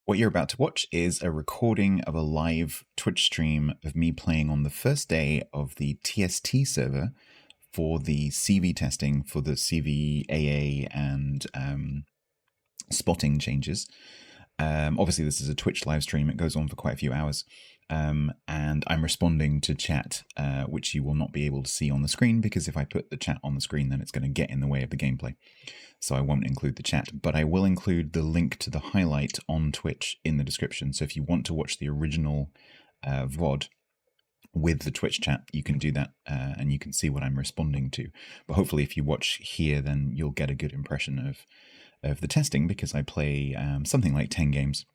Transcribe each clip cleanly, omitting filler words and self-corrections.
What you're about to watch is a recording of a live Twitch stream of me playing on the first day of the TST server for the CV testing for the CVAA and spotting changes. Obviously, this is a Twitch live stream. It goes on for quite a few hours. And I'm responding to chat, which you will not be able to see on the screen, because if I put the chat on the screen, then it's going to get in the way of the gameplay. So I won't include the chat, but I will include the link to the highlight on Twitch in the description. So if you want to watch the original VOD with the Twitch chat, you can do that, and you can see what I'm responding to. But hopefully if you watch here, then you'll get a good impression of the testing, because I play something like 10 games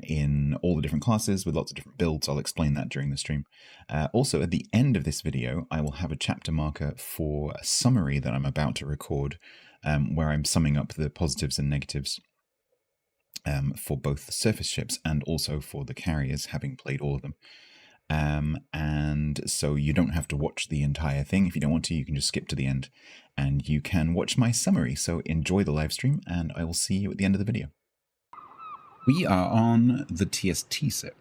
in all the different classes with lots of different builds. I'll explain that during the stream. Also, at the end of this video, I will have a chapter marker for a summary that I'm about to record, where I'm summing up the positives and negatives for both the surface ships and also for the carriers, having played all of them. And so you don't have to watch the entire thing. If you don't want to, you can just skip to the end and you can watch my summary. So enjoy the live stream, and I will see you at the end of the video. We are on the TST server.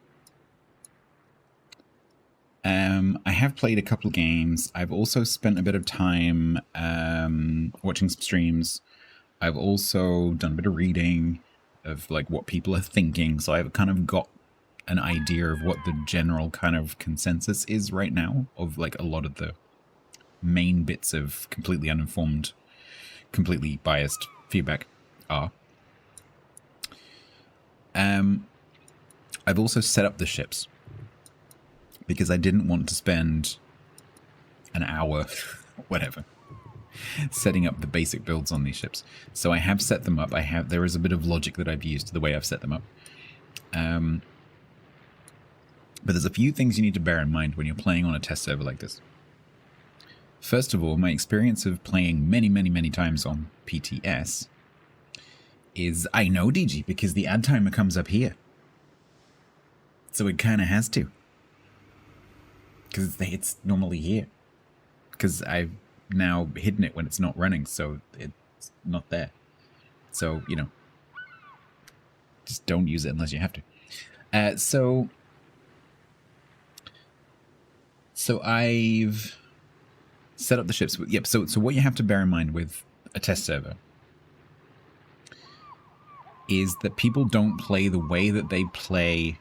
I have played a couple of games. I've also spent a bit of time watching some streams. I've also done a bit of reading of like what people are thinking. So I've kind of got an idea of what the general kind of consensus is right now of like a lot of the main bits of completely uninformed, completely biased feedback are. I've also set up the ships because I didn't want to spend an hour, whatever, setting up the basic builds on these ships. So I have set them up. There is a bit of logic that I've used to the way I've set them up. But there's a few things you need to bear in mind when you're playing on a test server like this. First of all, my experience of playing many times on PTS is I know DG because the ad timer comes up here. So it kind of has to. Because it's normally here. Because I've now hidden it when it's not running, so it's not there. So, you know, just don't use it unless you have to. So I've set up the ships. Yep, so what you have to bear in mind with a test server is that people don't play the way that they play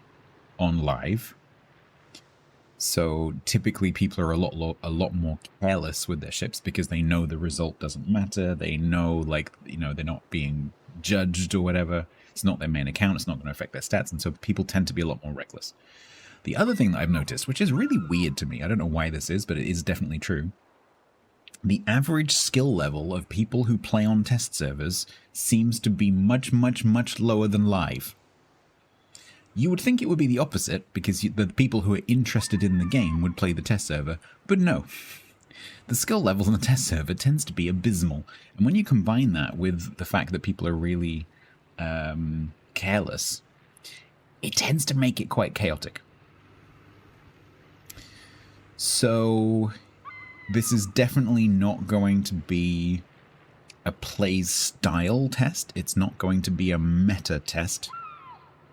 on live. So typically people are a lot more careless with their ships because they know the result doesn't matter. They know, like, you know, they're not being judged or whatever. It's not their main account. It's not going to affect their stats. And so people tend to be a lot more reckless. The other thing that I've noticed, which is really weird to me, I don't know why this is, but it is definitely true. The average skill level of people who play on test servers seems to be much lower than live. You would think it would be the opposite, because the people who are interested in the game would play the test server, but no. The skill level on the test server tends to be abysmal, and when you combine that with the fact that people are really careless, it tends to make it quite chaotic. So this is definitely not going to be a play style test. It's not going to be a meta test,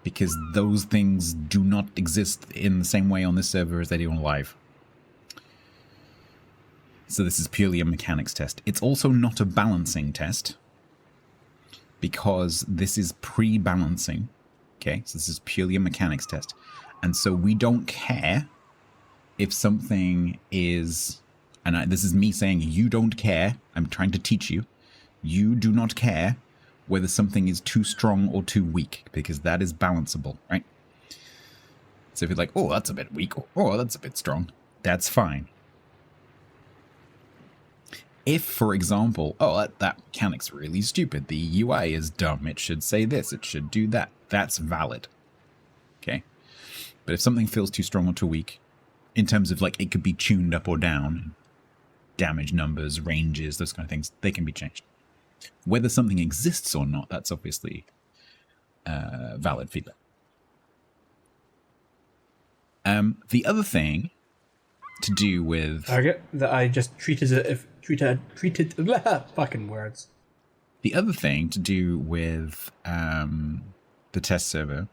because those things do not exist in the same way on this server as they do on live. So this is purely a mechanics test. It's also not a balancing test, because this is pre-balancing. Okay, so this is purely a mechanics test. And so we don't care if something is, and this is me saying you don't care, I'm trying to teach you, you do not care whether something is too strong or too weak, because that is balanceable, right? So if you're like, oh, that's a bit weak, or oh, that's a bit strong, that's fine. If, for example, oh, that mechanic's really stupid, the UI is dumb, it should say this, it should do that, that's valid, okay? But if something feels too strong or too weak, in terms of, like, it could be tuned up or down, damage numbers, ranges, those kind of things, they can be changed. Whether something exists or not, that's obviously valid feedback. The other thing to do with target that I just treated fucking words. The other thing to do with the test server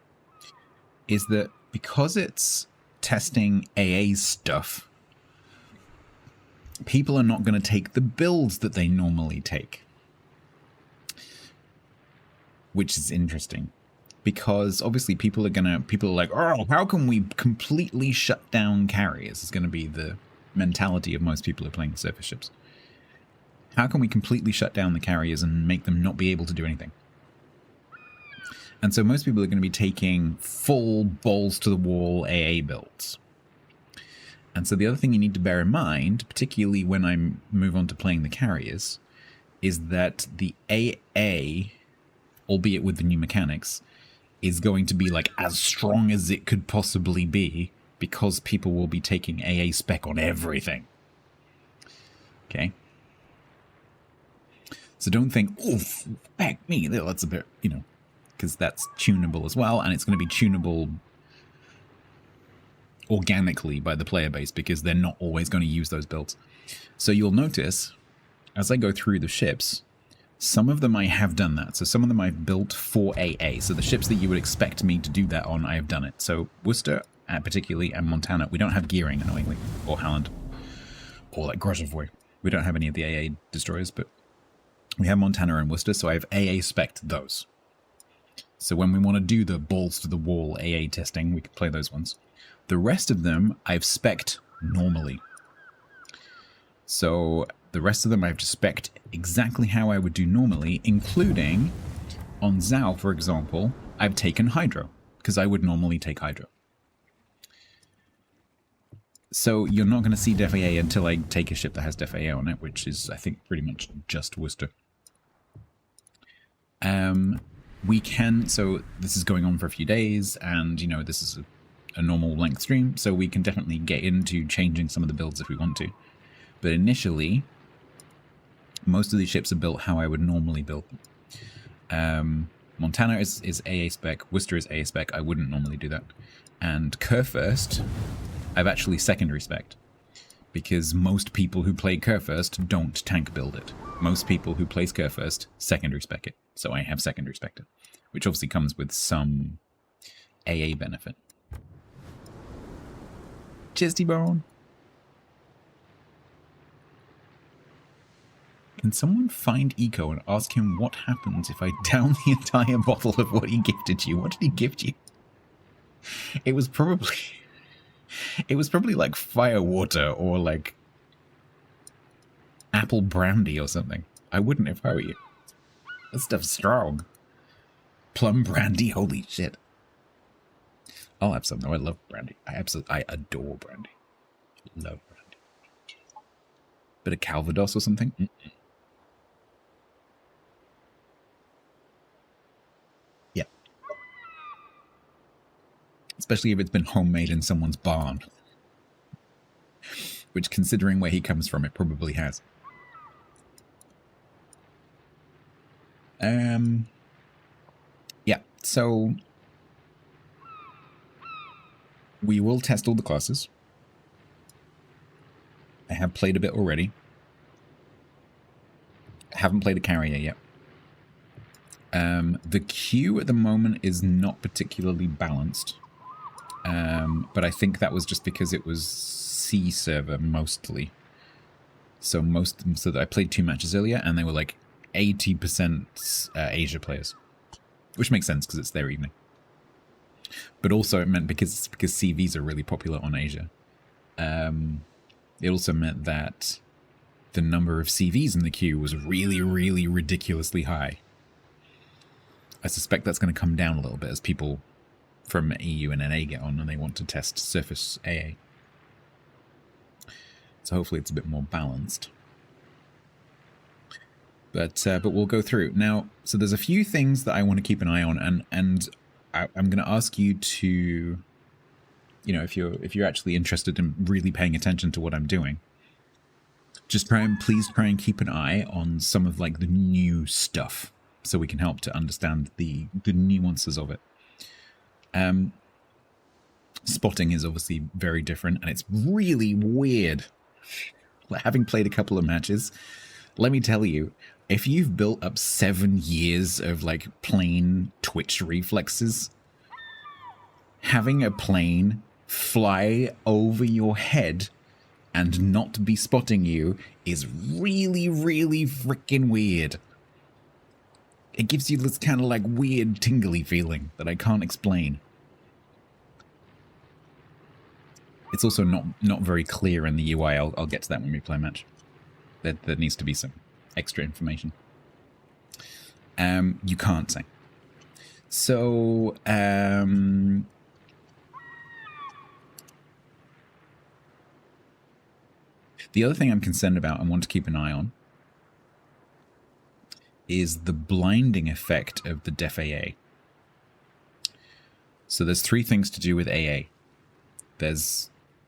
is that because it's testing AA stuff, people are not going to take the builds that they normally take. Which is interesting. Because obviously people are like, oh, how can we completely shut down carriers? Is going to be the mentality of most people who are playing surface ships. How can we completely shut down the carriers and make them not be able to do anything? And so most people are going to be taking full balls to the wall AA builds. And so the other thing you need to bear in mind, particularly when I move on to playing the carriers, is that the AA, albeit with the new mechanics, is going to be like as strong as it could possibly be because people will be taking AA spec on everything. Okay? So don't think, oh, spec me. That's a bit, because that's tunable as well, and it's going to be tunable organically by the player base because they're not always going to use those builds. So you'll notice, as I go through the ships, some of them I have done that. So some of them I've built for AA. So the ships that you would expect me to do that on, I have done it. So Worcester, particularly, and Montana, we don't have gearing, annoyingly, or Halland, or like Grozhevoy. We don't have any of the AA destroyers, but we have Montana and Worcester, so I have AA spec'd those. So when we want to do the balls to the wall AA testing, we can play those ones. The rest of them I've spec'd normally. So the rest of them I've spec'd exactly how I would do normally, including on Zhao, for example, I've taken Hydro, because I would normally take Hydro. So you're not going to see Def AA until I take a ship that has Def AA on it, which is, I think, pretty much just Worcester. We can, so this is going on for a few days, and, this is a normal length stream, so we can definitely get into changing some of the builds if we want to. But initially, most of these ships are built how I would normally build them. Montana is AA spec, Worcester is AA spec, I wouldn't normally do that. And Kurfürst, I've actually secondary spec'd, because most people who play Kurfürst don't tank build it. Most people who plays Kurfürst secondary spec it, so I have secondary spec'd it, which obviously comes with some AA benefit. Cheers, T-Bone. Can someone find Eco and ask him what happens if I down the entire bottle of what he gifted you? What did he gift you? It was probably like fire water or like apple brandy or something. I wouldn't if I were you. That stuff's strong. Plum brandy, holy shit. I'll have some though. I love brandy. I adore brandy. Love brandy. Bit of Calvados or something. Yeah. Especially if it's been homemade in someone's barn. Which, considering where he comes from, it probably has. Yeah, so we will test all the classes. I have played a bit already. I haven't played a carrier yet. The queue at the moment is not particularly balanced. But I think that was just because it was C server mostly. So that I played 2 matches earlier and they were like 80% Asia players. Which makes sense because it's their evening. But also it meant because CVs are really popular on Asia. It also meant that the number of CVs in the queue was really, really ridiculously high. I suspect that's going to come down a little bit as people from EU and NA get on and they want to test Surface AA. So hopefully it's a bit more balanced. But we'll go through. Now, so there's a few things that I want to keep an eye on, and I'm going to ask you to, if you're actually interested in really paying attention to what I'm doing, just please try and keep an eye on some of like the new stuff so we can help to understand the nuances of it. Spotting is obviously very different, and it's really weird. Like, having played a couple of matches, let me tell you, if you've built up 7 years of like plain twitch reflexes, having a plane fly over your head and not be spotting you is really, really freaking weird. It gives you this kind of like weird tingly feeling that I can't explain. It's also not very clear in the UI. I'll get to that when we play a match. There needs to be some extra information. You can't say. So, the other thing I'm concerned about and want to keep an eye on is the blinding effect of the def AA. So there's 3 things to do with AA. There's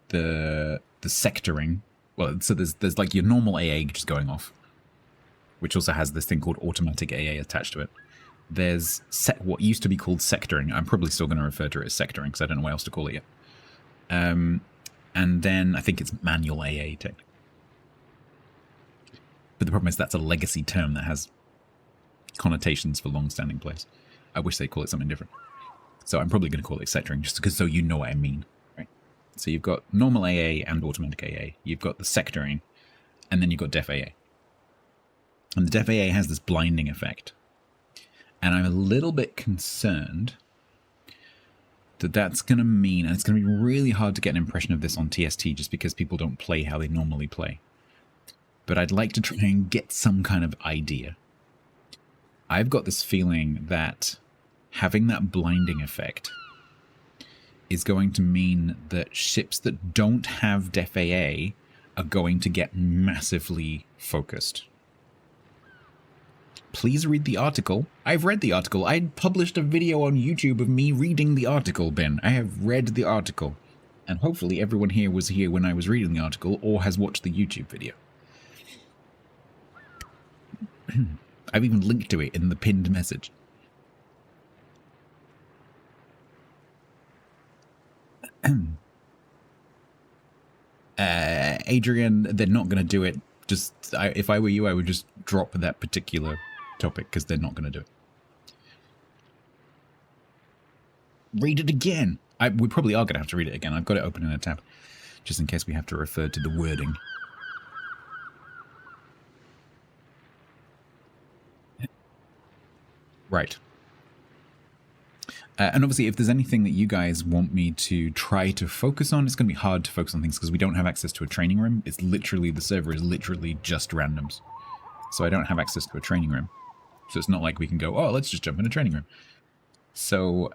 the sectoring. Well, so there's like your normal AA just going off, which also has this thing called automatic AA attached to it. There's what used to be called sectoring. I'm probably still going to refer to it as sectoring because I don't know what else to call it yet. And then I think it's manual AA technically. But the problem is that's a legacy term that has connotations for long-standing players. I wish they'd call it something different. So I'm probably going to call it sectoring just because so you know what I mean. Right? So you've got normal AA and automatic AA. You've got the sectoring, and then you've got def AA. And the def AA has this blinding effect. And I'm a little bit concerned that that's going to mean, and it's going to be really hard to get an impression of this on TST just because people don't play how they normally play. But I'd like to try and get some kind of idea. I've got this feeling that having that blinding effect is going to mean that ships that don't have def AA are going to get massively focused. Please read the article. I've read the article. I published a video on YouTube of me reading the article, Ben. I have read the article. And hopefully everyone here was here when I was reading the article or has watched the YouTube video. I've even linked to it in the pinned message. Adrian, they're not going to do it. Just if I were you, I would just drop that particular topic because they're not going to do it. Read it again. We probably are going to have to read it again. I've got it open in a tab just in case we have to refer to the wording. Right. And obviously, if there's anything that you guys want me to try to focus on, it's going to be hard to focus on things because we don't have access to a training room. It's literally, the server is literally just randoms. So I don't have access to a training room. So it's not like we can go, oh, let's just jump in a training room. So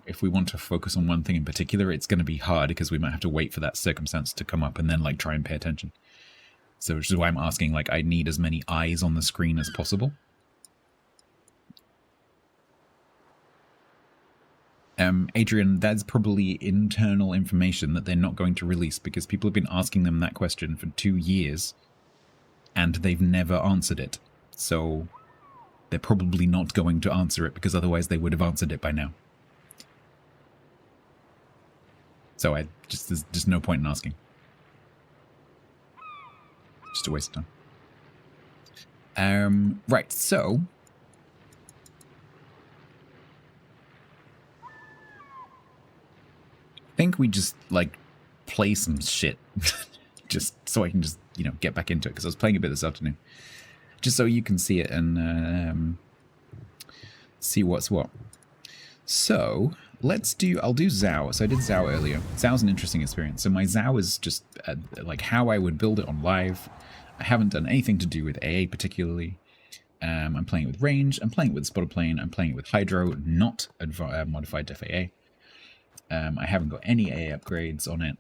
if we want to focus on one thing in particular, it's going to be hard because we might have to wait for that circumstance to come up and then like try and pay attention. So which is why I'm asking, like, I need as many eyes on the screen as possible. Adrian, that's probably internal information that they're not going to release because people have been asking them that question for 2 years and they've never answered it. So they're probably not going to answer it because otherwise they would have answered it by now. So there's just no point in asking. Just a waste of time. Right, so I think we just like play some shit just so I can just, you know, get back into it because I was playing a bit this afternoon just so you can see it and see what's what. So I'll do Zao. So I did Zao earlier. Zao's an interesting experience. So my Zao is just like how I would build it on live. I haven't done anything to do with AA particularly. I'm playing it with range. I'm playing it with spotter plane. I'm playing it with hydro, not modified def AA. I haven't got any AA upgrades on it.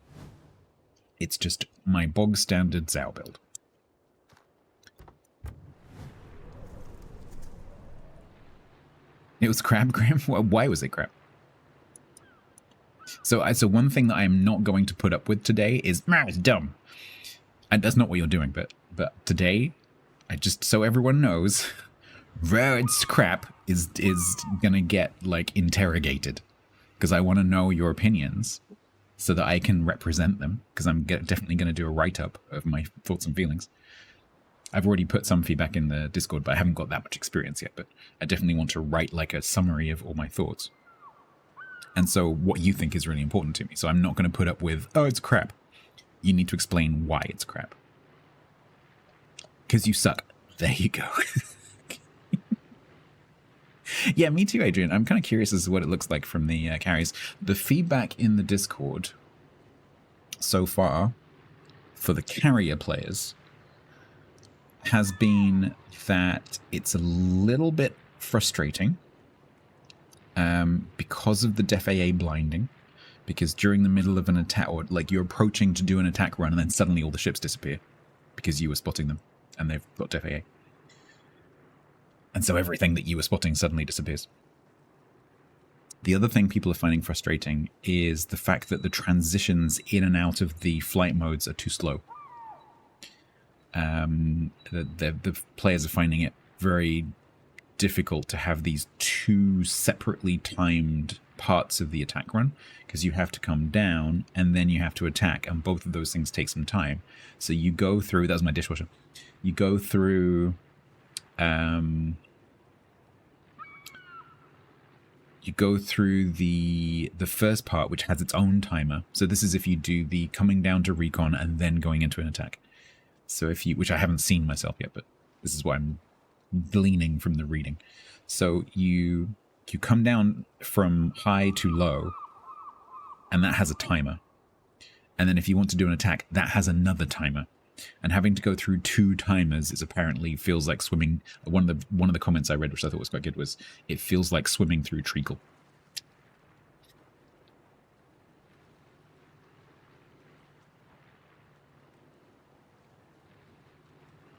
It's just my bog standard Zao build. It was crap, Graham? Why was it crap? So one thing that I'm not going to put up with today is, it's dumb. And that's not what you're doing, but today, so everyone knows, it's crap is gonna get, like, interrogated. Because I want to know your opinions so that I can represent them. Because I'm definitely going to do a write-up of my thoughts and feelings. I've already put some feedback in the Discord, but I haven't got that much experience yet. But I definitely want to write like a summary of all my thoughts. And so what you think is really important to me. So I'm not going to put up with, oh, it's crap. You need to explain why it's crap. Because you suck. There you go. Yeah, me too, Adrian. I'm kind of curious as to what it looks like from the carries. The feedback in the Discord so far for the carrier players has been that it's a little bit frustrating because of the Def AA blinding. Because during the middle of an attack, or like you're approaching to do an attack run, and then suddenly all the ships disappear because you were spotting them, and they've got Def AA. And so everything that you were spotting suddenly disappears. The other thing people are finding frustrating is the fact that the transitions in and out of the flight modes are too slow. The players are finding it very difficult to have these two separately timed parts of the attack run, because you have to come down and then you have to attack, and both of those things take some time. So you go through, that was my dishwasher, you go through the first part, which has its own timer. So this is if you do the coming down to recon and then going into an attack. So if you, which I haven't seen myself yet, but this is what I'm gleaning from the reading. So you come down from high to low, and that has a timer. And then if you want to do an attack, that has another timer. And having to go through two timers is apparently feels like swimming. One of the comments I read, which I thought was quite good, was it feels like swimming through treacle.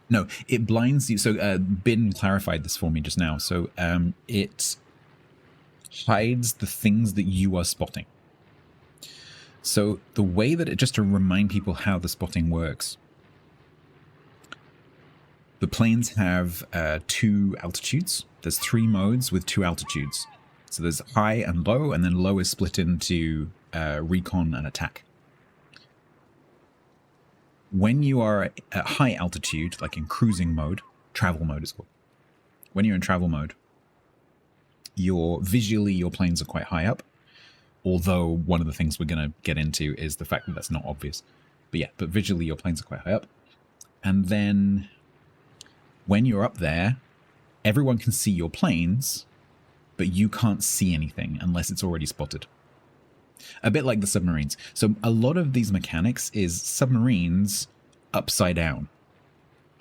No, it blinds you. So Bin clarified this for me just now. So it hides the things that you are spotting. So the way that it, just to remind people how the spotting works, the planes have 2 altitudes. There's 3 modes with 2 altitudes. So there's high and low, and then low is split into recon and attack. When you are at high altitude, like in cruising mode, travel mode is called. When you're in travel mode, visually your planes are quite high up. Although one of the things we're going to get into is the fact that that's not obvious. But yeah, but visually your planes are quite high up. And then when you're up there, everyone can see your planes, but you can't see anything unless it's already spotted. A bit like the submarines. So a lot of these mechanics is submarines upside down,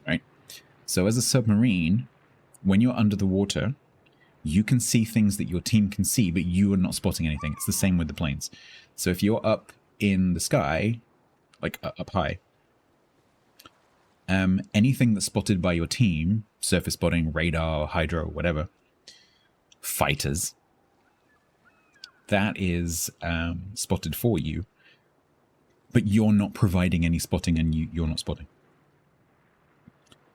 right? So as a submarine, when you're under the water, you can see things that your team can see, but you are not spotting anything. It's the same with the planes. So if you're up in the sky, like up high, anything that's spotted by your team, surface spotting, radar, hydro, whatever, fighters, that is spotted for you, but you're not providing any spotting, and you're not spotting.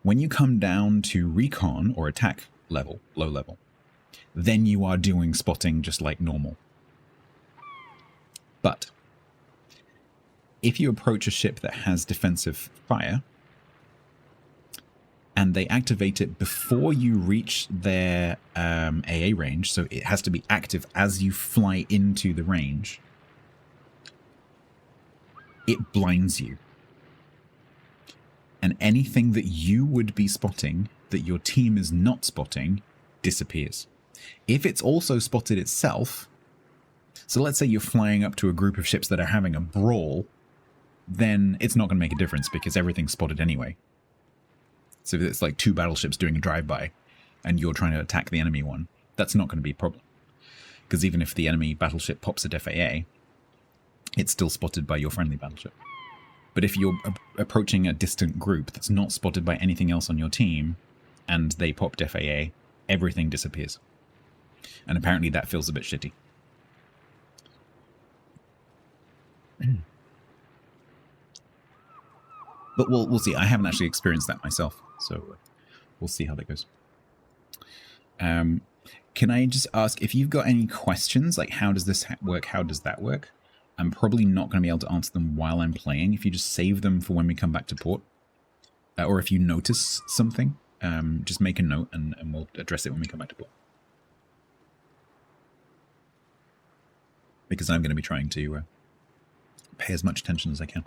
When you come down to recon or attack level, low level, then you are doing spotting just like normal. But if you approach a ship that has defensive fire, and they activate it before you reach their AA range, so it has to be active as you fly into the range, it blinds you. And anything that you would be spotting that your team is not spotting disappears. If it's also spotted itself, so let's say you're flying up to a group of ships that are having a brawl, then it's not going to make a difference because everything's spotted anyway. So if it's like 2 battleships doing a drive-by and you're trying to attack the enemy one, that's not going to be a problem. Because even if the enemy battleship pops a FAA, it's still spotted by your friendly battleship. But if you're approaching a distant group that's not spotted by anything else on your team and they pop FAA, everything disappears. And apparently that feels a bit shitty. But we'll see. I haven't actually experienced that myself, so we'll see how that goes. Can I just ask if you've got any questions, like how does this work, how does that work? I'm probably not going to be able to answer them while I'm playing. If you just save them for when we come back to port, or if you notice something, just make a note and we'll address it when we come back to play. Because I'm going to be trying to pay as much attention as I can.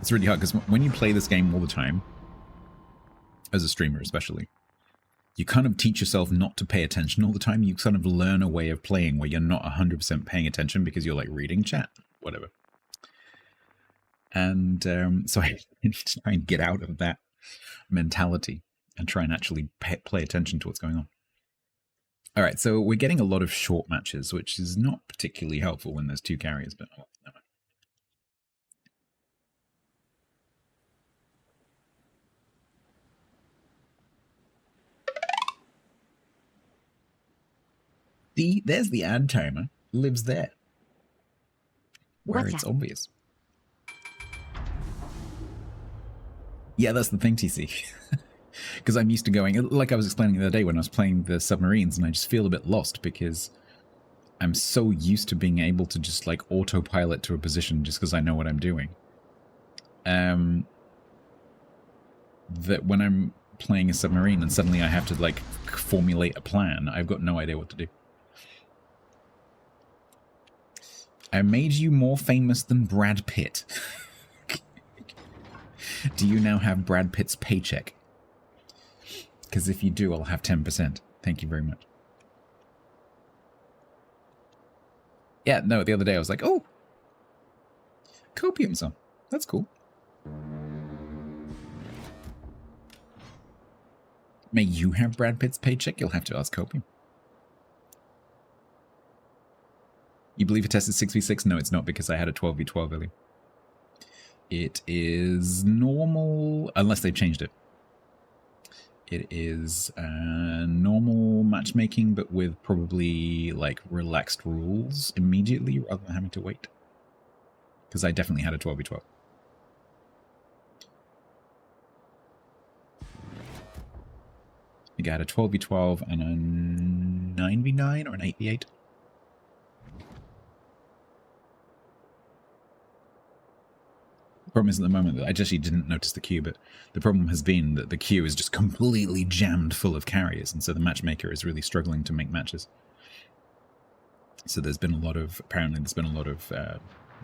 It's really hard because when you play this game all the time, as a streamer especially, you kind of teach yourself not to pay attention all the time. You kind of learn a way of playing where you're not 100% paying attention because you're like reading chat, whatever. And so I need to try and get out of that mentality and try and actually play attention to what's going on. All right, so we're getting a lot of short matches, which is not particularly helpful when there's two carriers, but oh, no. There's the ad timer. Lives there. Where it's obvious. Yeah, that's the thing, TC. Because I'm used to going, like I was explaining the other day when I was playing the submarines, and I just feel a bit lost because I'm so used to being able to just like autopilot to a position just because I know what I'm doing. That when I'm playing a submarine and suddenly I have to like formulate a plan, I've got no idea what to do. I made you more famous than Brad Pitt. Do you now have Brad Pitt's paycheck? Because if you do, I'll have 10%. Thank you very much. Yeah, no, the other day I was like, oh, Copium's on. That's cool. May you have Brad Pitt's paycheck? You'll have to ask Copium. You believe it tested 6v6? No, it's not, because I had a 12v12 earlier. It is normal, unless they've changed it. It is normal matchmaking, but with probably like relaxed rules immediately rather than having to wait. Because I definitely had a 12v12. I think I had a 12v12 and a 9v9 or an 8v8. The problem is at the moment that I actually didn't notice the queue, but the problem has been that the queue is just completely jammed full of carriers, and so the matchmaker is really struggling to make matches. So there's been a lot of, apparently there's been a lot of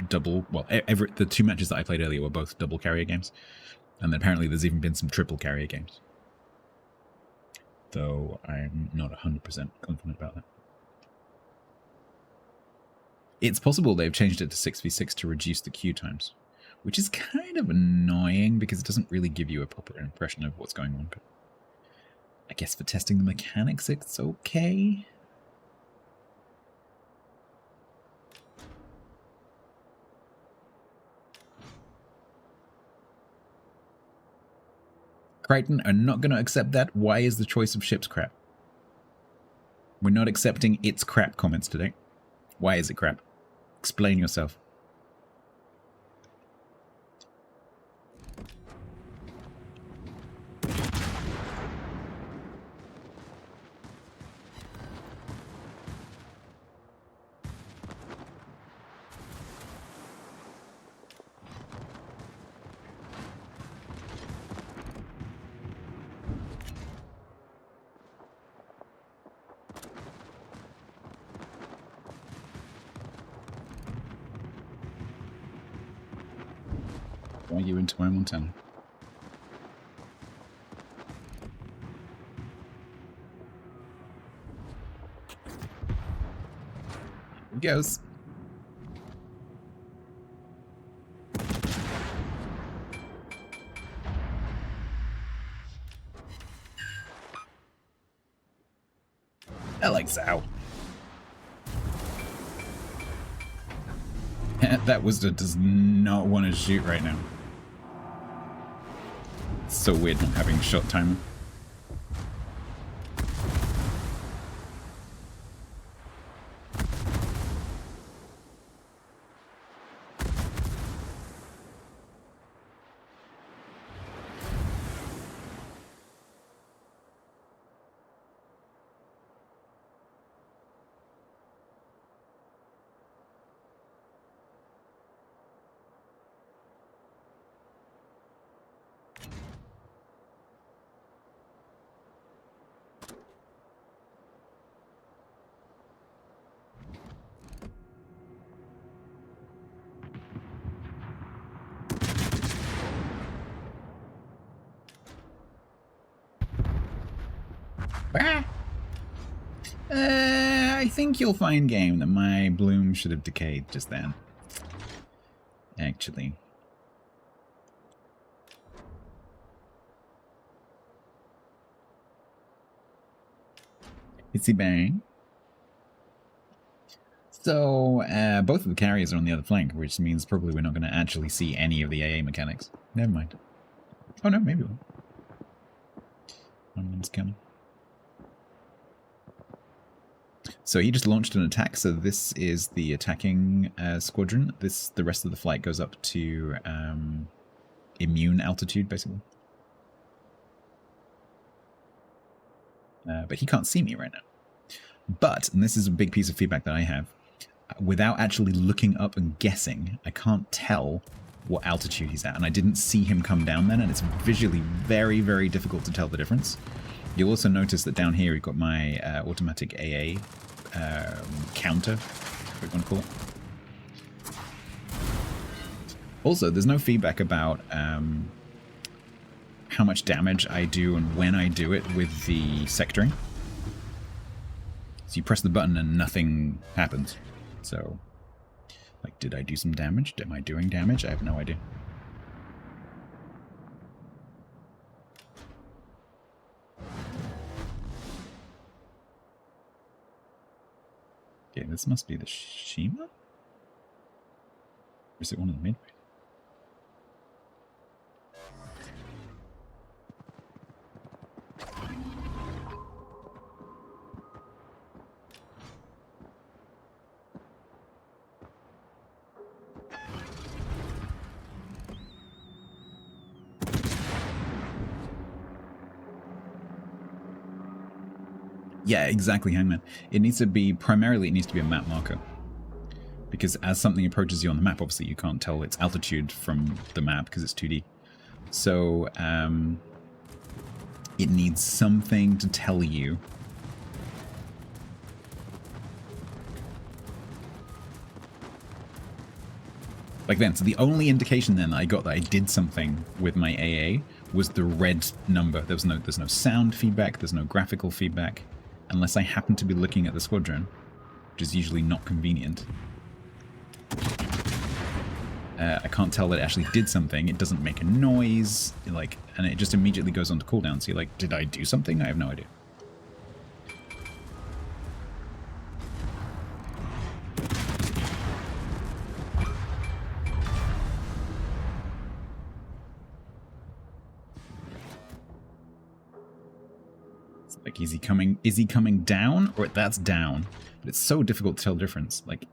double, well, the two matches that I played earlier were both double carrier games, and then apparently there's even been some triple carrier games. Though I'm not 100% confident about that. It's possible they've changed it to 6v6 to reduce the queue times, which is kind of annoying because it doesn't really give you a proper impression of what's going on. But I guess for testing the mechanics, it's okay. Crichton are not going to accept that. Why is the choice of ships crap? We're not accepting it's crap comments today. Why is it crap? Explain yourself. Why are you into my Montana? Here he goes. Alex out. That Wizard does not want to shoot right now. It's so weird not having a shot timer. I think you'll find, game, that my bloom should have decayed just then. Actually. Itsy bang. So, both of the carriers are on the other flank, which means probably we're not going to actually see any of the AA mechanics. Never mind. Oh no, maybe we'll. One of them's coming. So he just launched an attack, so this is the attacking squadron. The rest of the flight goes up to immune altitude, basically. But he can't see me right now. But, and this is a big piece of feedback that I have, without actually looking up and guessing, I can't tell what altitude he's at. And I didn't see him come down then, and it's visually very, very difficult to tell the difference. You'll also notice that down here we've got my automatic AA counter, if we want to call it. Also, there's no feedback about how much damage I do and when I do it with the sectoring. So you press the button and nothing happens. So, like, did I do some damage? Am I doing damage? I have no idea. Okay, this must be the Shima? Or is it one of the midway? Yeah, exactly, Hangman. It needs to be, primarily it needs to be a map marker. Because as something approaches you on the map, obviously you can't tell its altitude from the map because it's 2D. So, it needs something to tell you. Like then, so the only indication then that I got that I did something with my AA was the red number. There's no sound feedback, there's no graphical feedback. Unless I happen to be looking at the squadron, which is usually not convenient. I can't tell that it actually did something. It doesn't make a noise, like, and it just immediately goes on to cooldown. So you're like, did I do something? I have no idea. Like, is he coming down? Or that's down. But it's so difficult to tell the difference. Like,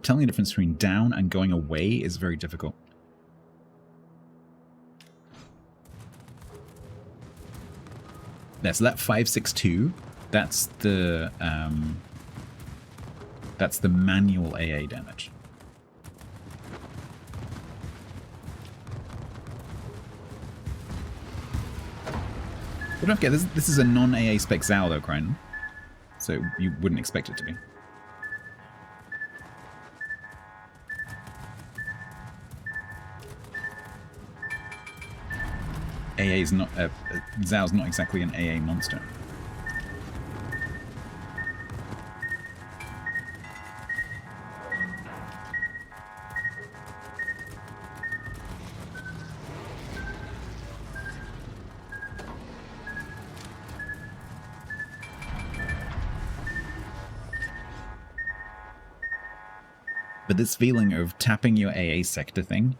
telling the difference between down and going away is very difficult. Yeah, so that 562, that's the manual AA damage. But don't forget, this is a non-AA spec Zao though, Crichton. So you wouldn't expect it to be. AA is not Zao's not exactly an AA monster. But this feeling of tapping your AA sector thing,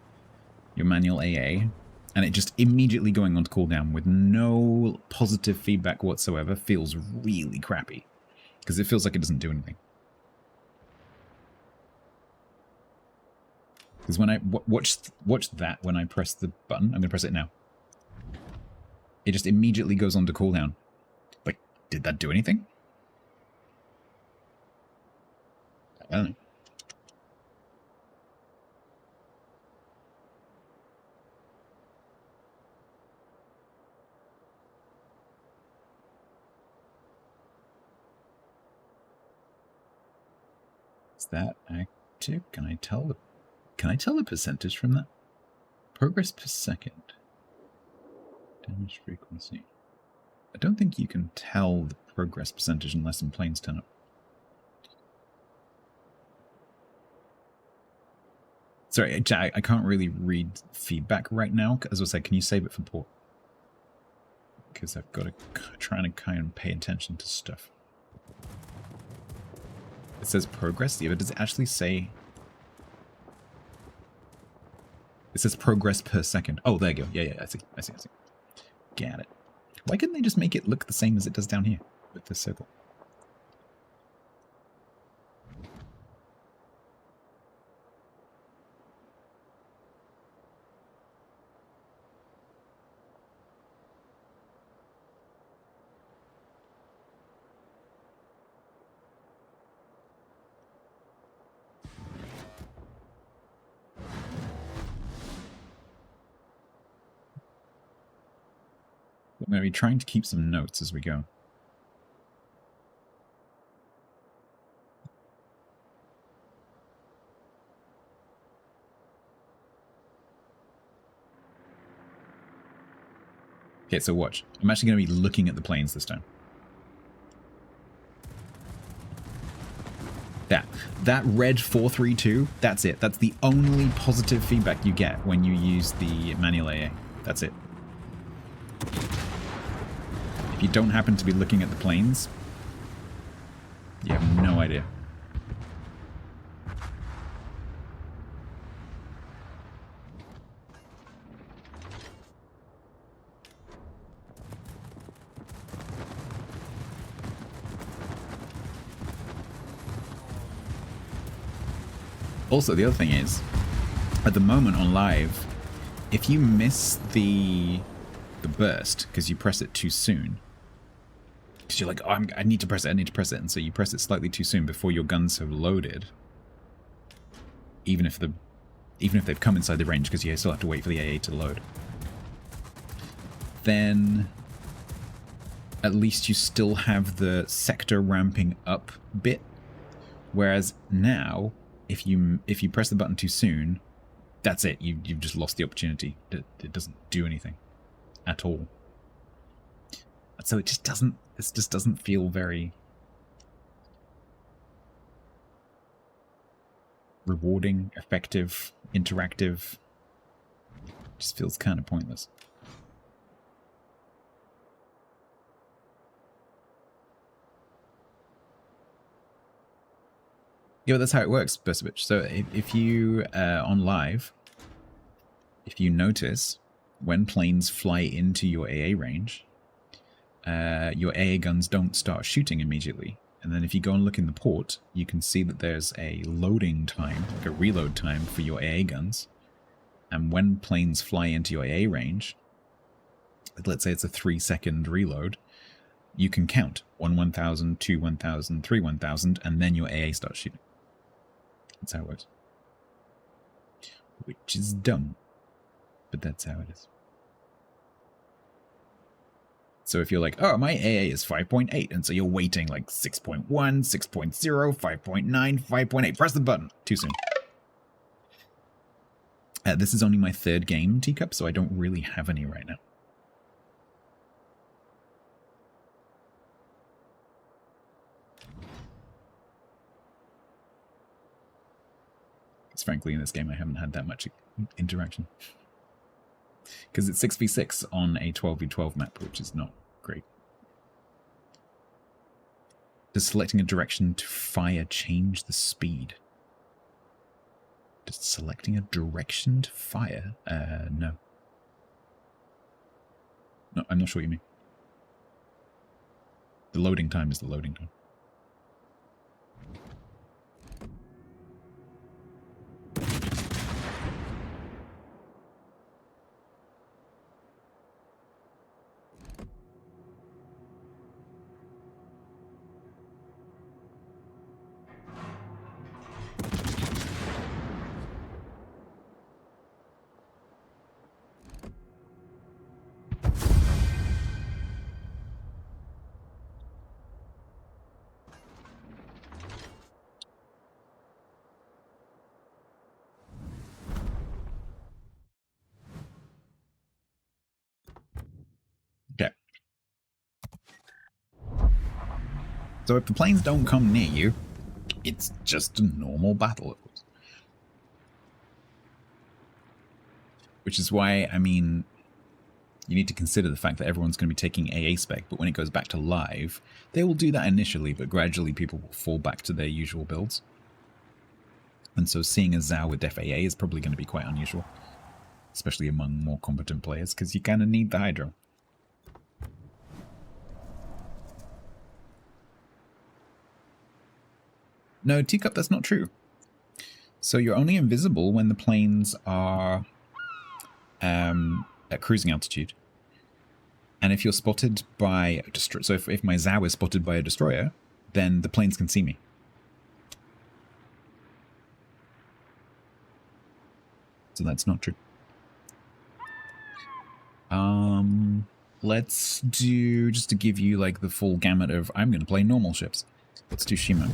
your manual AA, and it just immediately going on to cooldown with no positive feedback whatsoever feels really crappy. Because it feels like it doesn't do anything. Because when I watch that when I press the button, I'm going to press it now. It just immediately goes on to cooldown. Like, did that do anything? I don't know. Is that active? Can I tell the percentage from that? Progress per second. Damage frequency. I don't think you can tell the progress percentage unless some planes turn up. Sorry, Jack, I can't really read feedback right now. As I said, can you save it for port? Because I've got to try and kind of pay attention to stuff. It says progress, yeah, but does it actually say... It says progress per second. Oh, there you go. Yeah, I see. Got it. Why couldn't they just make it look the same as it does down here with this circle? I'm going to be trying to keep some notes as we go. Okay, so watch. I'm actually going to be looking at the planes this time. That red 432, that's it. That's the only positive feedback you get when you use the manual AA. That's it. If you don't happen to be looking at the planes, you have no idea. Also, the other thing is, at the moment on live, if you miss the burst because you press it too soon, because you're like, oh, I need to press it, and so you press it slightly too soon before your guns have loaded, even if they've come inside the range, because you still have to wait for the AA to load, then at least you still have the sector ramping up bit, whereas now, if you press the button too soon, that's it. You've just lost the opportunity. It doesn't do anything at all. So this just doesn't feel very rewarding, effective, interactive. It just feels kind of pointless. Yeah, that's how it works, Bursavich. So if you, on live, if you notice when planes fly into your AA range, your AA guns don't start shooting immediately. And then if you go and look in the port, you can see that there's a loading time, like a reload time for your AA guns. And when planes fly into your AA range, let's say it's a 3-second reload, you can count 1 1000, 2 1000, 3 1000, and then your AA starts shooting. That's how it works. Which is dumb, but that's how it is. So if you're like, oh, my AA is 5.8, and so you're waiting like 6.1, 6.0, 5.9, 5.8, press the button. Too soon. This is only my 3rd game, Teacup, so I don't really have any right now. Because frankly, in this game, I haven't had that much interaction. Because it's 6v6 on a 12v12 map, which is not great. Does selecting a direction to fire change the speed? Does selecting a direction to fire? No. No, I'm not sure what you mean. The loading time is the loading time. Okay. So if the planes don't come near you, it's just a normal battle, of course. Which is why, I mean, you need to consider the fact that everyone's going to be taking AA spec, but when it goes back to live, they will do that initially, but gradually people will fall back to their usual builds. And so seeing a Zhao with Def AA is probably going to be quite unusual, especially among more competent players, because you kind of need the Hydro. No, Teacup, that's not true. So you're only invisible when the planes are at cruising altitude. And if you're spotted by a destroyer, so if my Zhao is spotted by a destroyer, then the planes can see me. So that's not true. Let's do, just to give you like the full gamut of, I'm going to play normal ships. Let's do Shima.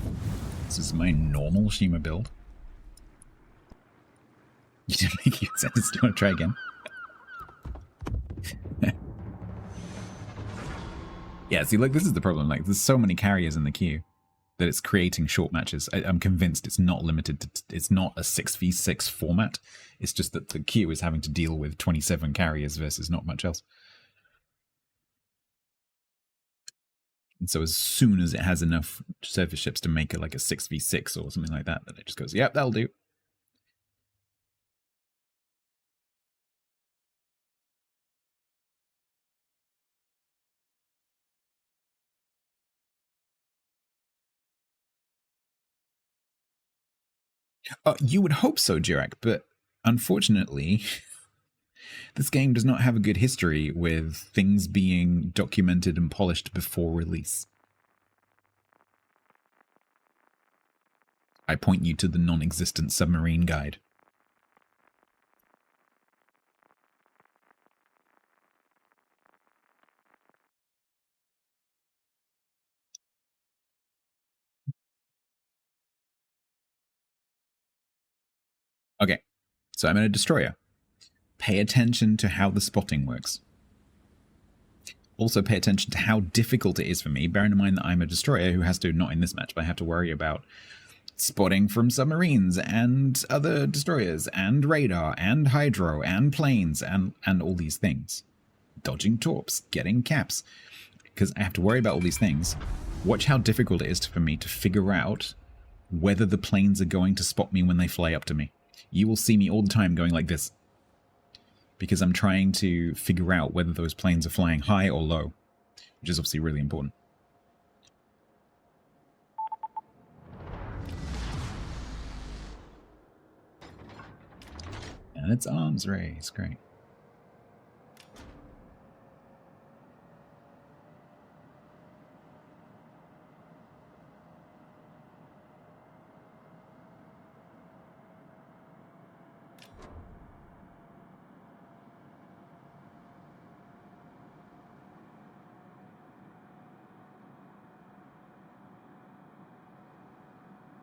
This is my normal Shima build. You didn't make it sense. Do you want to try again? Yeah, see, like, this is the problem. Like, there's so many carriers in the queue that it's creating short matches. I'm convinced it's not limited to, it's not a 6v6 format. It's just that the queue is having to deal with 27 carriers versus not much else. And so as soon as it has enough surface ships to make it like a 6v6 or something like that, then it just goes, yep, that'll do. You would hope so, Jirak, but unfortunately, this game does not have a good history with things being documented and polished before release. I point you to the non-existent submarine guide. Okay, so I'm in a destroyer. Pay attention to how the spotting works. Also pay attention to how difficult it is for me, bearing in mind that I'm a destroyer who has to, not in this match, but I have to worry about spotting from submarines and other destroyers and radar and hydro and planes and all these things. Dodging torps, getting caps. Because I have to worry about all these things. Watch how difficult it is for me to figure out whether the planes are going to spot me when they fly up to me. You will see me all the time going like this, because I'm trying to figure out whether those planes are flying high or low, which is obviously really important. And it's arms race, great.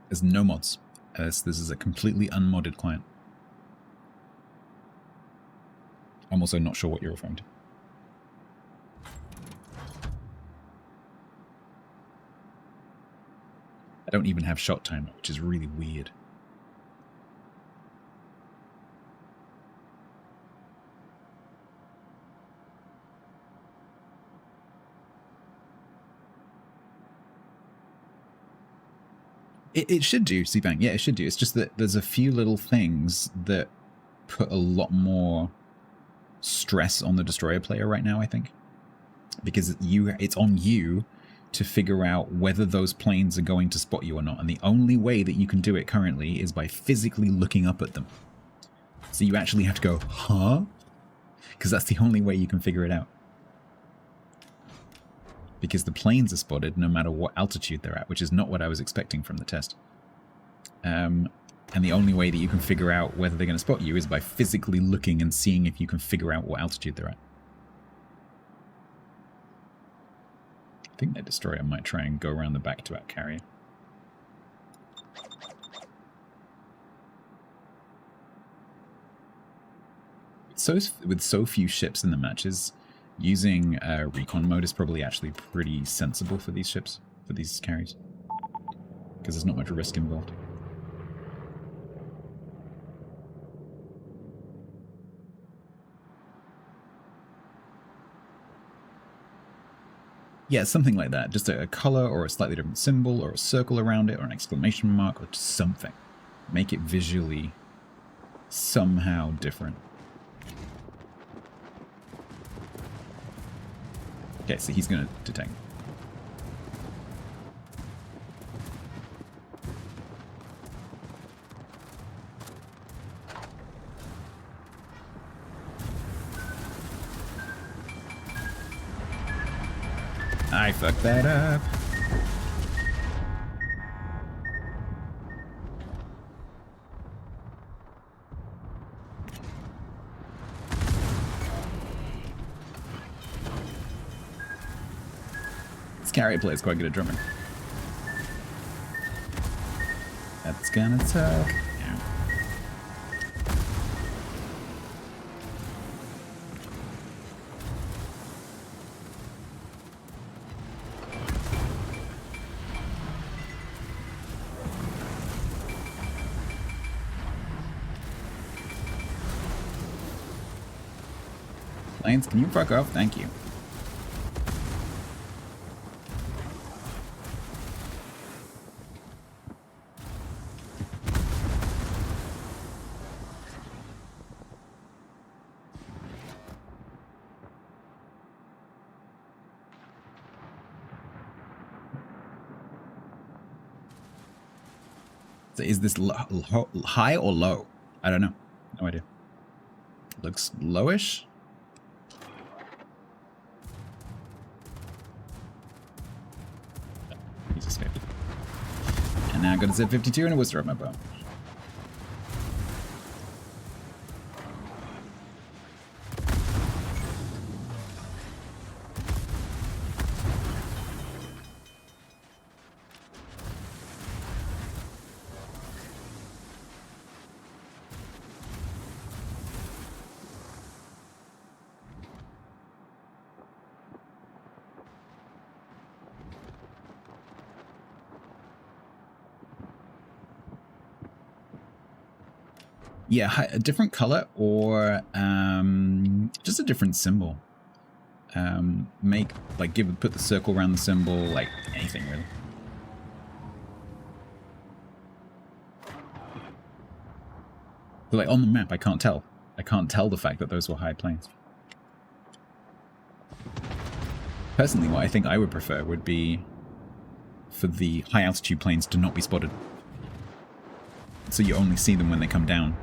There's no mods. This is a completely unmodded client. I'm also not sure what you're referring to. I don't even have shot timer, which is really weird. It should do, C-Bang. Yeah, it should do. It's just that there's a few little things that put a lot more stress on the destroyer player right now, I think. Because it's on you to figure out whether those planes are going to spot you or not. And the only way that you can do it currently is by physically looking up at them. So you actually have to go, huh? Because that's the only way you can figure it out. Because the planes are spotted no matter what altitude they're at, which is not what I was expecting from the test. And the only way that you can figure out whether they're going to spot you is by physically looking and seeing if you can figure out what altitude they're at. I think that destroyer might try and go around the back to our carrier. So with so few ships in the matches, using recon mode is probably actually pretty sensible for these ships, for these carriers, because there's not much risk involved. Yeah, something like that. Just a color or a slightly different symbol or a circle around it or an exclamation mark or just something. Make it visually somehow different. Okay, so he's going to detect. I fucked that up. This carrier player's quite good at drumming. That's gonna suck. Yeah. Lanes, can you fuck off? Thank you. So is this high or low? I don't know. No idea. Looks lowish. He's escaped. And now I've got a Z52 and a Worcester at my bow. Yeah, a different color or just a different symbol. Put the circle around the symbol, like anything really. But like on the map, I can't tell. I can't tell the fact that those were high plains. Personally, what I think I would prefer would be for the high altitude planes to not be spotted. So you only see them when they come down.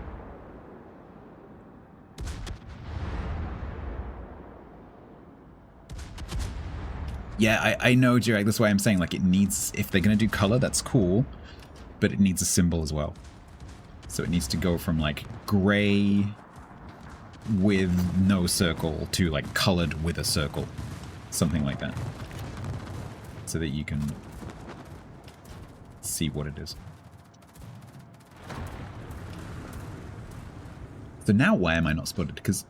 Yeah, I know, Jirek, that's why I'm saying, like, it needs, if they're going to do color, that's cool, but it needs a symbol as well. So it needs to go from, like, gray with no circle to, like, colored with a circle. Something like that. So that you can see what it is. So now why am I not spotted? Because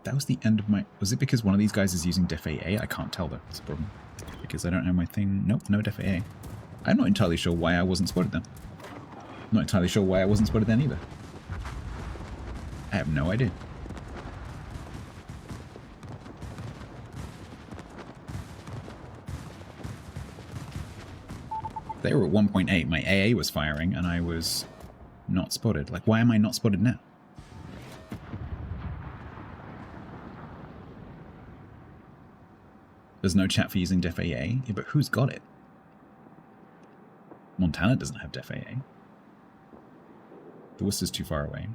that was the end of my... Was it because one of these guys is using Def AA? I can't tell though. That's a problem. Because I don't have my thing... Nope, no Def AA. I'm not entirely sure why I wasn't spotted then. I'm not entirely sure why I wasn't spotted then either. I have no idea. They were at 1.8. My AA was firing and I was not spotted. Like, why am I not spotted now? There's no chat for using Def AA. Yeah, but who's got it? Montana doesn't have Def AA. The Worcester's too far away.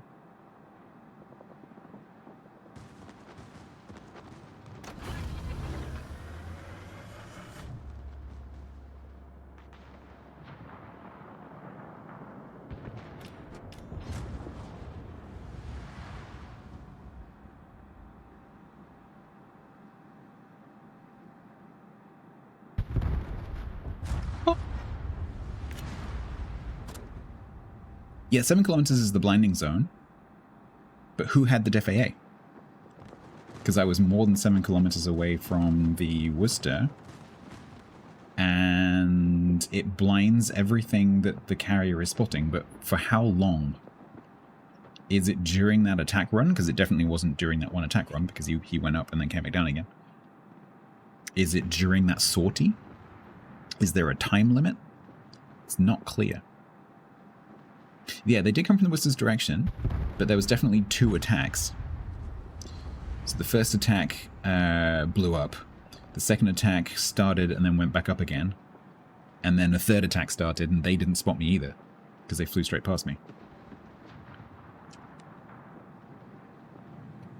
Yeah, 7 kilometers is the blinding zone. But who had the Def AA? Because I was more than 7 kilometers away from the Worcester. And it blinds everything that the carrier is spotting. But for how long? Is it during that attack run? Because it definitely wasn't during that one attack run. Because he went up and then came back down again. Is it during that sortie? Is there a time limit? It's not clear. Yeah, they did come from the wizard's direction, but there was definitely 2 attacks. So the first attack blew up. The second attack started and then went back up again. And then a third attack started and they didn't spot me either, because they flew straight past me.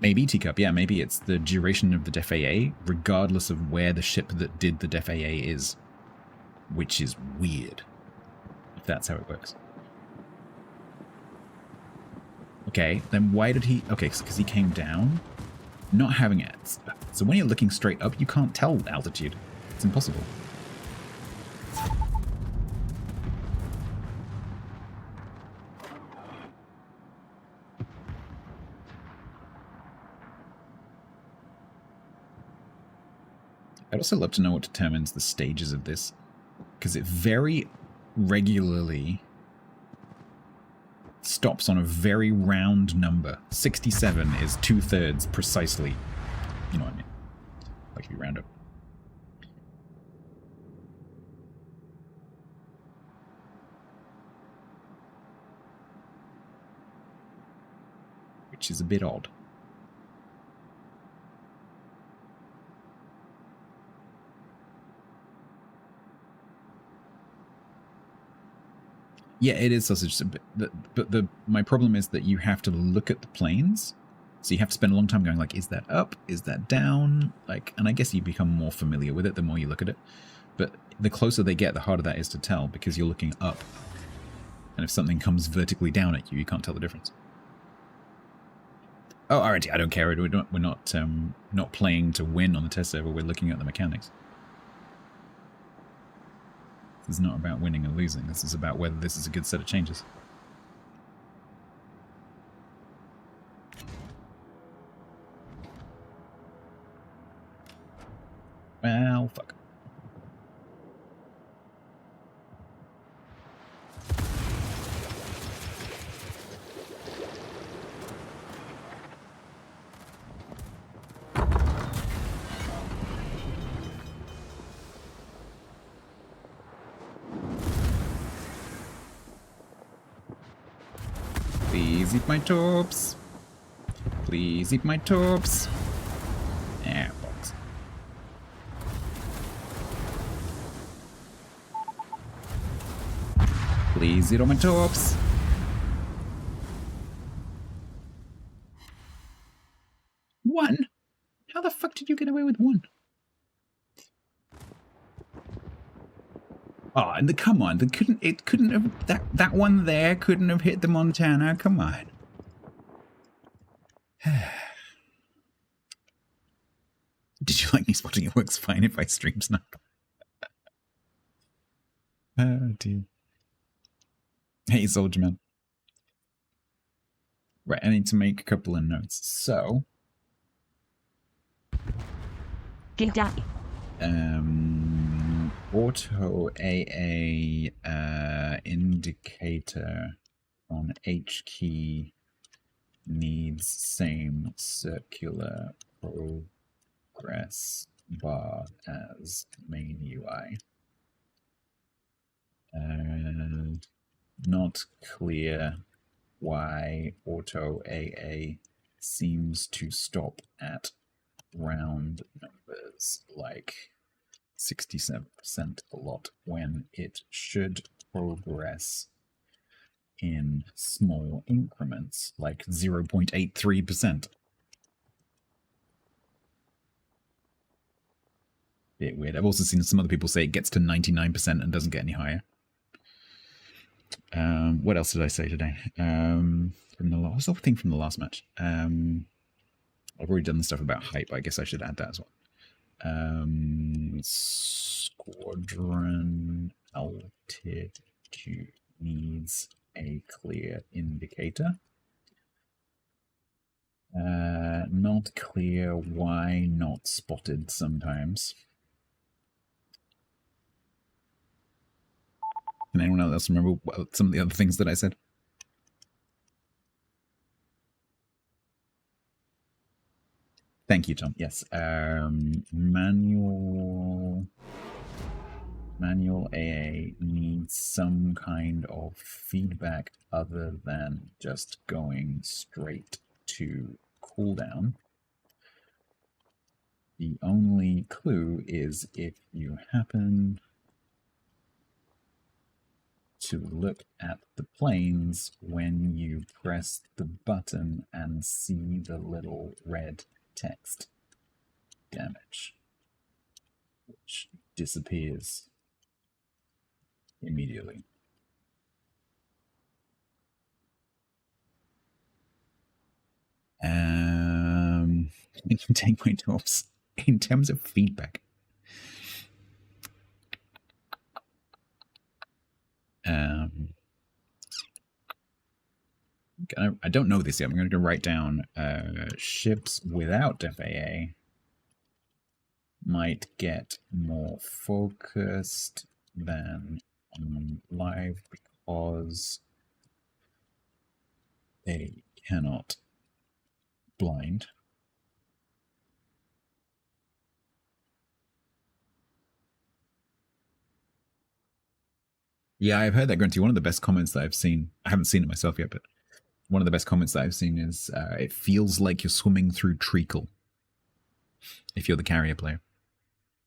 Maybe Teacup, yeah, maybe it's the duration of the Def AA, regardless of where the ship that did the Def AA is. Which is weird, if that's how it works. Okay, then why did he... Okay, because he came down. Not having it. So when you're looking straight up, you can't tell altitude. It's impossible. I'd also love to know what determines the stages of this, because it very regularly stops on a very round number. 67 is 2/3 precisely. You know what I mean? Like if you round up. Which is a bit odd. Yeah, it is sausage. But my problem is that you have to look at the planes. So you have to spend a long time going like, is that up? Is that down? Like, and I guess you become more familiar with it the more you look at it. But the closer they get, the harder that is to tell because you're looking up. And if something comes vertically down at you, you can't tell the difference. Oh, alrighty, I don't care. We're not playing to win on the test server. We're looking at the mechanics. This is not about winning or losing. This is about whether this is a good set of changes. Well, fuck. Please eat my tops. Please eat my tops. Yeah, box. Please eat all my tops. One? How the fuck did you get away with one? Oh, and come on, it couldn't have, that one there couldn't have hit the Montana, come on. Did you like me spotting it works fine if I stream snipe? Oh dear. Hey, Soldier Man. Right, I need to make a couple of notes. So, auto AA indicator on H key needs same circular progress bar as main UI. Not clear why auto AA seems to stop at round numbers like 67% a lot when it should progress in small increments like 0.83%. Bit weird. I've also seen some other people say it gets to 99% and doesn't get any higher. What else did I say today? From the last thing from the last match. I've already done the stuff about height, but I guess I should add that as well. Squadron altitude needs a clear indicator. Not clear why not spotted sometimes. Can anyone else remember some of the other things that I said? Thank you. you, Tom. Yes. Manual AA needs some kind of feedback other than just going straight to cooldown. The only clue is if you happen to look at the planes when you press the button and see the little red text damage, which disappears immediately. Take my notes in terms of feedback. I don't know this yet. I'm going to write down ships without FAA might get more focused than on live because they cannot blind. Yeah, I've heard that, Grunty. One of the best comments that I've seen, I haven't seen it myself yet, but one of the best comments that I've seen is it feels like you're swimming through treacle if you're the carrier player.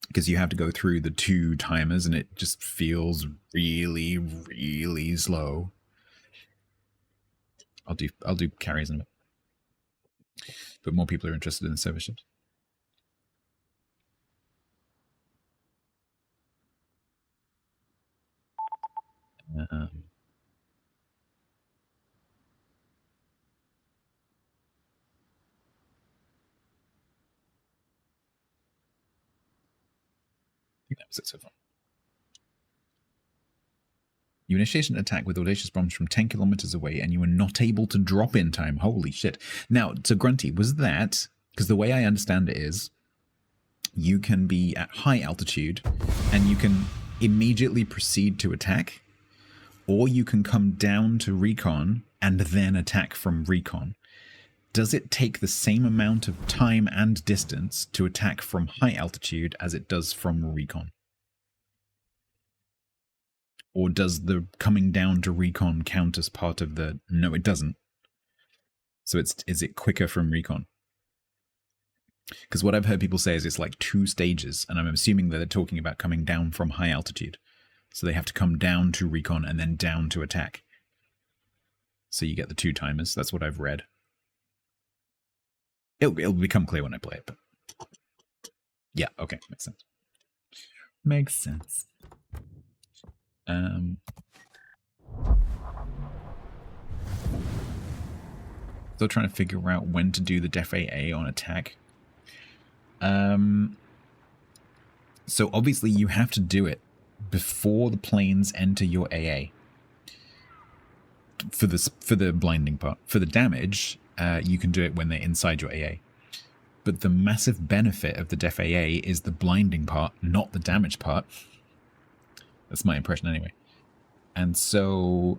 Because you have to go through the 2 timers and it just feels really, really slow. I'll do carriers in a bit. But more people are interested in the service ships. I think that was it so far. You initiate an attack with audacious bombs from 10 kilometers away and you are not able to drop in time. Holy shit. Now, so Grunty, was that, because the way I understand it is, you can be at high altitude and you can immediately proceed to attack, or you can come down to recon and then attack from recon. Does it take the same amount of time and distance to attack from high altitude as it does from recon? Or does the coming down to recon count as part of the... No, it doesn't. So is it quicker from recon? Because what I've heard people say is it's like 2 stages, and I'm assuming that they're talking about coming down from high altitude. So they have to come down to recon and then down to attack. So you get the 2 timers. That's what I've read. It'll become clear when I play it, but... Yeah, okay, makes sense. Makes sense. Still trying to figure out when to do the def AA on attack. So obviously you have to do it before the planes enter your AA. For the blinding part. For the damage, you can do it when they're inside your AA. But the massive benefit of the def AA is the blinding part, not the damage part. That's my impression anyway. And so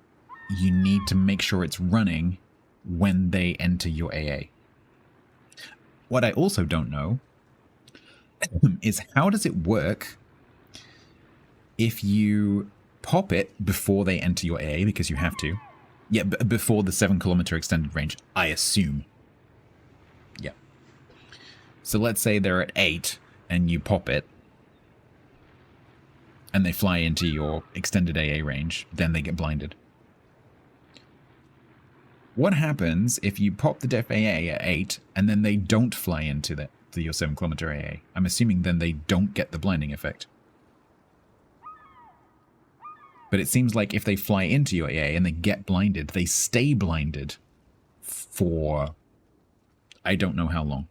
you need to make sure it's running when they enter your AA. What I also don't know is how does it work if you pop it before they enter your AA, because you have to. Yeah, before the 7-kilometer extended range, I assume. Yeah. So let's say they're at 8 and you pop it and they fly into your extended AA range, then they get blinded. What happens if you pop the def AA at 8 and then they don't fly into your 7-kilometer AA? I'm assuming then they don't get the blinding effect. But it seems like if they fly into your AA and they get blinded, they stay blinded for I don't know how long.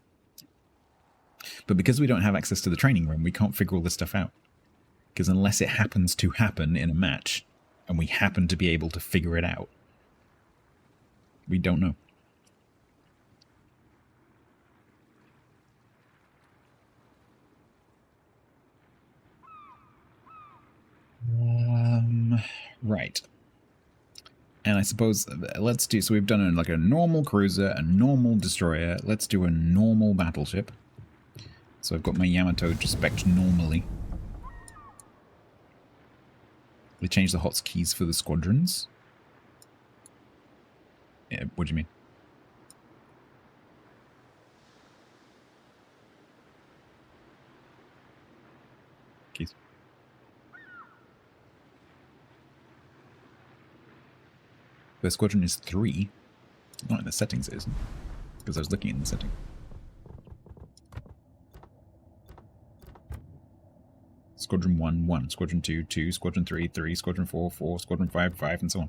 But because we don't have access to the training room, we can't figure all this stuff out. Because unless it happens to happen in a match, and we happen to be able to figure it out, we don't know. Right. And I suppose let's do, so we've done like a normal cruiser, a normal destroyer. Let's do a normal battleship. So I've got my Yamato just spec'd normally. They changed the hotkeys for the squadrons. Yeah, what do you mean? Keys. The squadron is 3. Not in the settings, it isn't. Because I was looking in the setting. Squadron 1, 1. Squadron 2, 2. Squadron 3, 3. Squadron 4, 4. Squadron 5, 5, and so on.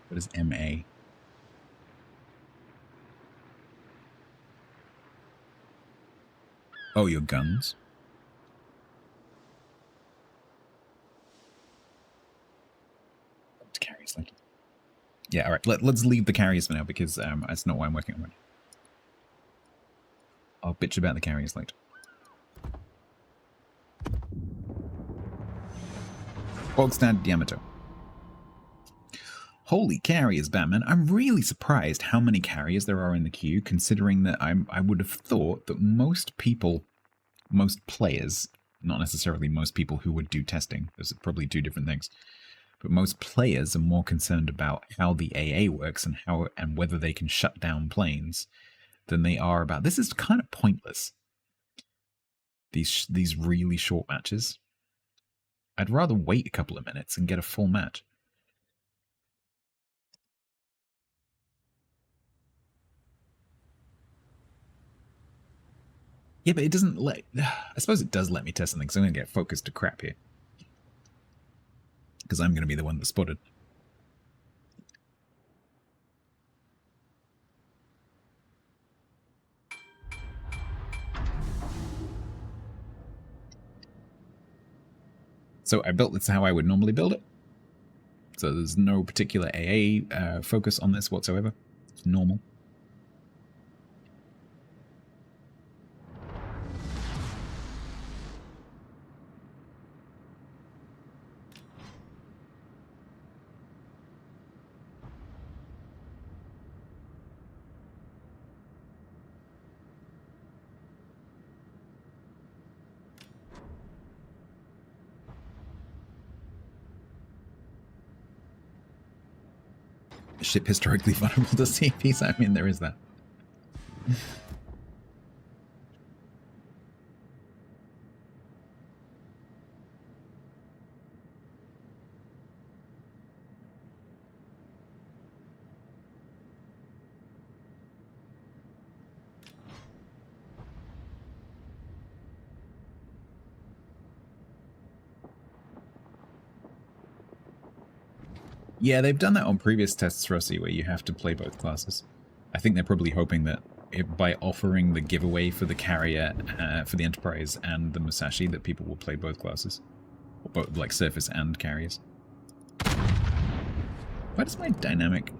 What is MA? Oh, your guns. Carriers, like. Yeah, all right. Let's leave the carriers for now because that's not why I'm working on it. I'll bitch about the carriers later. Bog standard Yamato. Holy carriers, Batman. I'm really surprised how many carriers there are in the queue, considering that I would have thought that most people, most players, not necessarily most people who would do testing, those are probably two different things, but most players are more concerned about how the AA works and how and whether they can shut down planes than they are about, this is kind of pointless, these really short matches. I'd rather wait a couple of minutes and get a full match. Yeah, but it doesn't let... I suppose it does let me test something, because I'm going to get focused to crap here. Because I'm going to be the one that spotted. So I built this how I would normally build it. So there's no particular AA focus on this whatsoever. It's normal. Ship historically vulnerable to CPs. I mean, there is that. Yeah, they've done that on previous tests, Rossi, where you have to play both classes. I think they're probably hoping that by offering the giveaway for the carrier, for the Enterprise and the Musashi, that people will play both classes. Or both, like, surface and carriers. Why does my dynamic...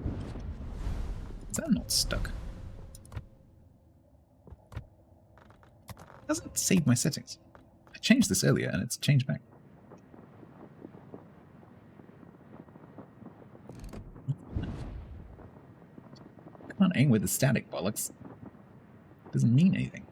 Is that not stuck? It doesn't save my settings. I changed this earlier and it's changed back. Can't aim with the static, bollocks. Doesn't mean anything.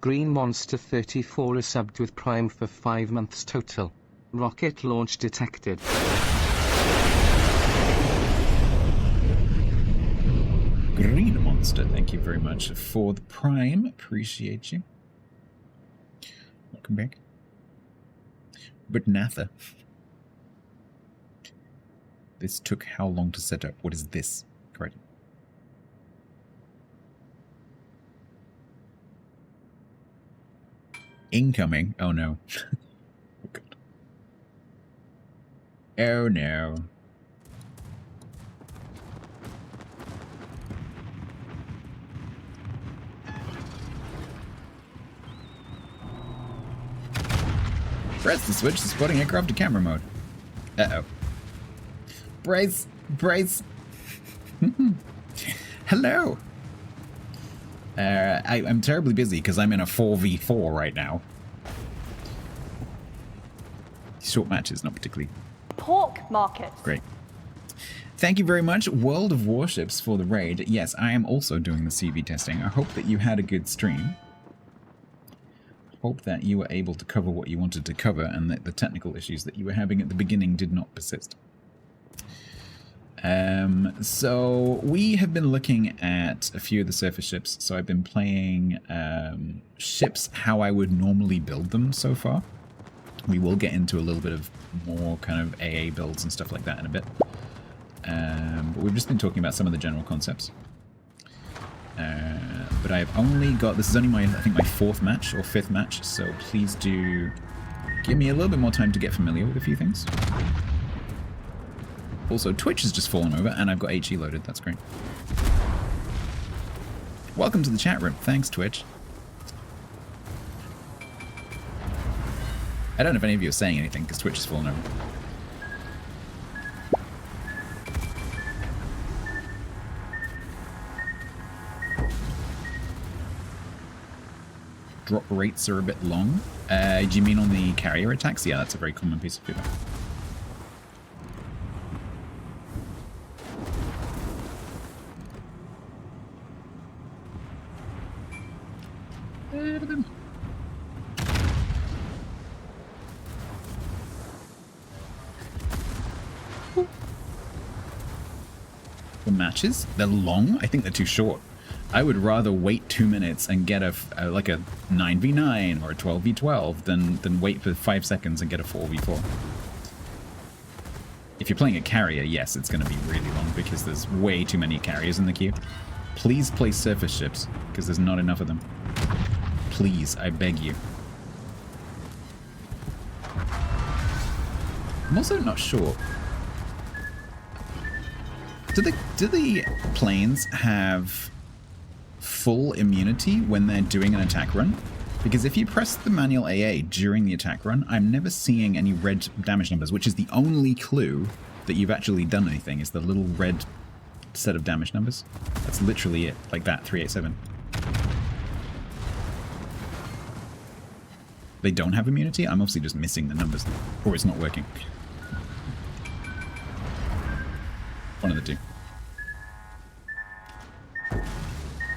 Green Monster 34 is subbed with Prime for 5 months total. Rocket launch detected. Green Monster, thank you very much for the Prime. Appreciate you. Welcome back. But Natha. This took how long to set up? What is this? Correct. Incoming. Oh no. Oh god. Oh no. Press the switch to spotting aircraft to camera mode. Uh-oh. Bryce. Hello. I'm terribly busy because I'm in a 4v4 right now. Short matches, not particularly. Pork market. Great. Thank you very much, World of Warships, for the raid. Yes, I am also doing the CV testing. I hope that you had a good stream. Hope that you were able to cover what you wanted to cover and that the technical issues that you were having at the beginning did not persist. So we have been looking at a few of the surface ships. So I've been playing ships how I would normally build them so far. We will get into a little bit of more kind of AA builds and stuff like that in a bit. But we've just been talking about some of the general concepts. But I've only got, this is only my, I think my 4th match or 5th match, so please do give me a little bit more time to get familiar with a few things. Also, Twitch has just fallen over, and I've got HE loaded. That's great. Welcome to the chat room. Thanks, Twitch. I don't know if any of you are saying anything, because Twitch has fallen over. Drop rates are a bit long. Do you mean on the carrier attacks? Yeah, that's a very common piece of feedback. The matches, they're long. I think they're too short. I would rather wait 2 minutes and get like a 9v9 or a 12v12 than wait for 5 seconds and get a 4v4. If you're playing a carrier, yes, it's going to be really long because there's way too many carriers in the queue. Please play surface ships because there's not enough of them. Please, I beg you. I'm also not sure. Do the planes have full immunity when they're doing an attack run? Because if you press the manual AA during the attack run, I'm never seeing any red damage numbers, which is the only clue that you've actually done anything, is the little red set of damage numbers. That's literally it, like that, 387. They don't have immunity? I'm obviously just missing the numbers, or it's not working. One of the two.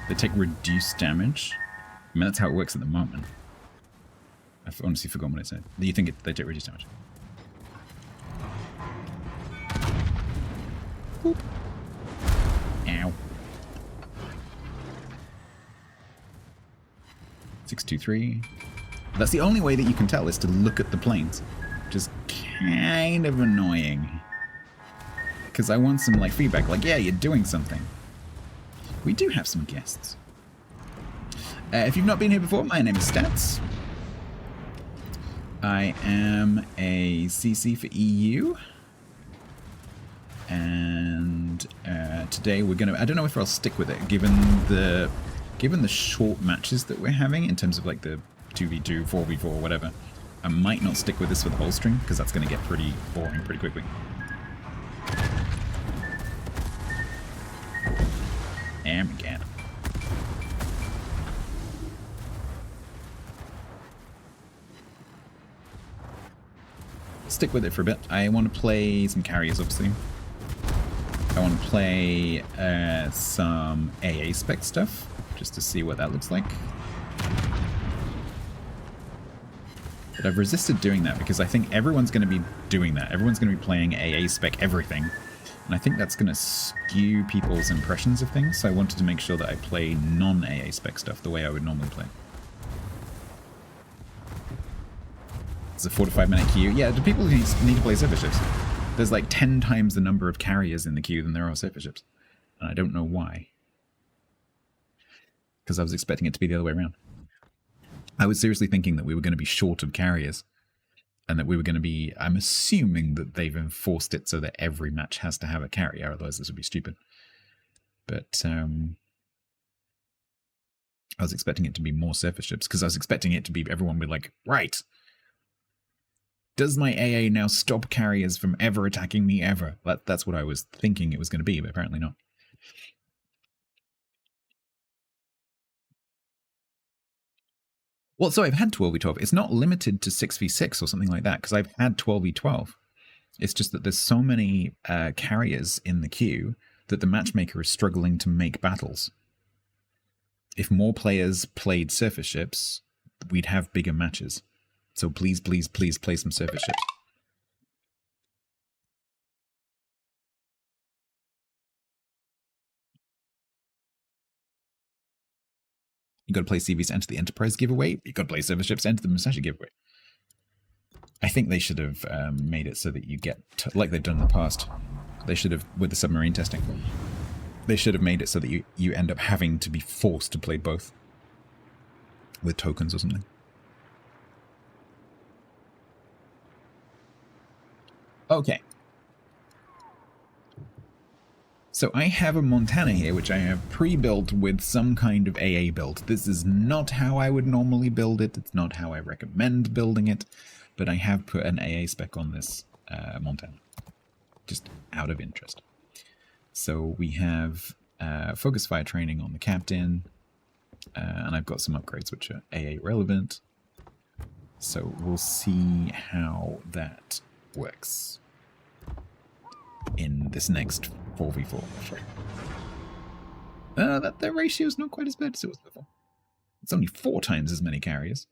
They take reduced damage. I mean, that's how it works at the moment. I've honestly forgotten what I said. Do you think they take reduced damage? Boop. Ow. 623. That's the only way that you can tell, is to look at the planes. Which is kind of annoying. Because I want some like feedback, like, yeah, you're doing something. We do have some guests. If you've not been here before, my name is Stats. I am a CC for EU. And today we're gonna, I don't know if I'll stick with it, given the short matches that we're having in terms of like the 2v2, 4v4, whatever. I might not stick with this for the whole stream, because that's gonna get pretty boring pretty quickly. And again. Stick with it for a bit. I want to play some carriers, obviously. I want to play some AA spec stuff, just to see what that looks like. But I've resisted doing that because I think everyone's going to be doing that. Everyone's going to be playing AA spec everything. And I think that's going to skew people's impressions of things, so I wanted to make sure that I play non-AA spec stuff the way I would normally play. It's a 4 to 5 minute queue. Yeah, do people need to play surface ships? There's like 10 times the number of carriers in the queue than there are surface ships. And I don't know why. Because I was expecting it to be the other way around. I was seriously thinking that we were going to be short of carriers. And that we were going to be, I'm assuming that they've enforced it so that every match has to have a carrier, otherwise this would be stupid. But I was expecting it to be more surface ships, because I was expecting it to be, everyone would be like, right, does my AA now stop carriers from ever attacking me ever? That's what I was thinking it was going to be, but apparently not. Well, so I've had 12v12. It's not limited to 6v6 or something like that, because I've had 12v12. It's just that there's so many carriers in the queue that the matchmaker is struggling to make battles. If more players played surface ships, we'd have bigger matches. So please, please, please play some surface ships. You got to play CVs to enter the Enterprise giveaway. You got to play surface ships to enter the Musashi giveaway. I think they should have made it so that you get, like they've done in the past. They should have, with the submarine testing, they should have made it so that you end up having to be forced to play both with tokens or something. Okay. So I have a Montana here, which I have pre-built with some kind of AA build. This is not how I would normally build it. It's not how I recommend building it. But I have put an AA spec on this Montana, just out of interest. So we have focus fire training on the captain, and I've got some upgrades which are AA relevant. So we'll see how that works in this next 4v4. That ratio is not quite as bad as it was before. It's only 4 times as many carriers.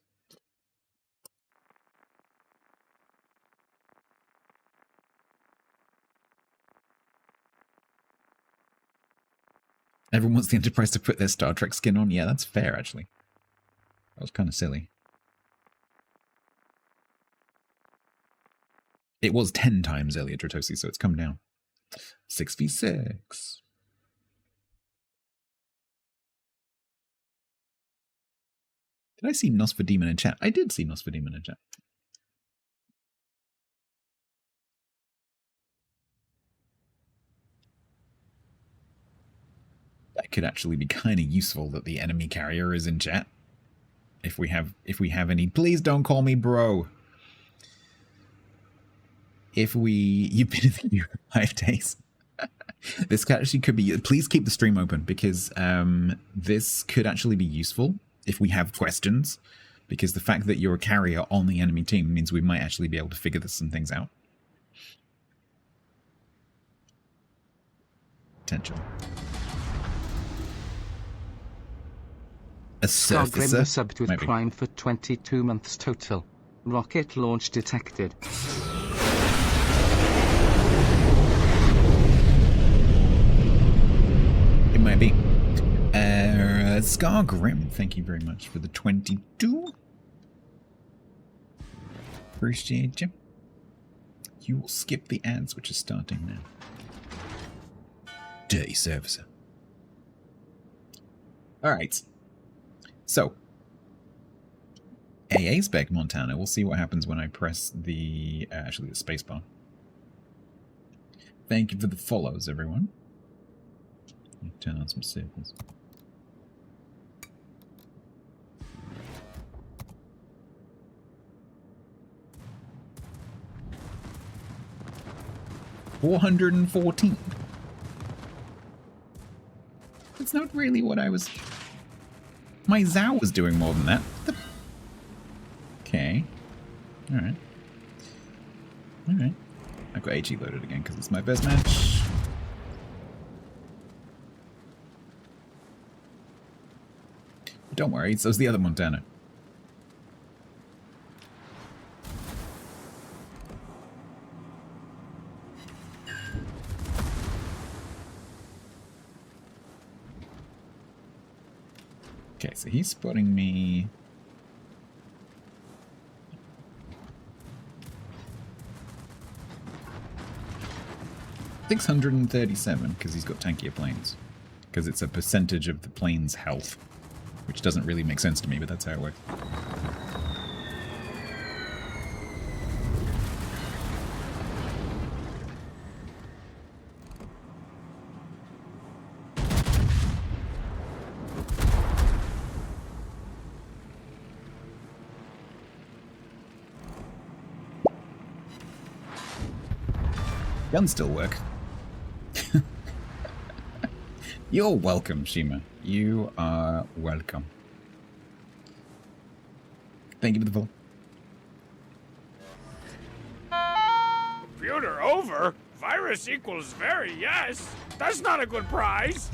Everyone wants the Enterprise to put their Star Trek skin on. Yeah, that's fair, actually. That was kind of silly. It was 10 times earlier, Dratosi, so it's come down. 6v6. Did I see Nosfodemon in chat? I did see Nosfodemon in chat. That could actually be kind of useful that the enemy carrier is in chat. If we have any, please don't call me bro. You've been in the queue for 5 days. This actually could be, please keep the stream open, because this could actually be useful if we have questions, because the fact that you're a carrier on the enemy team means we might actually be able to figure some things out. Potentially. A surfacer? Subbed with Prime for 22 months total. Rocket launch detected. It might be. Scar Grim, thank you very much for the 22. Appreciate you. You will skip the ads, which is starting now. Dirty servicer. Alright. So, AA spec Montana. We'll see what happens when I press the, actually the spacebar. Thank you for the follows, everyone. Turn on some circles. $414. That's not really what I was... My Zao was doing more than that. Okay. Alright. Alright. I've got HE loaded again because it's my best match. But don't worry, so's the other Montana. Okay, so he's spotting me. $637 because he's got tankier planes. Because it's a percentage of the plane's health, which doesn't really make sense to me, but that's how it works. Guns still work. You're welcome, Shima. You are welcome. Thank you for the follow. Computer over? Virus equals very yes. That's not a good prize.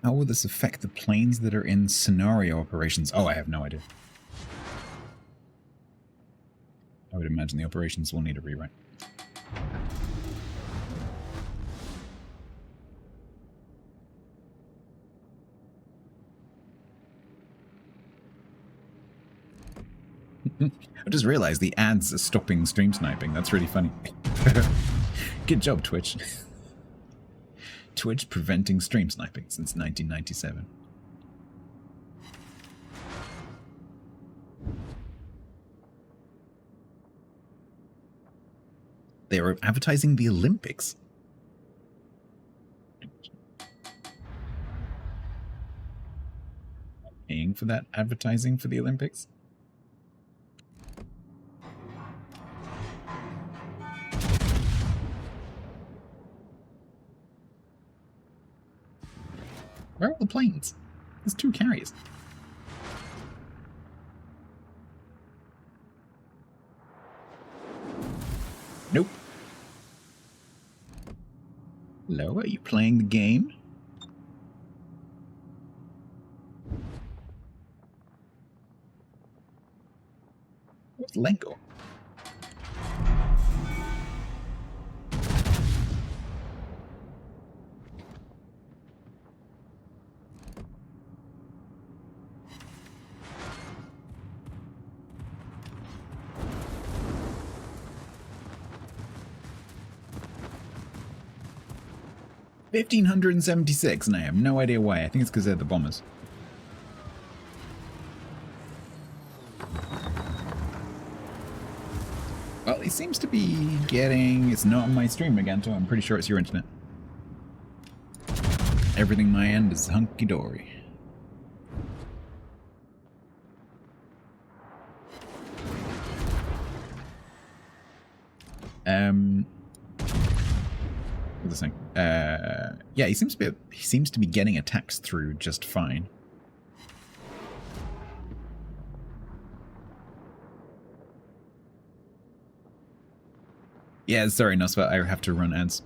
How will this affect the planes that are in scenario operations? Oh, I have no idea. I would imagine the operations will need a rewrite. I just realized the ads are stopping stream sniping. That's really funny. Good job, Twitch. Twitch preventing stream sniping since 1997. They were advertising the Olympics. Paying for that advertising for the Olympics? Where are all the planes? There's 2 carriers. Nope. Hello, are you playing the game? Where's Lengo? $1,576, and I have no idea why. I think it's because they're the bombers. Well, he seems to be getting... It's not on my stream again, so I'm pretty sure it's your internet. Everything my end is hunky-dory. What's this thing? Yeah, he seems to be getting attacks through just fine. Yeah, sorry, Nosfa, I have to run ads.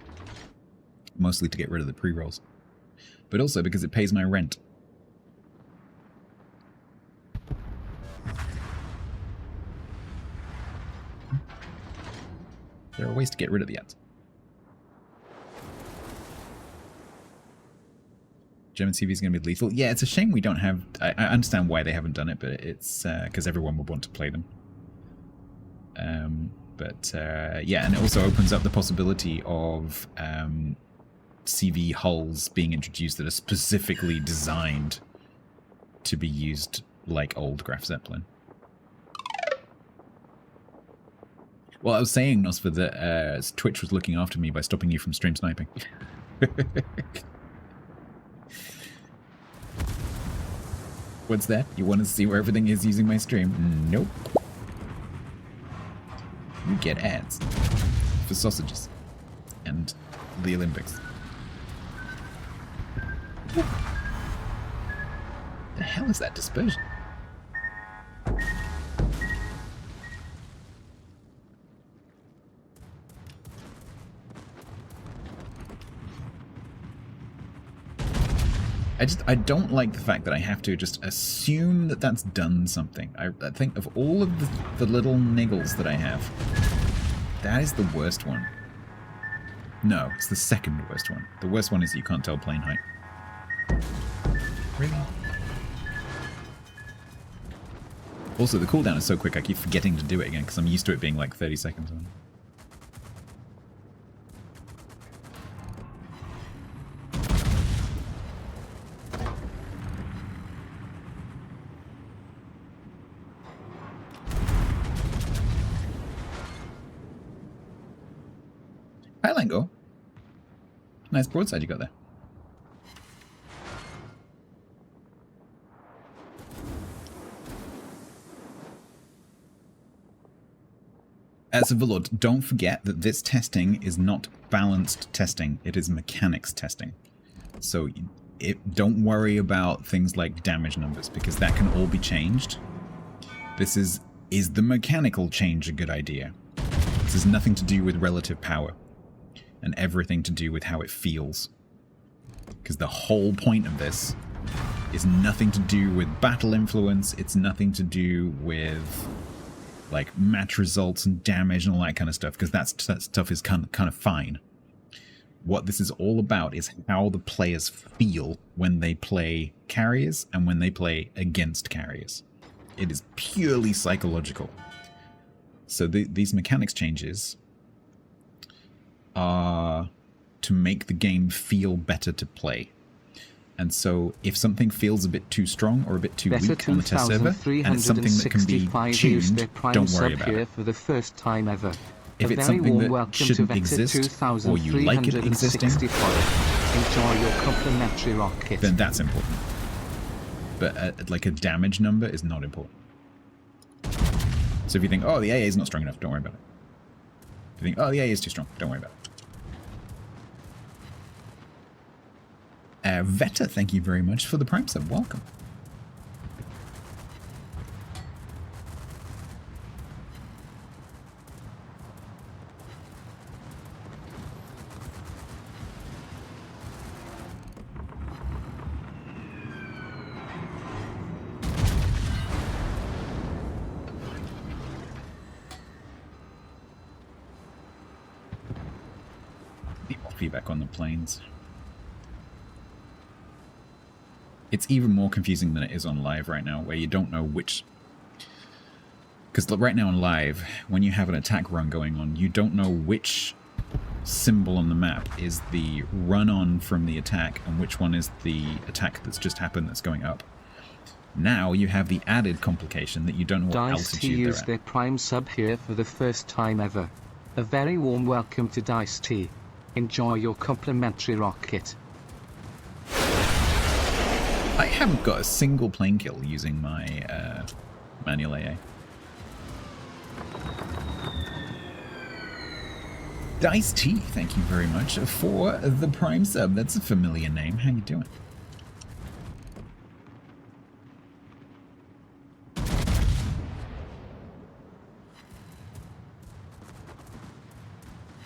Mostly to get rid of the pre-rolls. But also because it pays my rent. There are ways to get rid of the ads. German TV is going to be lethal. Yeah, it's a shame we don't have... I understand why they haven't done it, but it's because everyone would want to play them. Yeah, and it also opens up the possibility of CV hulls being introduced that are specifically designed to be used like old Graf Zeppelin. Well, I was saying, Nosfa, that Twitch was looking after me by stopping you from stream sniping. What's that? You want to see where everything is using my stream? Nope. You get ads for sausages and the Olympics. The hell is that dispersion? I don't like the fact that I have to just assume that that's done something. I think of all of the little niggles that I have, that is the worst one. No, it's the second worst one. The worst one is you can't tell plane height. Really? Also, the cooldown is so quick I keep forgetting to do it again because I'm used to it being like 30 seconds. Hi, Lango. Nice broadside you got there. As a Valord, don't forget that this testing is not balanced testing. It is mechanics testing. So don't worry about things like damage numbers, because that can all be changed. This is the mechanical change a good idea? This has nothing to do with relative power, and everything to do with how it feels. Because the whole point of this is nothing to do with battle influence, it's nothing to do with like match results and damage and all that kind of stuff, because that stuff is kind of fine. What this is all about is how the players feel when they play carriers and when they play against carriers. It is purely psychological. So these mechanics changes are to make the game feel better to play. And so if something feels a bit too strong or a bit too weak on the test server, and it's something that can be tuned, don't worry about it. For the first time ever. If it's something that shouldn't exist, or you like it existing, enjoy your complimentary rocket. Then that's important. But like a damage number is not important. So if you think, oh, the AA is not strong enough, don't worry about it. If you think, oh, the AA is too strong, don't worry about it. Veta, thank you very much for the Prime sub. Welcome. Need more feedback on the planes. It's even more confusing than it is on live right now, where you don't know which... Because right now on live, when you have an attack run going on, you don't know which symbol on the map is the run-on from the attack and which one is the attack that's just happened that's going up. Now you have the added complication that you don't know what altitude they're at. Dice T used their Prime sub here for the first time ever. A very warm welcome to Dice T. Enjoy your complimentary rocket. I haven't got a single plane kill using my manual AA. Dice T, thank you very much for the Prime sub. That's a familiar name. How you doing?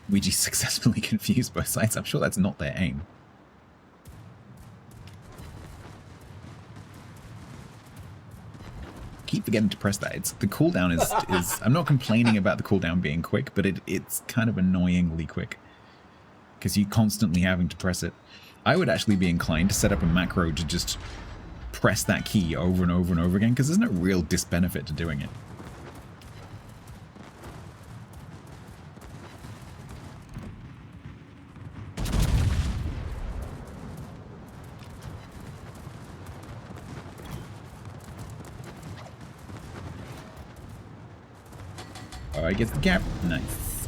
Ouija successfully confused both sides. I'm sure that's not their aim. Keep forgetting to press that. It's the cooldown is I'm not complaining about the cooldown being quick, but it's kind of annoyingly quick because you're constantly having to press it. I would actually be inclined to set up a macro to just press that key over and over and over again, because there's no real disbenefit to doing it. Oh, I get the gap. Nice.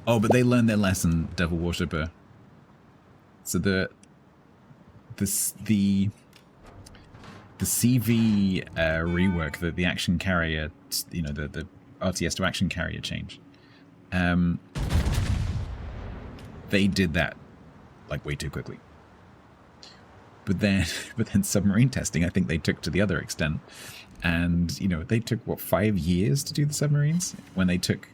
Oh, but they learned their lesson, Devil Worshipper. So the CV rework, the action carrier, you know, the RTS to action carrier change. They did that like way too quickly. But then submarine testing, I think they took to the other extent. And, you know, they took, what, 5 years to do the submarines? When they took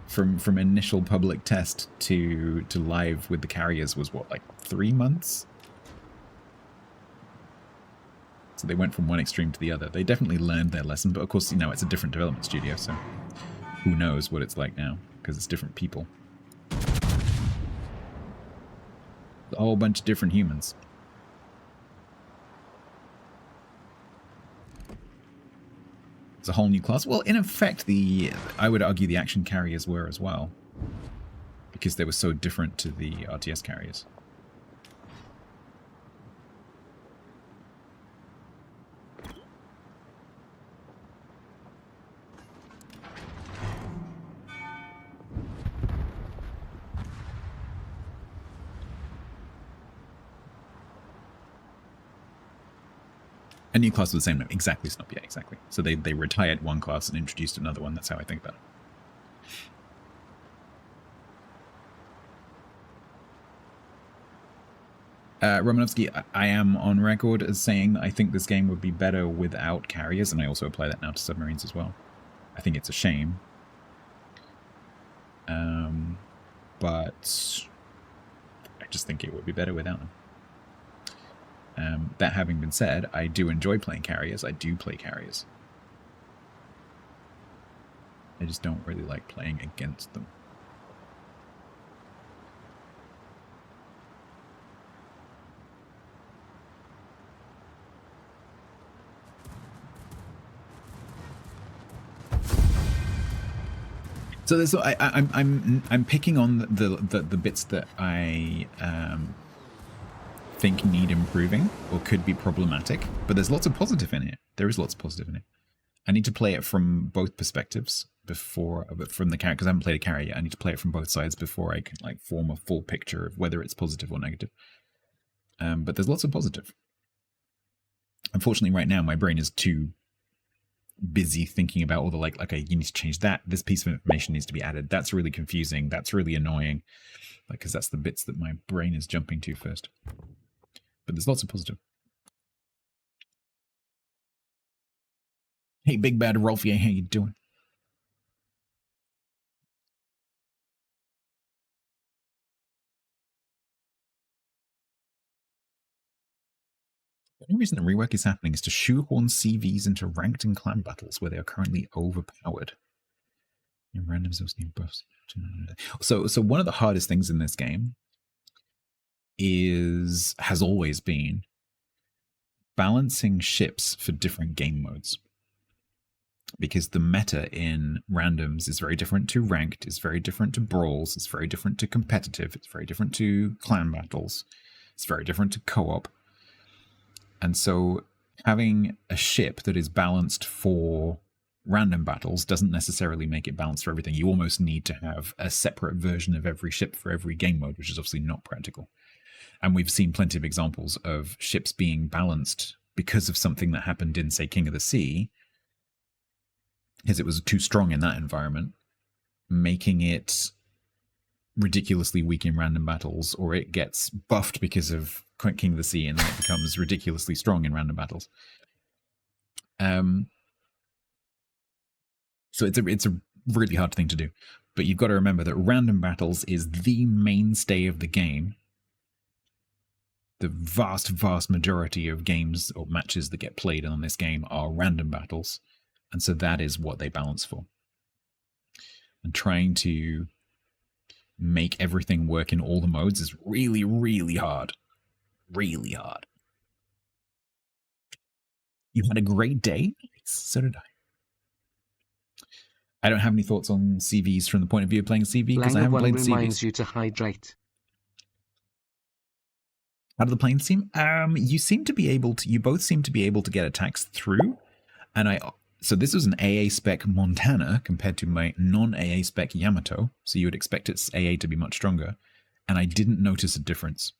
from initial public test to live with the carriers was, what, like 3 months? So they went from one extreme to the other. They definitely learned their lesson, but of course, you know, it's a different development studio, so who knows what it's like now, because it's different people. A whole bunch of different humans. A whole new class. Well, in effect, I would argue the action carriers were as well, because they were so different to the RTS carriers. A new class with the same name. Exactly, Snop. Yeah, exactly. So they retired one class and introduced another one. That's how I think about it. Romanovsky, I am on record as saying that I think this game would be better without carriers, and I also apply that now to submarines as well. I think it's a shame. But I just think it would be better without them. That having been said, I do enjoy playing carriers. I do play carriers. I just don't really like playing against them. So there's, I'm picking on the bits that I think need improving or could be problematic, but there's lots of positive in it. There is lots of positive in it. I need to play it from both perspectives before, from the carrier, because I haven't played a carrier yet. I need to play it from both sides before I can like form a full picture of whether it's positive or negative. But there's lots of positive. Unfortunately, right now my brain is too busy thinking about all the like, okay, you need to change that. This piece of information needs to be added. That's really confusing. That's really annoying. Like, because that's the bits that my brain is jumping to first. But there's lots of positive. Hey, Big Bad Rolfie, how you doing? The only reason the rework is happening is to shoehorn CVs into ranked and clan battles where they are currently overpowered. In random zones new buffs. So one of the hardest things in this game has always been balancing ships for different game modes. Because the meta in randoms is very different to ranked, is very different to brawls, it's very different to competitive, it's very different to clan battles, it's very different to co-op. And so having a ship that is balanced for random battles doesn't necessarily make it balanced for everything. You almost need to have a separate version of every ship for every game mode, which is obviously not practical. And we've seen plenty of examples of ships being balanced because of something that happened in, say, King of the Sea, because it was too strong in that environment, making it ridiculously weak in random battles, or it gets buffed because of King of the Sea and then it becomes ridiculously strong in random battles. So it's a really hard thing to do. But you've got to remember that random battles is the mainstay of the game. The vast, vast majority of games or matches that get played on this game are random battles. And so that is what they balance for. And trying to make everything work in all the modes is really, really hard. Really hard. You had a great day? So did I. I don't have any thoughts on CVs from the point of view of playing a CV because I haven't played CVs. Reminds you to hydrate. How do the planes seem? You seem to be able to. You both seem to be able to get attacks through, and so this was an AA spec Montana compared to my non-AA spec Yamato. So you would expect its AA to be much stronger, and I didn't notice a difference.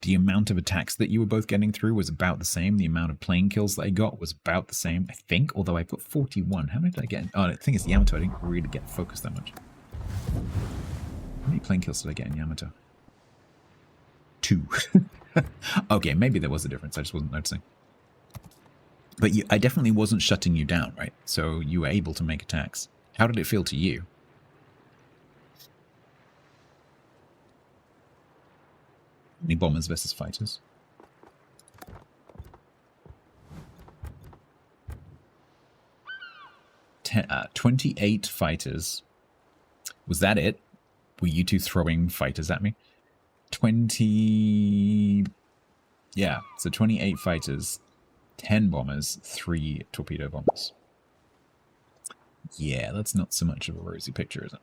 The amount of attacks that you were both getting through was about the same. The amount of plane kills that I got was about the same, I think, although I put 41. How many did I get? Oh, I think it's Yamato. I didn't really get focused that much. How many plane kills did I get in Yamato? 2. Okay, maybe there was a difference. I just wasn't noticing. But I definitely wasn't shutting you down, right? So you were able to make attacks. How did it feel to you? Any bombers versus fighters? 28 fighters. Was that it? Were you two throwing fighters at me? 20... Yeah, so 28 fighters, 10 bombers, 3 torpedo bombers. Yeah, that's not so much of a rosy picture, is it?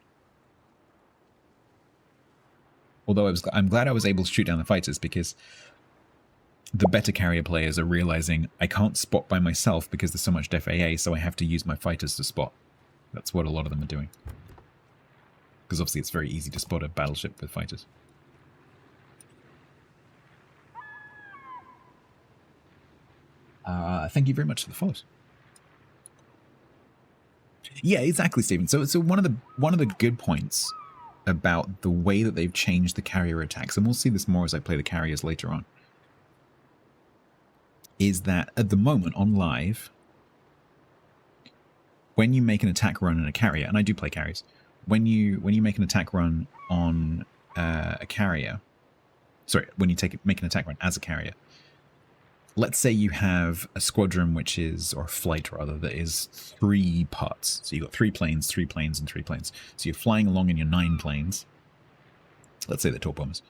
Although I'm glad I was able to shoot down the fighters because the better carrier players are realizing I can't spot by myself because there's so much def AA, so I have to use my fighters to spot. That's what a lot of them are doing. Because obviously it's very easy to spot a battleship with fighters. Thank you very much for the follows. Yeah, exactly, Stephen. So one of the good points about the way that they've changed the carrier attacks, and we'll see this more as I play the carriers later on, is that at the moment on live, when you make an attack run on a carrier, and I do play carriers, when you make an attack run on a carrier, sorry, when you make an attack run as a carrier, let's say you have a squadron which is, or a flight rather, that is 3 parts. So you've got 3 planes, 3 planes, and 3 planes. So you're flying along in your 9 planes. Let's say they're torp bombers.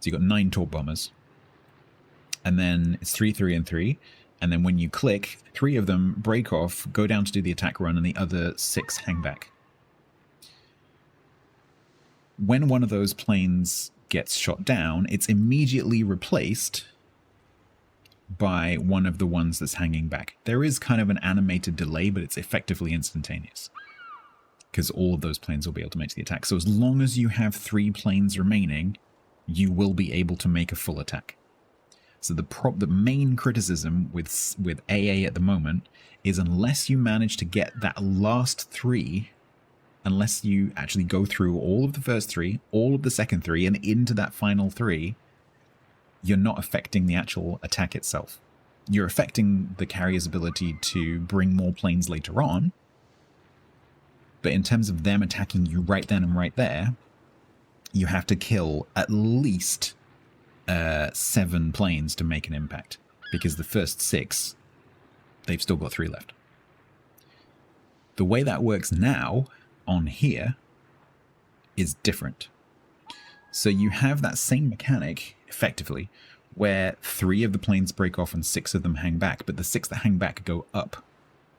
So you've got 9 torp bombers. And then it's 3, 3, and 3. And then when you click, 3 of them break off, go down to do the attack run, and the other 6 hang back. When one of those planes gets shot down, it's immediately replaced by one of the ones that's hanging back. There is kind of an animated delay, but it's effectively instantaneous because all of those planes will be able to make the attack. So as long as you have 3 planes remaining, you will be able to make a full attack. So the main criticism with AA at the moment is unless you manage to get that last 3, unless you actually go through all of the first 3, all of the second 3, and into that final 3, you're not affecting the actual attack itself. You're affecting the carrier's ability to bring more planes later on, but in terms of them attacking you right then and right there, you have to kill at least 7 planes to make an impact, because the first 6, they've still got 3 left. The way that works now on here is different. So you have that same mechanic, effectively, where 3 of the planes break off and 6 of them hang back, but the 6 that hang back go up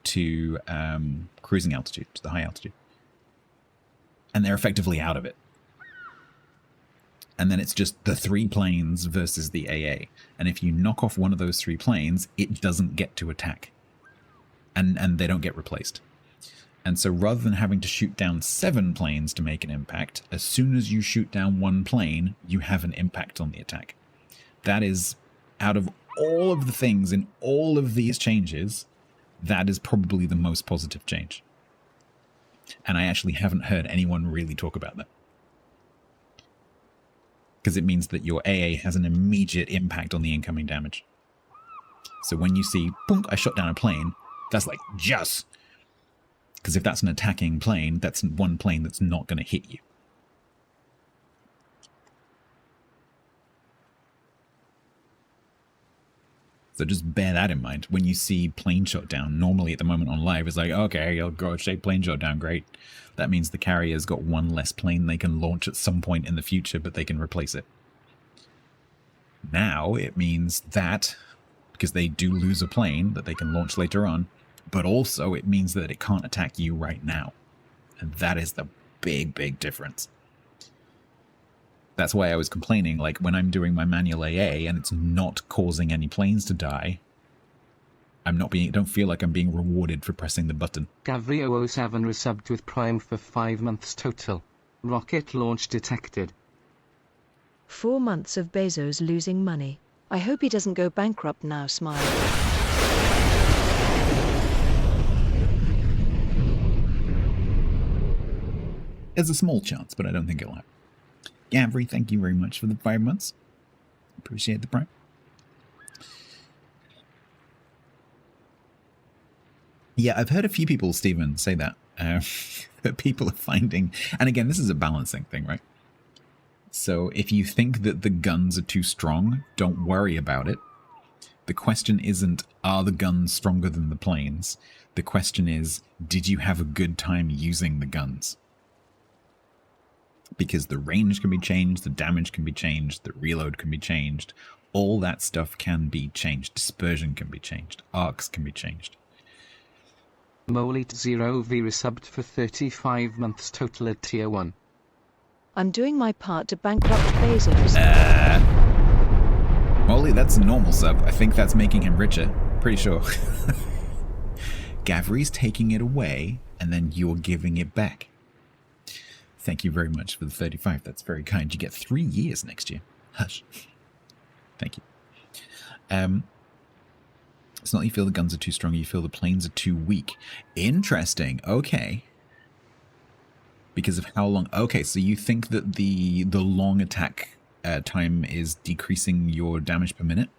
to cruising altitude, to the high altitude. And they're effectively out of it. And then it's just the 3 planes versus the AA. And if you knock off one of those 3 planes, it doesn't get to attack. And they don't get replaced. And so rather than having to shoot down 7 planes to make an impact, as soon as you shoot down 1 plane, you have an impact on the attack. That is, out of all of the things in all of these changes, that is probably the most positive change. And I actually haven't heard anyone really talk about that. Because it means that your AA has an immediate impact on the incoming damage. So when you see, punk, I shot down a plane, that's like, yes! Because if that's an attacking plane, that's 1 plane that's not going to hit you. So just bear that in mind. When you see plane shot down, normally at the moment on live, it's like, okay, you'll go say plane shot down, great. That means the carrier's got 1 less plane they can launch at some point in the future, but they can replace it. Now it means that, because they do lose a plane that they can launch later on, but also it means that it can't attack you right now. And that is the big, big difference. That's why I was complaining, like when I'm doing my manual AA and it's not causing any planes to die, don't feel like I'm being rewarded for pressing the button. Gavrio07 resubbed with Prime for 5 months total. Rocket launch detected. 4 months of Bezos losing money. I hope he doesn't go bankrupt now, smile. There's a small chance, but I don't think it'll happen. Gavri, thank you very much for the 5 months. Appreciate the prime. Yeah, I've heard a few people, Stephen, say that. That people are finding... And again, this is a balancing thing, right? So if you think that the guns are too strong, don't worry about it. The question isn't, are the guns stronger than the planes? The question is, did you have a good time using the guns? Because the range can be changed, the damage can be changed, the reload can be changed. All that stuff can be changed. Dispersion can be changed. Arcs can be changed. Molite0V resubbed for 35 months total at tier 1. I'm doing my part to bankrupt Bezos. Molly, that's a normal sub. I think that's making him richer. Pretty sure. Gavri's taking it away, and then you're giving it back. Thank you very much for the 35. That's very kind. You get 3 years next year. Hush. Thank you. It's not that you feel the guns are too strong, you feel the planes are too weak. Interesting. Okay. Because of how long... Okay, so you think that the long attack time is decreasing your damage per minute?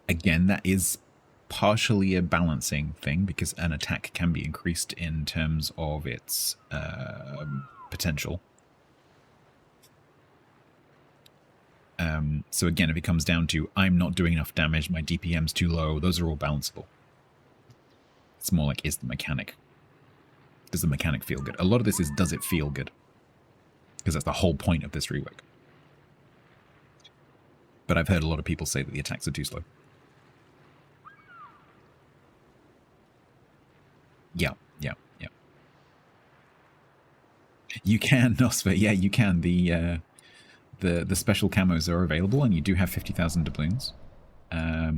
Again, that is partially a balancing thing, because an attack can be increased in terms of its potential. So again, if it comes down to, I'm not doing enough damage, my DPM's too low, those are all balanceable. It's more like, is the mechanic... Does the mechanic feel good? A lot of this is, does it feel good? Because that's the whole point of this rework. But I've heard a lot of people say that the attacks are too slow. Yeah. You can, Nosfer, yeah, you can. The special camos are available, and you do have 50,000 doubloons,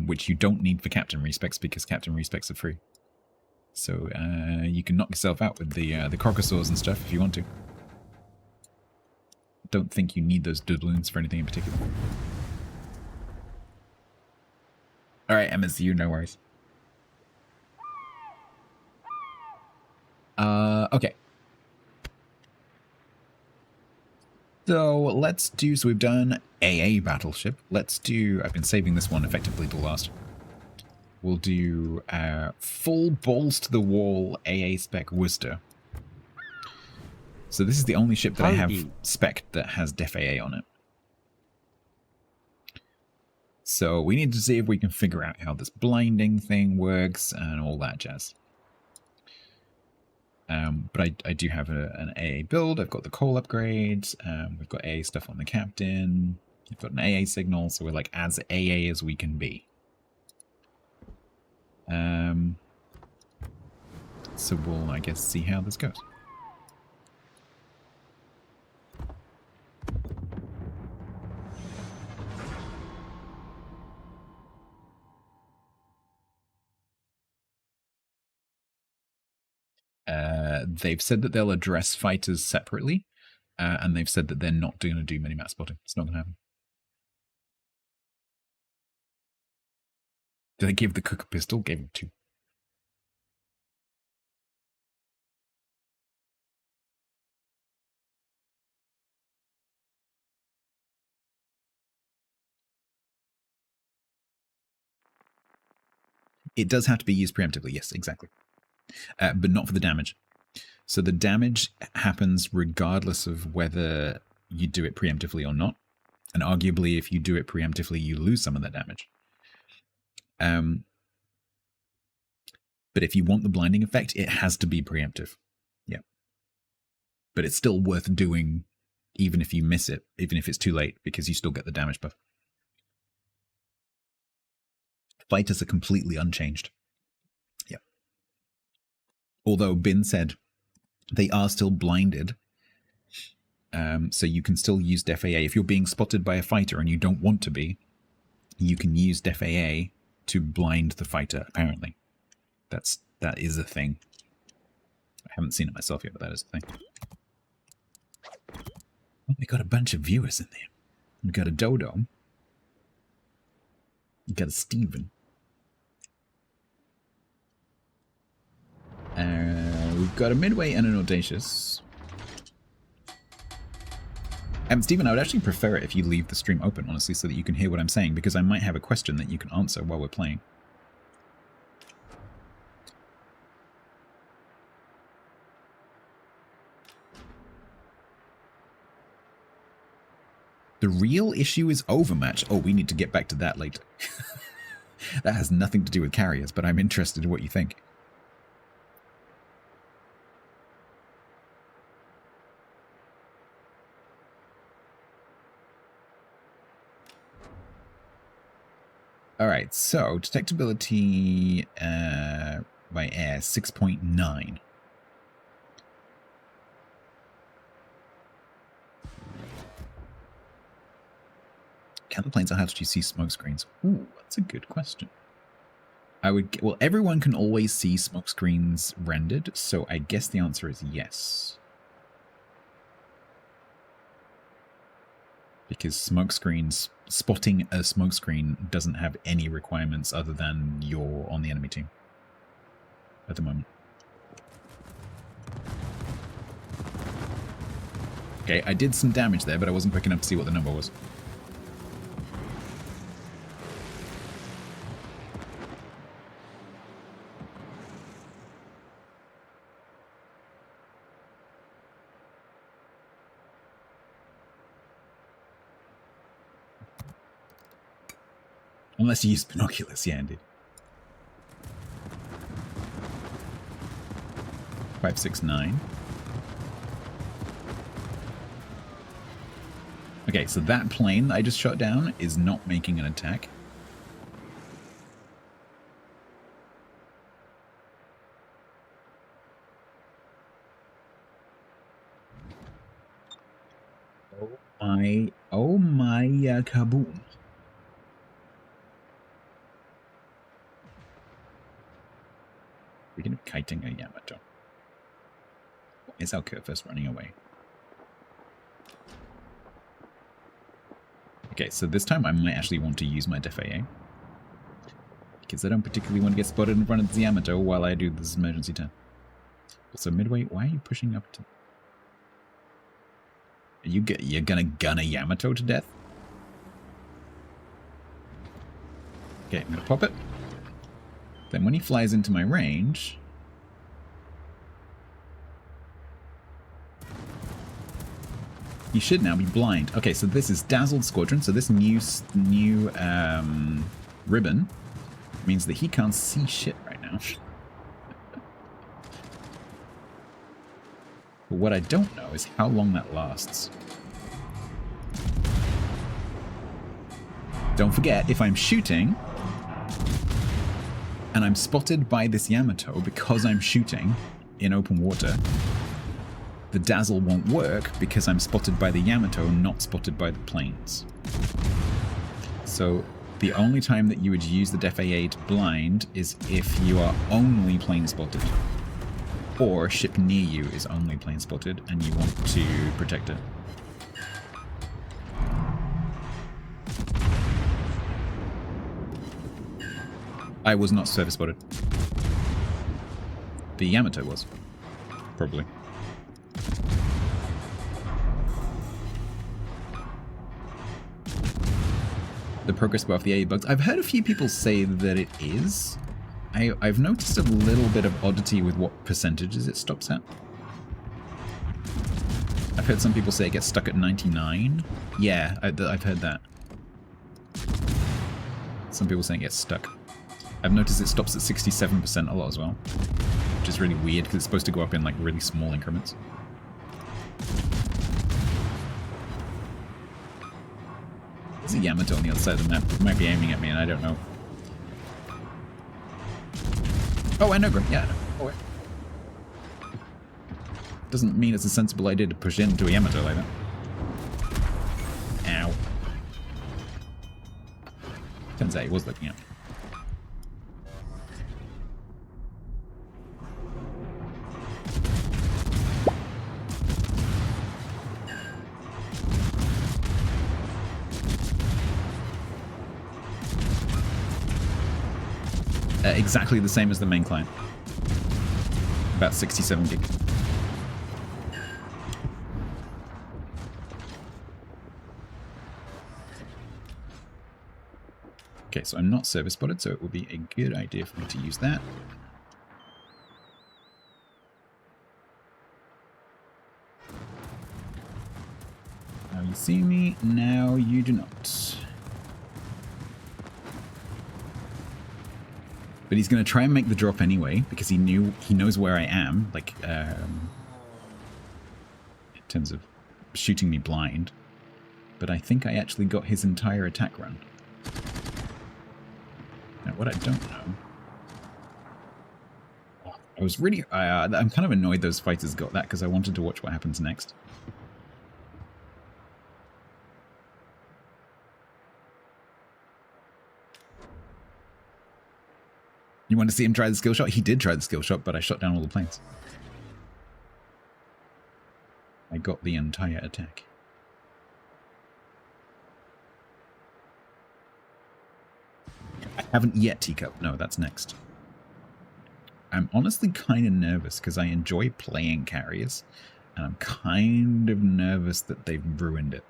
which you don't need for Captain Respecs, because Captain Respecs are free. So you can knock yourself out with the crocosaurs and stuff if you want to. Don't think you need those doubloons for anything in particular. Alright, MSU, no worries. Okay. So let's do, so we've done AA battleship. Let's do, I've been saving this one effectively till last. We'll do full balls to the wall AA spec Worcester. So this is the only ship that I have spec that has Def AA on it. So we need to see if we can figure out how this blinding thing works and all that jazz. But I do have an AA build. I've got the coal upgrades. We've got AA stuff on the captain. I've got an AA signal, so we're like as AA as we can be. So we'll, I guess, see how this goes. They've said that they'll address fighters separately, and they've said that they're not going to do mini-map spotting. It's not going to happen. Did I give the cook a pistol? Gave him 2. It does have to be used preemptively, yes, exactly. But not for the damage. So the damage happens regardless of whether you do it preemptively or not. And arguably, if you do it preemptively, you lose some of that damage. But if you want the blinding effect, it has to be preemptive. Yeah. But it's still worth doing, even if you miss it, even if it's too late, because you still get the damage buff. Fighters are completely unchanged. Yeah. Although Bin said they are still blinded. So you can still use Def AA. If you're being spotted by a fighter and you don't want to be, you can use Def AA to blind the fighter, apparently. That is a thing. I haven't seen it myself yet, but that is a thing. Oh, we got a bunch of viewers in there. We got a Dodo. We got a Steven. We've got a Midway and an Audacious. Steven, I would actually prefer it if you leave the stream open, honestly, so that you can hear what I'm saying, because I might have a question that you can answer while we're playing. The real issue is overmatch. Oh, we need to get back to that later. That has nothing to do with carriers, but I'm interested in what you think. Alright, so detectability by air, 6.9. Can the planes or how did you see smoke screens? Ooh, that's a good question. Well, everyone can always see smoke screens rendered, so I guess the answer is yes. Because smoke screens, spotting a smoke screen doesn't have any requirements other than you're on the enemy team at the moment. Okay, I did some damage there, but I wasn't quick enough to see what the number was. Unless you use binoculars, yeah, indeed. 569. Okay, so that plane that I just shot down is not making an attack. Oh my, kaboom. Speaking of kiting a Yamato. Why is Alkerfus running away? Okay, so this time I might actually want to use my DFA. Because I don't particularly want to get spotted in front of the Yamato while I do this emergency turn. So Midway, why are you pushing up to... You're gonna gun a Yamato to death? Okay, I'm gonna pop it. Then when he flies into my range... he should now be blind. Okay, so this is Dazzled Squadron, so this new ribbon means that he can't see shit right now. But what I don't know is how long that lasts. Don't forget, if I'm shooting and I'm spotted by this Yamato because I'm shooting in open water, the dazzle won't work because I'm spotted by the Yamato, not spotted by the planes. So the only time that you would use the DFA8 blind is if you are only plane spotted. Or a ship near you is only plane spotted and you want to protect it. I was not surface spotted. The Yamato was. Probably. The progress bar of the AA bugs. I've heard a few people say that it is. I've noticed a little bit of oddity with what percentages it stops at. I've heard some people say it gets stuck at 99. Yeah, I've heard that. Some people saying it gets stuck. I've noticed it stops at 67% a lot as well. Which is really weird because it's supposed to go up in like really small increments. There's a Yamato on the other side of the map. It might be aiming at me and I don't know. Oh, I know Grim. Yeah, I know. Oh, wait. Doesn't mean it's a sensible idea to push into a Yamato like that. Ow. Turns out he was looking at me. Exactly the same as the main client. About 67 gig. Okay, so I'm not service spotted, so it would be a good idea for me to use that. Now you see me, now you do not. But he's going to try and make the drop anyway, because he knows where I am, like, in terms of shooting me blind. But I think I actually got his entire attack run. Now, what I don't know... I was really... I'm kind of annoyed those fighters got that, because I wanted to watch what happens next. You want to see him try the skill shot? He did try the skill shot, but I shot down all the planes. I got the entire attack. I haven't yet Teacup. No, that's next. I'm honestly kind of nervous because I enjoy playing carriers, and I'm kind of nervous that they've ruined it.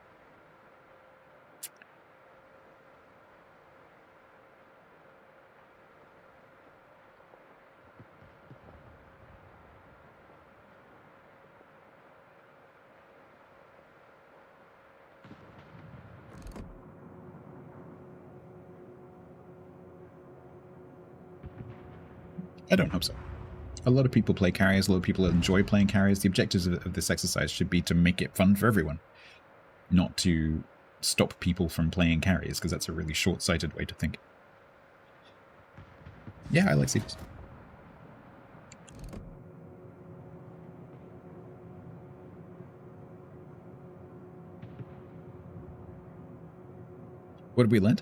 I don't hope so. A lot of people play carriers, a lot of people enjoy playing carriers. The objectives of this exercise should be to make it fun for everyone, not to stop people from playing carriers, because that's a really short-sighted way to think. Yeah, I like CVs. What have we learned?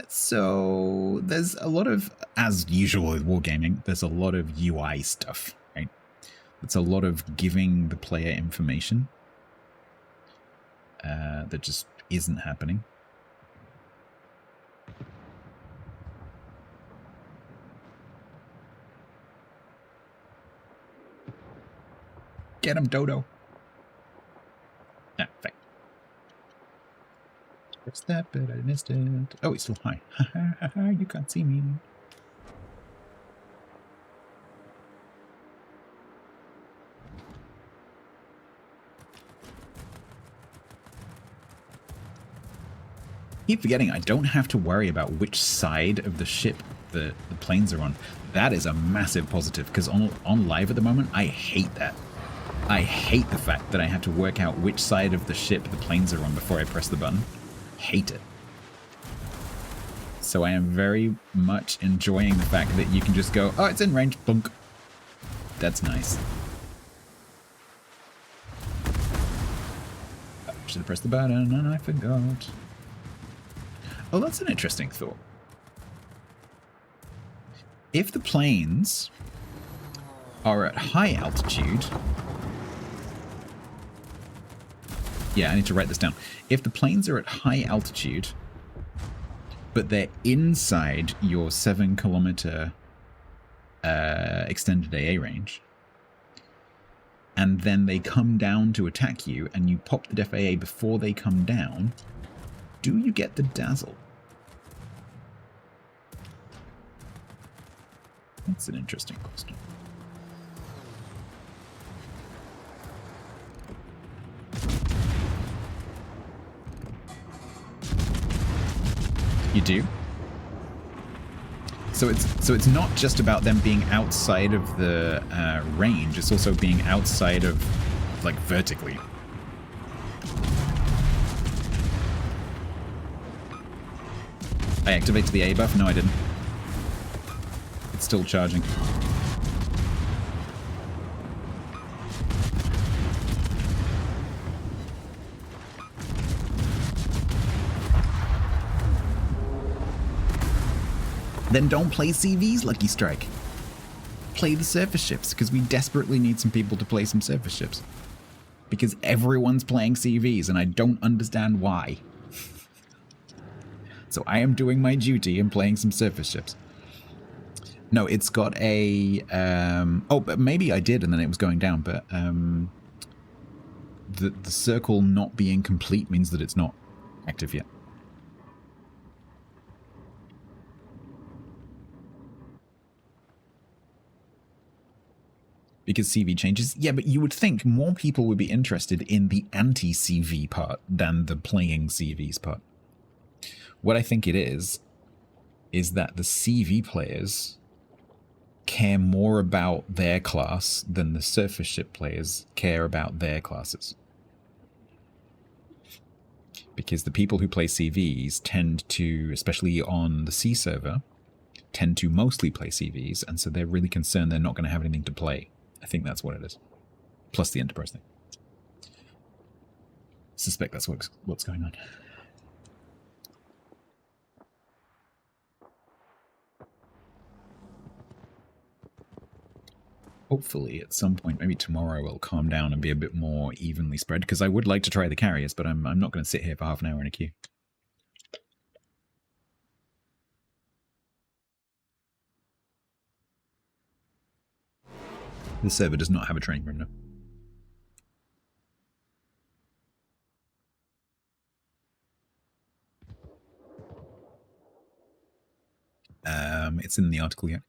So there's a lot of, as usual with wargaming, there's a lot of UI stuff, right? It's a lot of giving the player information that just isn't happening. Get him, Dodo. Ah, thanks. What's that? But I missed it. Oh, it's still high. You can't see me. Keep forgetting I don't have to worry about which side of the ship the planes are on. That is a massive positive, because on live at the moment, I hate that. I hate the fact that I have to work out which side of the ship the planes are on before I press the button. Hate it. So I am very much enjoying the fact that you can just go, oh, it's in range, plunk. That's nice. Oh, should have pressed the button and I forgot. Oh, that's an interesting thought. If the planes are at high altitude... Yeah, I need to write this down. If the planes are at high altitude, but they're inside your 7-kilometer extended AA range, and then they come down to attack you, and you pop the def AA before they come down, do you get the dazzle? That's an interesting question. You do? So it's not just about them being outside of the range, it's also being outside of, like, vertically. I activated the A buff? No, I didn't. It's still charging. Then don't play CVs, Lucky Strike. Play the surface ships, because we desperately need some people to play some surface ships. Because everyone's playing CVs, and I don't understand why. So I am doing my duty and playing some surface ships. No, it's got a... oh, but maybe I did, and then it was going down, but... the circle not being complete means that it's not active yet. Because CV changes? Yeah, but you would think more people would be interested in the anti-CV part than the playing CVs part. What I think it is that the CV players care more about their class than the surface ship players care about their classes. Because the people who play CVs tend to, especially on the C server, tend to mostly play CVs, and so they're really concerned they're not going to have anything to play. I think that's what it is. Plus the Enterprise thing. Suspect that's what's going on. Hopefully, at some point, maybe tomorrow, it'll calm down and be a bit more evenly spread, because I would like to try the carriers, but I'm not going to sit here for half an hour in a queue. The server does not have a training room, no. It's in the article, yeah.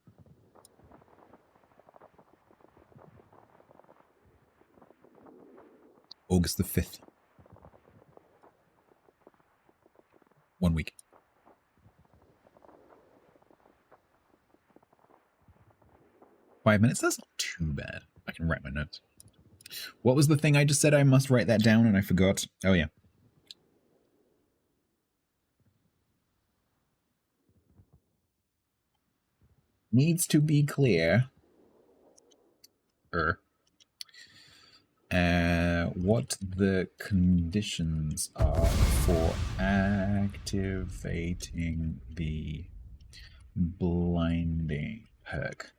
August the 5th. 1 week. Five minutes? That's not too bad. I can write my notes. What was the thing I just said? I must write that down and I forgot. Oh, yeah. Needs to be clear. What the conditions are for activating the blinding perk.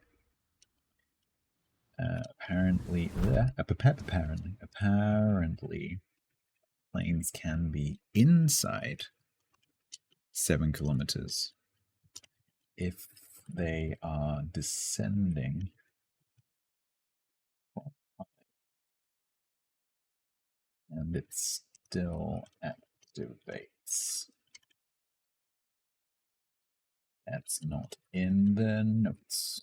Apparently, planes can be inside 7 kilometers if they are descending and it still activates. That's not in the notes.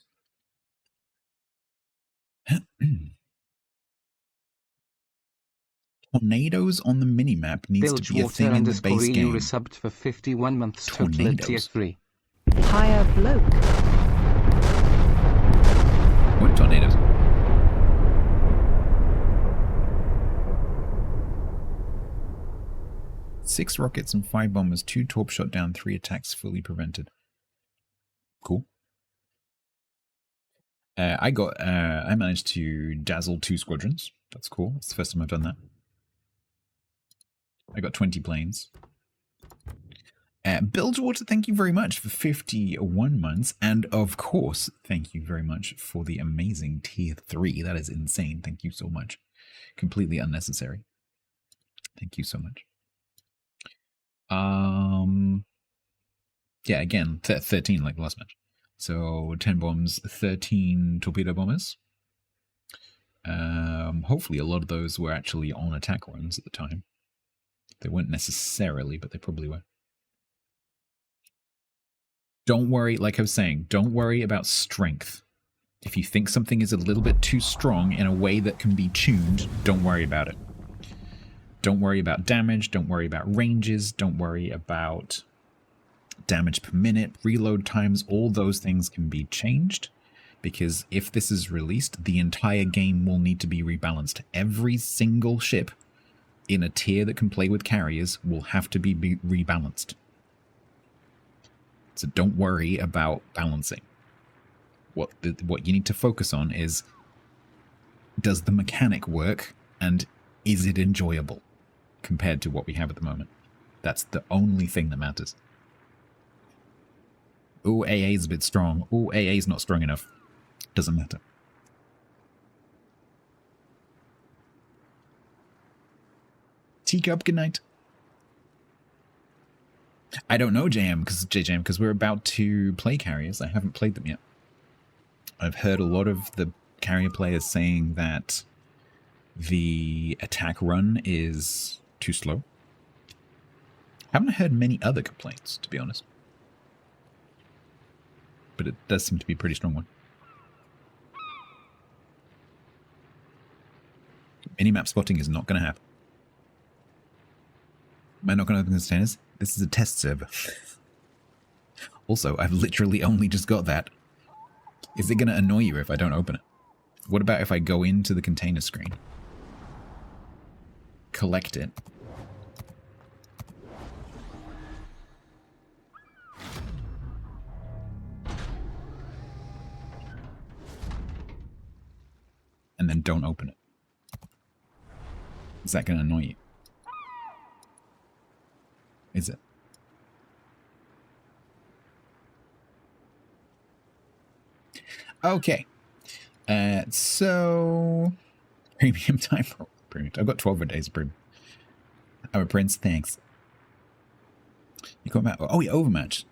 Tornadoes on the minimap needs to be a thing in the base game. Resubbed for 51 months total at tier 3. Higher bloke. What tornadoes? Six rockets and 5 bombers, 2 torp shot down, 3 attacks fully prevented. Cool. I managed to dazzle 2 squadrons. That's cool. It's the first time I've done that. I got 20 planes. Bilgewater, thank you very much for 51 months. And of course, thank you very much for the amazing tier 3. That is insane. Thank you so much. Completely unnecessary. Thank you so much. Yeah, again, 13 like the last match. So 10 bombs, 13 torpedo bombers. Hopefully a lot of those were actually on attack runs at the time. They weren't necessarily, but they probably were. Don't worry, like I was saying, don't worry about strength. If you think something is a little bit too strong in a way that can be tuned, don't worry about it. Don't worry about damage, don't worry about ranges, don't worry about damage per minute, reload times, all those things can be changed. Because if this is released, the entire game will need to be rebalanced. Every single ship in a tier that can play with carriers will have to be rebalanced. So don't worry about balancing. What you need to focus on is, does the mechanic work and is it enjoyable compared to what we have at the moment? That's the only thing that matters. Ooh, AA is a bit strong. Ooh, AA is not strong enough. Doesn't matter. Teacup, good night. I don't know, JJM, because we're about to play carriers. I haven't played them yet. I've heard a lot of the carrier players saying that the attack run is too slow. Haven't heard many other complaints, to be honest. But it does seem to be a pretty strong one. Minimap spotting is not going to happen. Am I not going to open the containers? This is a test server. Also, I've literally only just got that. Is it going to annoy you if I don't open it? What about if I go into the container screen? Collect it. And then don't open it. Is that going to annoy you? Is it? Okay. So premium time for premium. I've got 12 days of premium. I'm a prince, thanks. You got match. Oh, yeah, overmatch.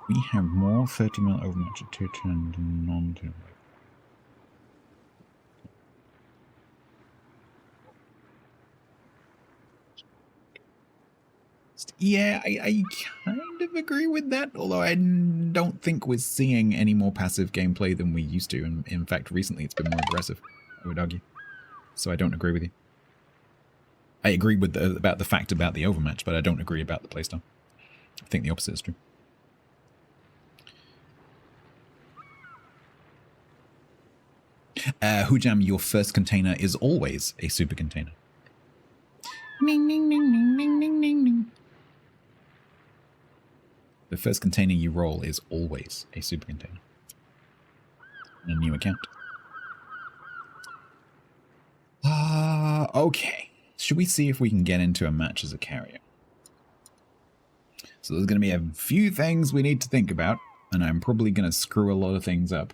We have more 30-mil overmatch at tier 10 than non-tier. Yeah, I kind of agree with that, although I don't think we're seeing any more passive gameplay than we used to, and in fact recently it's been more aggressive, I would argue. So I don't agree with you. I agree with about the fact about the overmatch, but I don't agree about the playstyle. I think the opposite is true. Hujam, your first container is always a super container. Ning, ning, ning, ning, ning, ning, ning, ning. The first container you roll is always a super container. A new account. Okay. Should we see if we can get into a match as a carrier? So there's going to be a few things we need to think about, and I'm probably going to screw a lot of things up.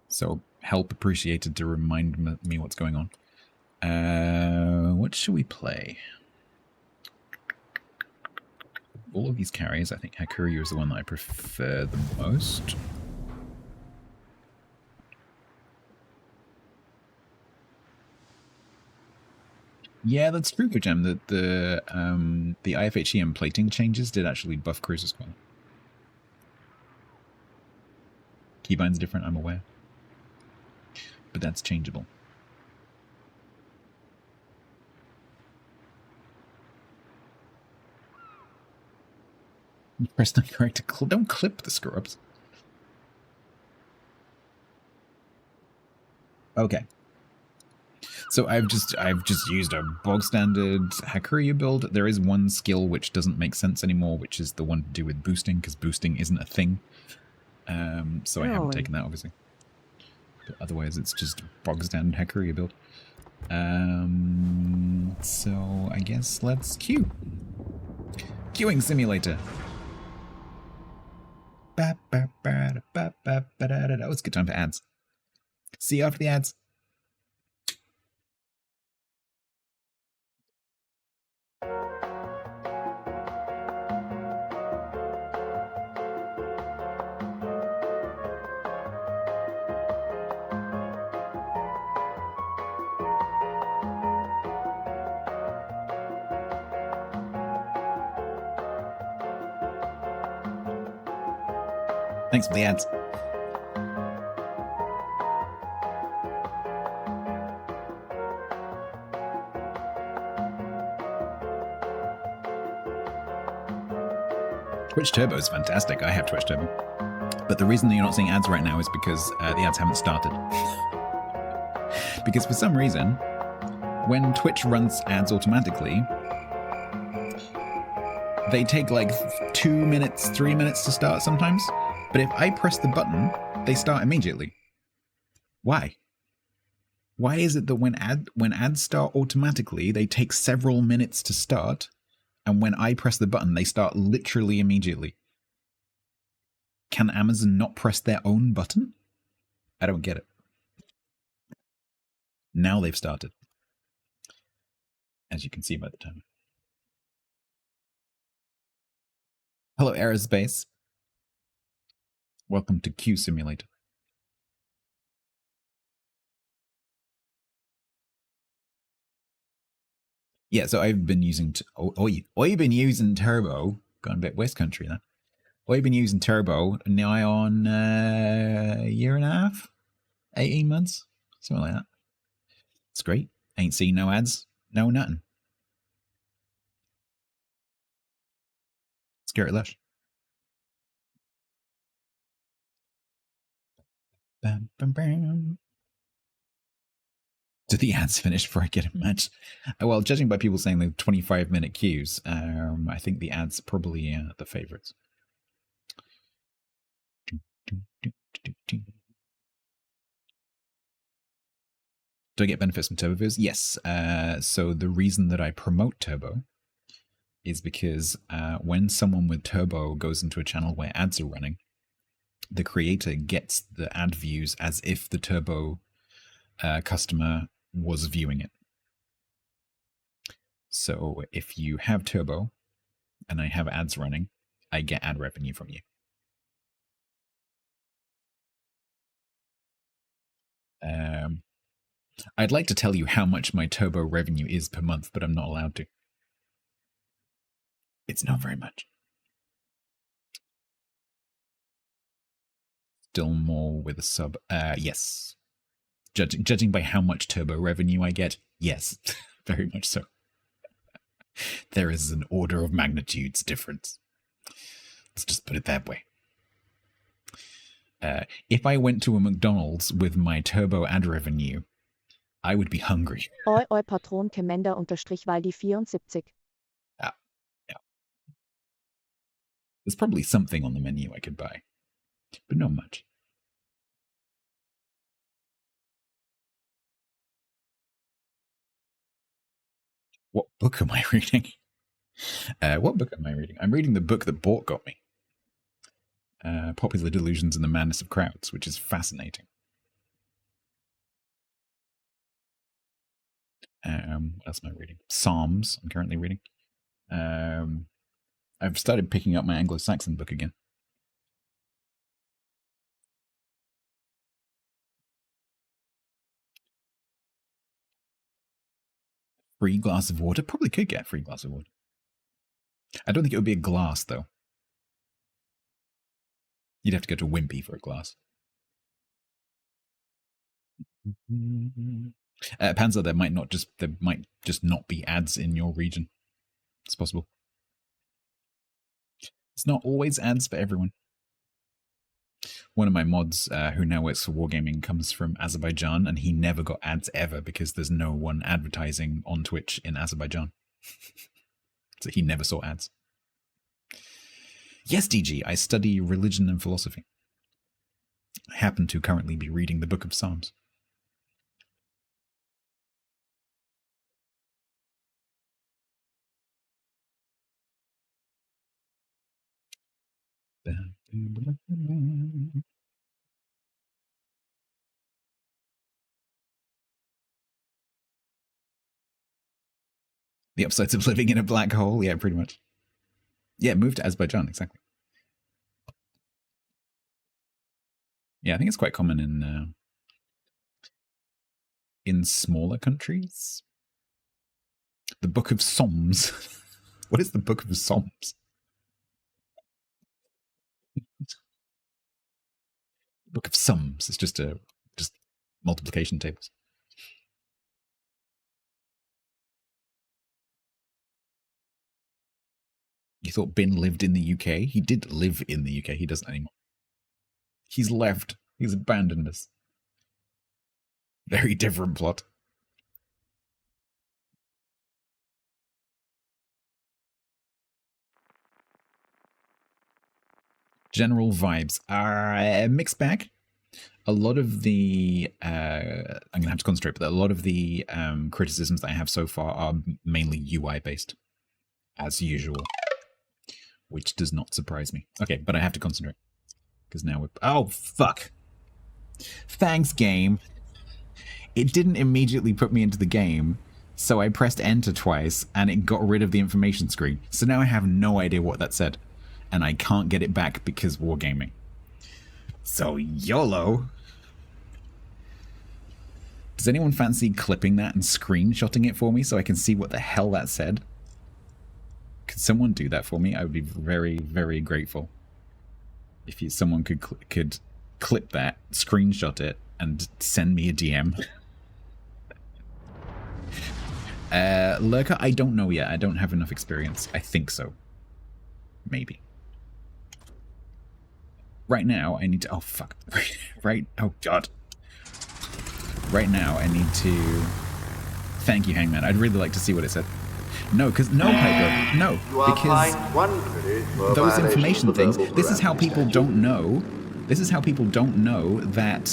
So help appreciated to remind me what's going on. What should we play? All of these carriers, I think Hakuryu is the one that I prefer the most. Yeah, that's true, Gem. That the IFHEM plating changes did actually buff cruisers quite. Keybind's different, I'm aware. But that's changeable. Press the correct. Don't clip the screw-ups. Okay. So I've just used a bog standard Hakuryu build. There is one skill which doesn't make sense anymore, which is the one to do with boosting, because boosting isn't a thing. So I haven't taken that, obviously. But otherwise, it's just bog standard Hakuryu build. So I guess let's queue. Queuing simulator. Oh, it's a good time for ads. See you after the ads. Thanks for the ads. Twitch Turbo is fantastic. I have Twitch Turbo. But the reason that you're not seeing ads right now is because the ads haven't started. Because for some reason, when Twitch runs ads automatically, they take like 2 minutes, 3 minutes to start sometimes. But if I press the button, they start immediately. Why? Why is it that when ads start automatically, they take several minutes to start, and when I press the button, they start literally immediately? Can Amazon not press their own button? I don't get it. Now they've started, as you can see by the timer. Hello, Aerospace. Welcome to Q Simulator. Yeah, so I've been using I've been using Turbo. Gone a bit West Country then. I've been using Turbo now on a year and a half, 18 months, something like that. It's great. Ain't seen no ads, no nothing. Scary Lush. Bam, bam, bam. Do the ads finish before I get a match? Well, judging by people saying the 25-minute queues, I think the ads probably the favorites. Do I get benefits from Turbo Viz? Yes. So the reason that I promote Turbo is because when someone with Turbo goes into a channel where ads are running, the creator gets the ad views as if the Turbo customer was viewing it. So if you have Turbo and I have ads running, I get ad revenue from you. I'd like to tell you how much my turbo revenue is per month, but I'm not allowed to. It's not very much. Still more with a sub. Yes. Judging by how much turbo revenue I get, yes, very much so. There is an order of magnitudes difference. Let's just put it that way. If I went to a McDonald's with my turbo ad revenue, I would be hungry. Oi Patron Commander_Waldi 74. Yeah. There's probably something on the menu I could buy, but not much. What book am I reading? What book am I reading? I'm reading the book that Bort got me. Popular Delusions and the Madness of Crowds, which is fascinating. What else am I reading? Psalms, I'm currently reading. I've started picking up my Anglo-Saxon book again. Free glass of water? Probably could get a free glass of water. I don't think it would be a glass, though. You'd have to go to Wimpy for a glass. Panzer, there might just not be ads in your region. It's possible. It's not always ads for everyone. One of my mods, who now works for Wargaming, comes from Azerbaijan, and he never got ads ever because there's no one advertising on Twitch in Azerbaijan. So he never saw ads. Yes, DG, I study religion and philosophy. I happen to currently be reading the Book of Psalms. The upsides of living in a black hole? Yeah, pretty much. Yeah, moved to Azerbaijan, exactly. Yeah, I think it's quite common in smaller countries. The Book of Psalms. What is the Book of Psalms? Book of Sums. It's just multiplication tables. You thought Bin lived in the UK? He did live in the UK. He doesn't anymore. He's left. He's abandoned us. Very different plot. General vibes are a mixed bag. A lot of the I'm gonna have to concentrate, but a lot of the criticisms that I have so far are mainly UI based, as usual, which does not surprise me. Okay, but I have to concentrate because now we're fuck. Thanks, game. It didn't immediately put me into the game, so I pressed enter twice and it got rid of the information screen. So now I have no idea what that said, and I can't get it back because Wargaming. So YOLO. Does anyone fancy clipping that and screenshotting it for me so I can see what the hell that said? Could someone do that for me? I would be very, very grateful. If someone could clip that, screenshot it, and send me a DM. Lurker, I don't know yet. I don't have enough experience. I think so. Maybe. Right now, I need to... Oh, fuck. Right... Oh, God. Right now, I need to... Thank you, Hangman. I'd really like to see what it said. No, because... No, Piper. No. Because those information things... This is how people don't know... This is how people don't know that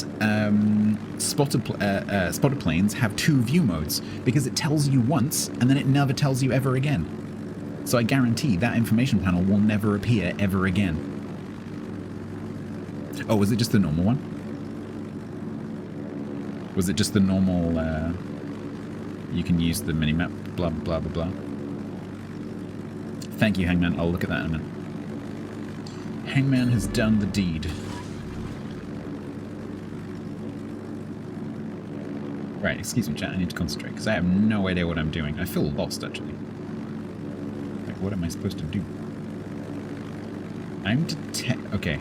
spotter planes have 2 view modes. Because it tells you once, and then it never tells you ever again. So I guarantee that information panel will never appear ever again. Oh, was it just the normal one? Was it just the normal, you can use the minimap, blah, blah, blah, blah. Thank you, Hangman. I'll look at that in a minute. Hangman has done the deed. Right, excuse me, chat, I need to concentrate, because I have no idea what I'm doing. I feel lost, actually. Like, what am I supposed to do? Okay.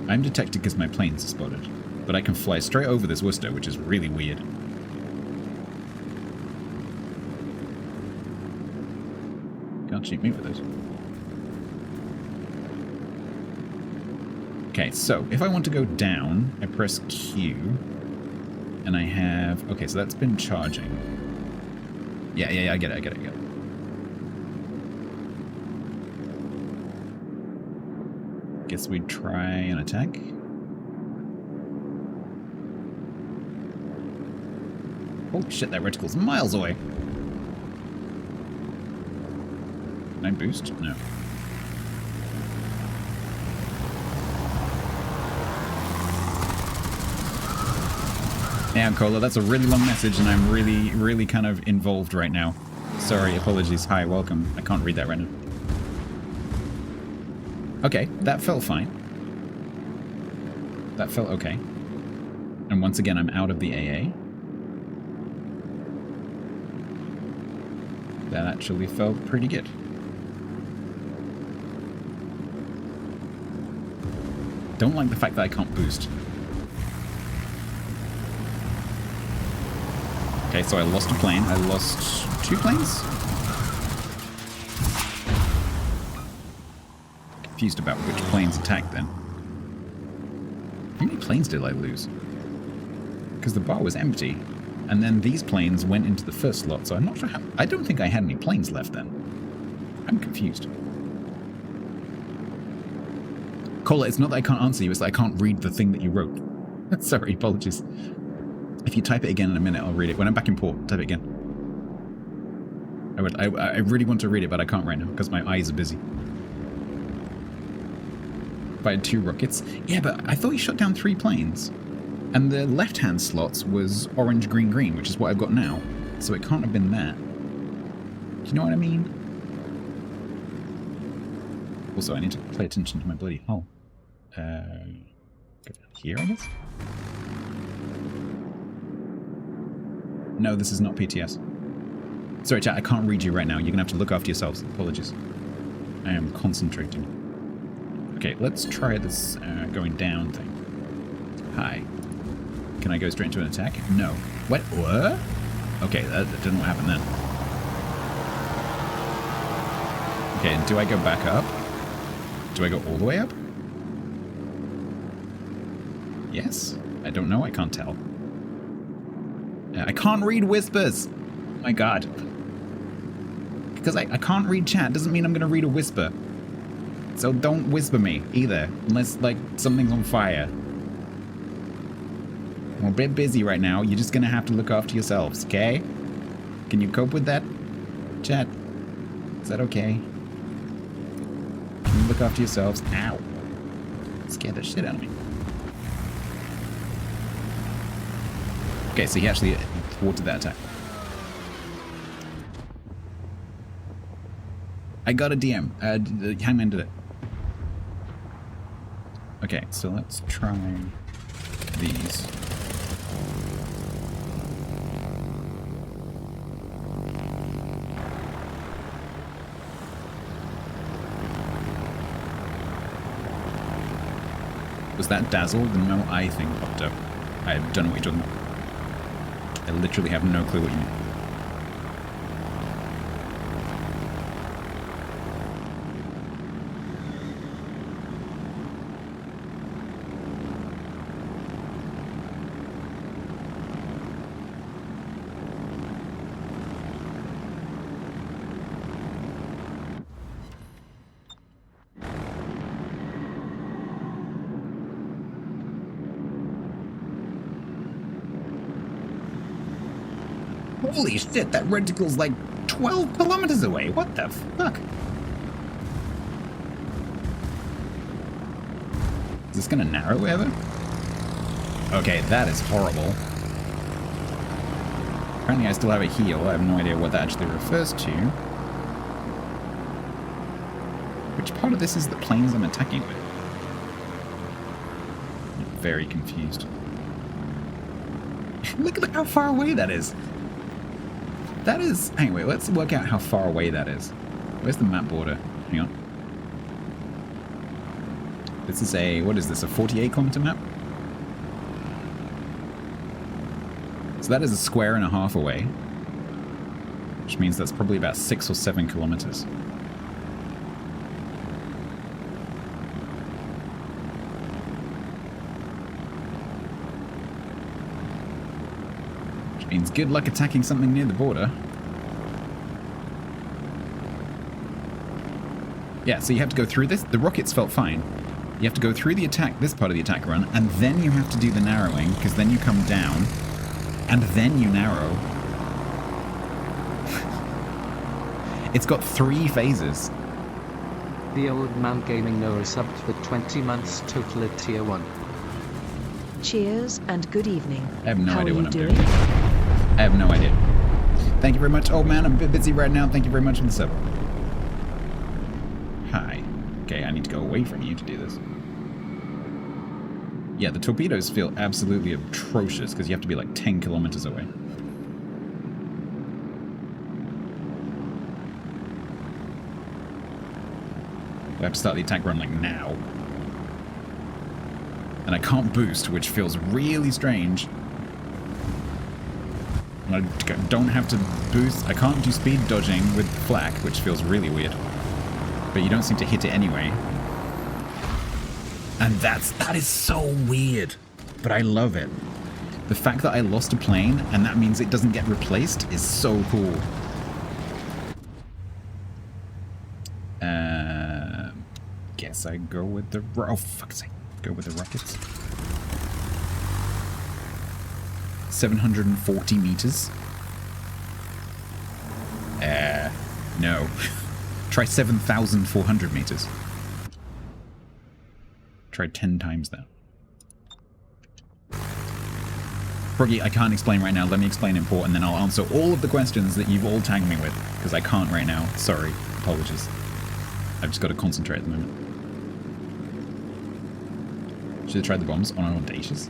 I'm detected because my planes are spotted. But I can fly straight over this Worcester, which is really weird. Can't shoot me with it. Okay, so, if I want to go down, I press Q. And I have... Okay, so that's been charging. Yeah, I get it. Guess we'd try an attack. Oh shit, that reticle's miles away. Can I boost? No. Damn, Cola, that's a really long message, and I'm really kind of involved right now. Sorry, apologies. Hi, welcome. I can't read that right now. Okay, that felt fine. That felt okay. And once again, I'm out of the AA. That actually felt pretty good. Don't like the fact that I can't boost. Okay, so I lost a plane. I lost 2 planes? Confused about which planes attacked then. How many planes did I lose? Because the bar was empty, and then these planes went into the first slot, so I'm not sure how... I don't think I had any planes left then. I'm confused. Cola, it's not that I can't answer you, it's that I can't read the thing that you wrote. Sorry, apologies. If you type it again in a minute, I'll read it. When I'm back in port, type it again. I really want to read it, but I can't right now, because my eyes are busy. Fired 2 rockets. Yeah, but I thought you shot down 3 planes. And the left-hand slots was orange, green, green, which is what I've got now. So it can't have been that. Do you know what I mean? Also, I need to pay attention to my bloody hull. Here, I guess? No, this is not PTS. Sorry, chat, I can't read you right now. You're going to have to look after yourselves. Apologies. I am concentrating. Okay, let's try this going down thing. Hi. Can I go straight into an attack? No. What? Okay, that didn't happen then. Okay, do I go back up? Do I go all the way up? Yes? I don't know, I can't tell. I can't read whispers! Oh my god. Because I can't read chat doesn't mean I'm going to read a whisper. So don't whisper me, either. Unless, like, something's on fire. I'm a bit busy right now. You're just going to have to look after yourselves, okay? Can you cope with that? Chat. Is that okay? Can you look after yourselves? Ow. Scared the shit out of me. Okay, so he actually thwarted that attack. I got a DM. Hangman did it. Okay, so let's try these. Was that Dazzle? The no eye thing popped up. I don't know what you're talking about. I literally have no clue what you mean. Holy shit, that reticle's like 12 kilometers away. What the fuck? Is this gonna narrow ever? Okay, that is horrible. Apparently I still have a heal. I have no idea what that actually refers to. Which part of this is the planes I'm attacking with? very confused. Look at how far away that is. That is... Anyway, let's work out how far away that is. Where's the map border? Hang on. This is a... What is this? A 48-kilometer map? So that is a square and a half away. Which means that's probably about 6 or 7 kilometers. Which means good luck attacking something near the border. Yeah, so you have to go through this. The rockets felt fine. You have to go through the attack, this part of the attack run, and then you have to do the narrowing, because then you come down, and then you narrow. It's got 3 phases. The Old Man Gaming Noah subbed for 20 months total at tier 1. Cheers and good evening. I have no How idea are what you I'm doing? doing. I have no idea. Thank you very much, old man. I'm a bit busy right now. Thank you very much for the sub. Hi. Okay, I need to go away from you to do this. Yeah, the torpedoes feel absolutely atrocious because you have to be like 10 kilometers away. I have to start the attack run like now. And I can't boost, which feels really strange. And I don't have to boost. I can't do speed dodging with flak, which feels really weird. But you don't seem to hit it anyway. And that is so weird. But I love it. The fact that I lost a plane and that means it doesn't get replaced is so cool. Guess I go with the... Oh, fuck's sake. Go with the rockets. 740 meters. No. Try 7,400 meters. Try 10 times that. Froggy, I can't explain right now. Let me explain in port and then I'll answer all of the questions that you've all tagged me with. Because I can't right now. Sorry. Apologies. I've just got to concentrate at the moment. Should have tried the bombs on Audacious.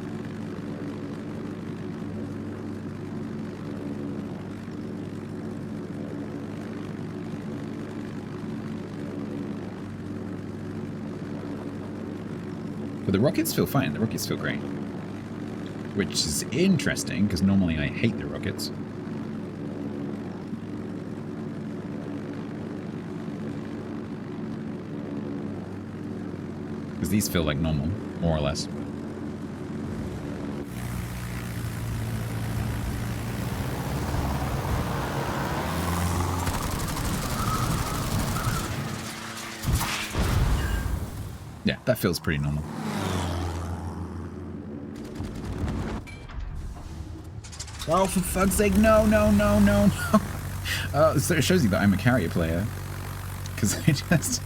But the rockets feel fine. The rockets feel great. Which is interesting, because normally I hate the rockets. Because these feel like normal, more or less. Yeah, that feels pretty normal. Oh, for fuck's sake, no, no, no, no, no. So it shows you that I'm a carrier player. Because I just...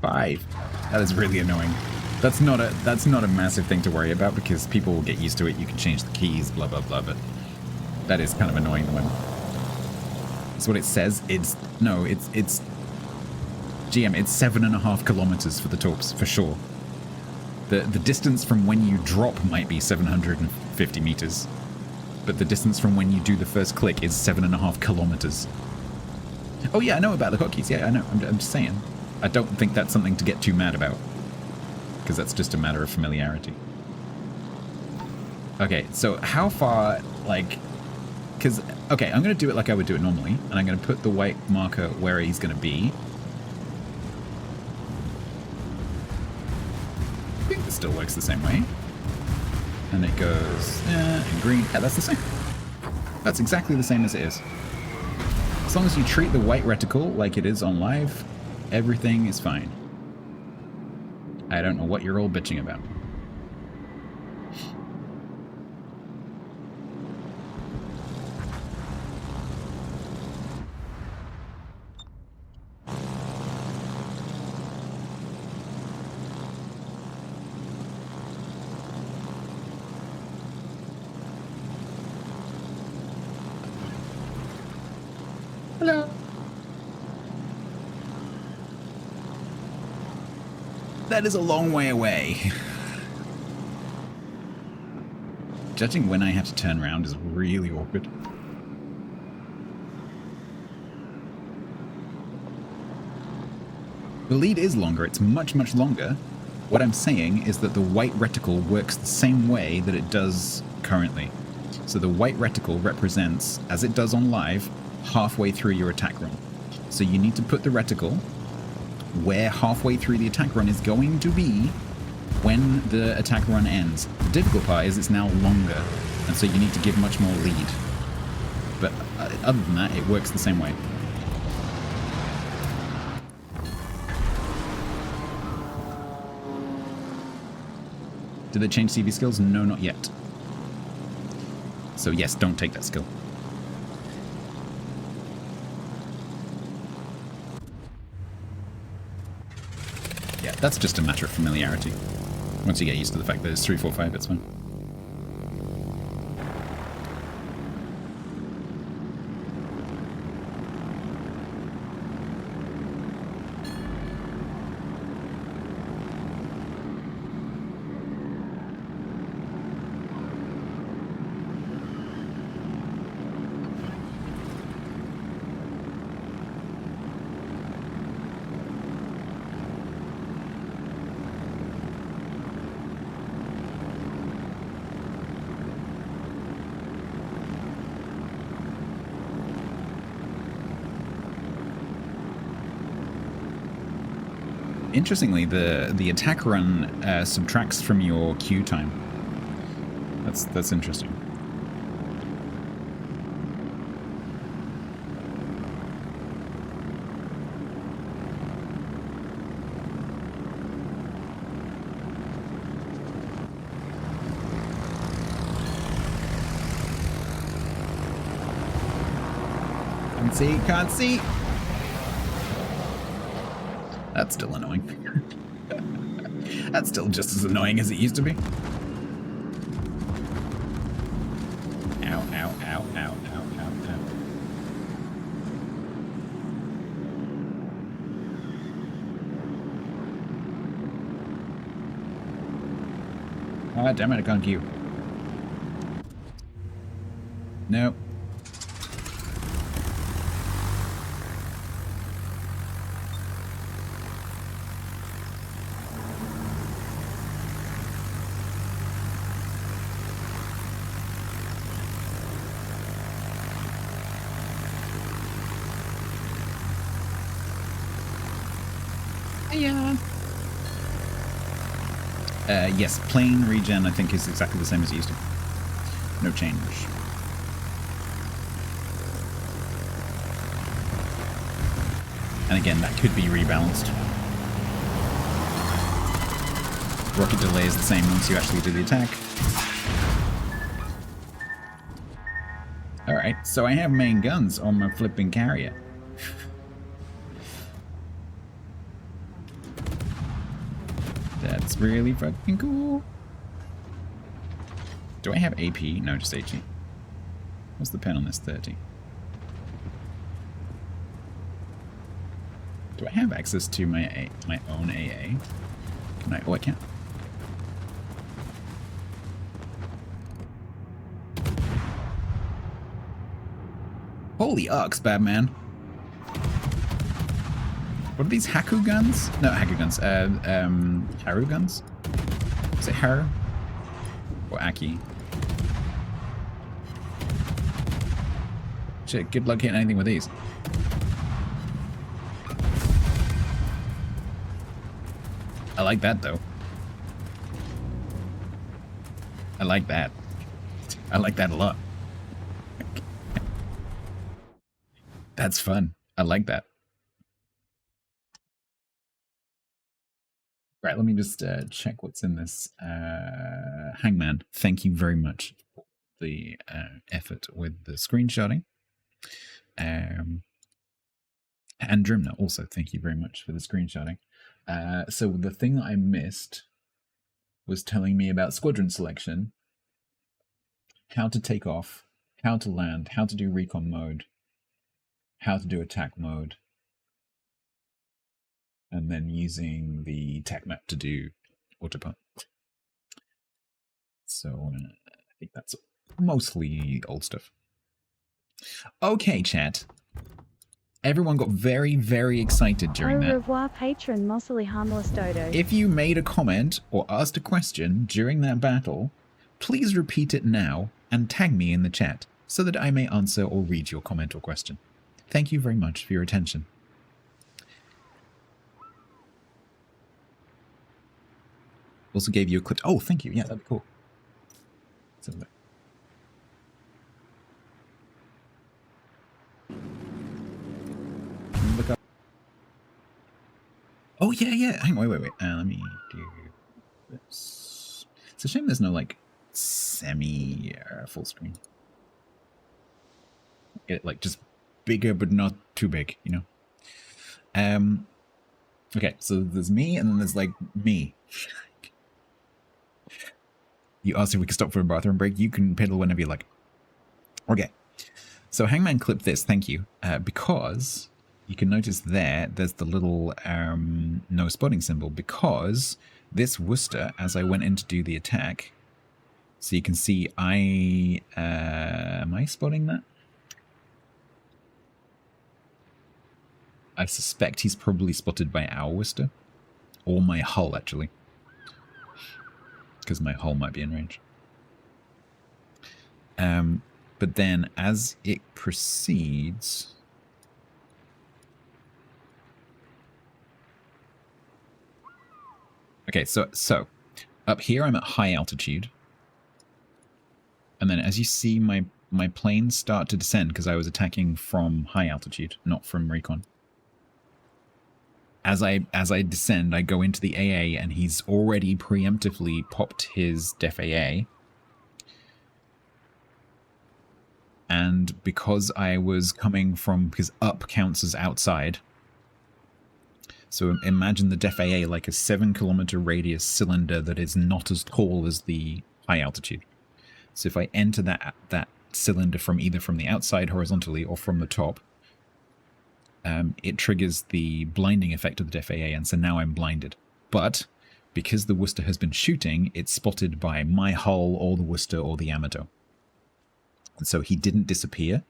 5. That is really annoying. That's not a massive thing to worry about because people will get used to it. You can change the keys, blah, blah, blah, but that is kind of annoying when... That's what it says. It's... No, it's... GM, it's 7.5 kilometers for the torps, for sure. The distance from when you drop might be 750 meters. But the distance from when you do the first click is 7.5 kilometers. Oh yeah, I know about the hotkeys. Yeah, I know. I'm just saying. I don't think that's something to get too mad about. Because that's just a matter of familiarity. Okay, so how far, like... Because, okay, I'm going to do it like I would do it normally. And I'm going to put the white marker where he's going to be. I think this still works the same way. And it goes in green. Yeah, that's the same. That's exactly the same as it is. As long as you treat the white reticle like it is on live, everything is fine. I don't know what you're all bitching about. Hello. That is a long way away. Judging when I have to turn around is really awkward. The lead is longer. It's much, much longer. What I'm saying is that the white reticle works the same way that it does currently. So the white reticle represents, as it does on live, halfway through your attack run. So you need to put the reticle where halfway through the attack run is going to be when the attack run ends. The difficult part is it's now longer, and so you need to give much more lead. But other than that, it works the same way. Did they change CV skills? No, not yet. So yes, don't take that skill. Yeah, that's just a matter of familiarity. Once you get used to the fact that it's 3, 4, 5, it's fine. Interestingly, the attack run subtracts from your queue time. That's interesting. Can't see. That's still annoying. That's still just as annoying as it used to be. Ow, ow, ow, ow, ow, ow, ow. Ah, damn it, I can't queue. No. Yes, plane regen I think is exactly the same as it used to. No change. And again, that could be rebalanced. Rocket delay is the same once you actually do the attack. Alright, so I have main guns on my flipping carrier. That's really fucking cool. Do I have AP? No, just HE. What's the pen on this? 30. Do I have access to my own AA? Can I? Oh, I can. Holy ox, Batman. What are these Haku guns? No, Haku guns. Haru guns? Is it Haru? Or Aki? Shit, good luck hitting anything with these. I like that, though. I like that. I like that a lot. That's fun. I like that. Right, let me just check what's in this. Hangman, thank you very much for the effort with the screenshotting. And Drimna, also thank you very much for the screenshotting. So the thing that I missed was telling me about squadron selection, how to take off, how to land, how to do recon mode, how to do attack mode, and then using the tech map to do autopilot. So think that's mostly old stuff. Okay, chat. Everyone got very, very excited during Au that. revoir, patron Mossily Harmless Dodo. If you made a comment or asked a question during that battle, please repeat it now and tag me in the chat so that I may answer or read your comment or question. Thank you very much for your attention. Also gave you a clip. Oh, thank you. Yeah, that'd be cool. Look up. Oh, yeah. Hang on, wait. Let me do this. It's a shame there's no, like, semi full screen. Get it, like, just bigger but not too big, you know? Okay, so there's me, and then there's, like, me. You asked if we could stop for a bathroom break. You can pedal whenever you like. Okay, so Hangman clipped this, thank you, because you can notice there's the little no spotting symbol, because this Worcester, as I went in to do the attack, so you can see am I spotting that? I suspect he's probably spotted by our Worcester, or my hull, actually. Because my hull might be in range. But then as it proceeds... Okay, so up here I'm at high altitude. And then as you see my planes start to descend, because I was attacking from high altitude, not from recon. As I descend, I go into the AA, and he's already preemptively popped his def AA. And because I was coming from, because up counts as outside. So imagine the def AA like a 7-kilometer radius cylinder that is not as tall as the high altitude. So if I enter that cylinder from either from the outside horizontally or from the top, it triggers the blinding effect of the def AA, and so now I'm blinded. But because the Worcester has been shooting, it's spotted by my hull or the Worcester or the Yamato. And so he didn't disappear.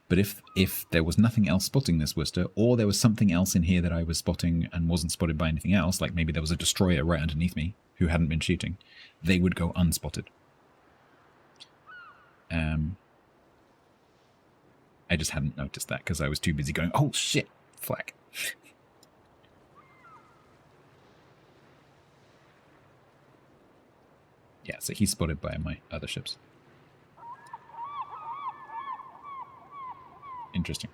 But if there was nothing else spotting this Worcester, or there was something else in here that I was spotting and wasn't spotted by anything else, like maybe there was a destroyer right underneath me who hadn't been shooting, they would go unspotted. I just hadn't noticed that because I was too busy going, oh shit, flag. Yeah, so he's spotted by my other ships. Interesting.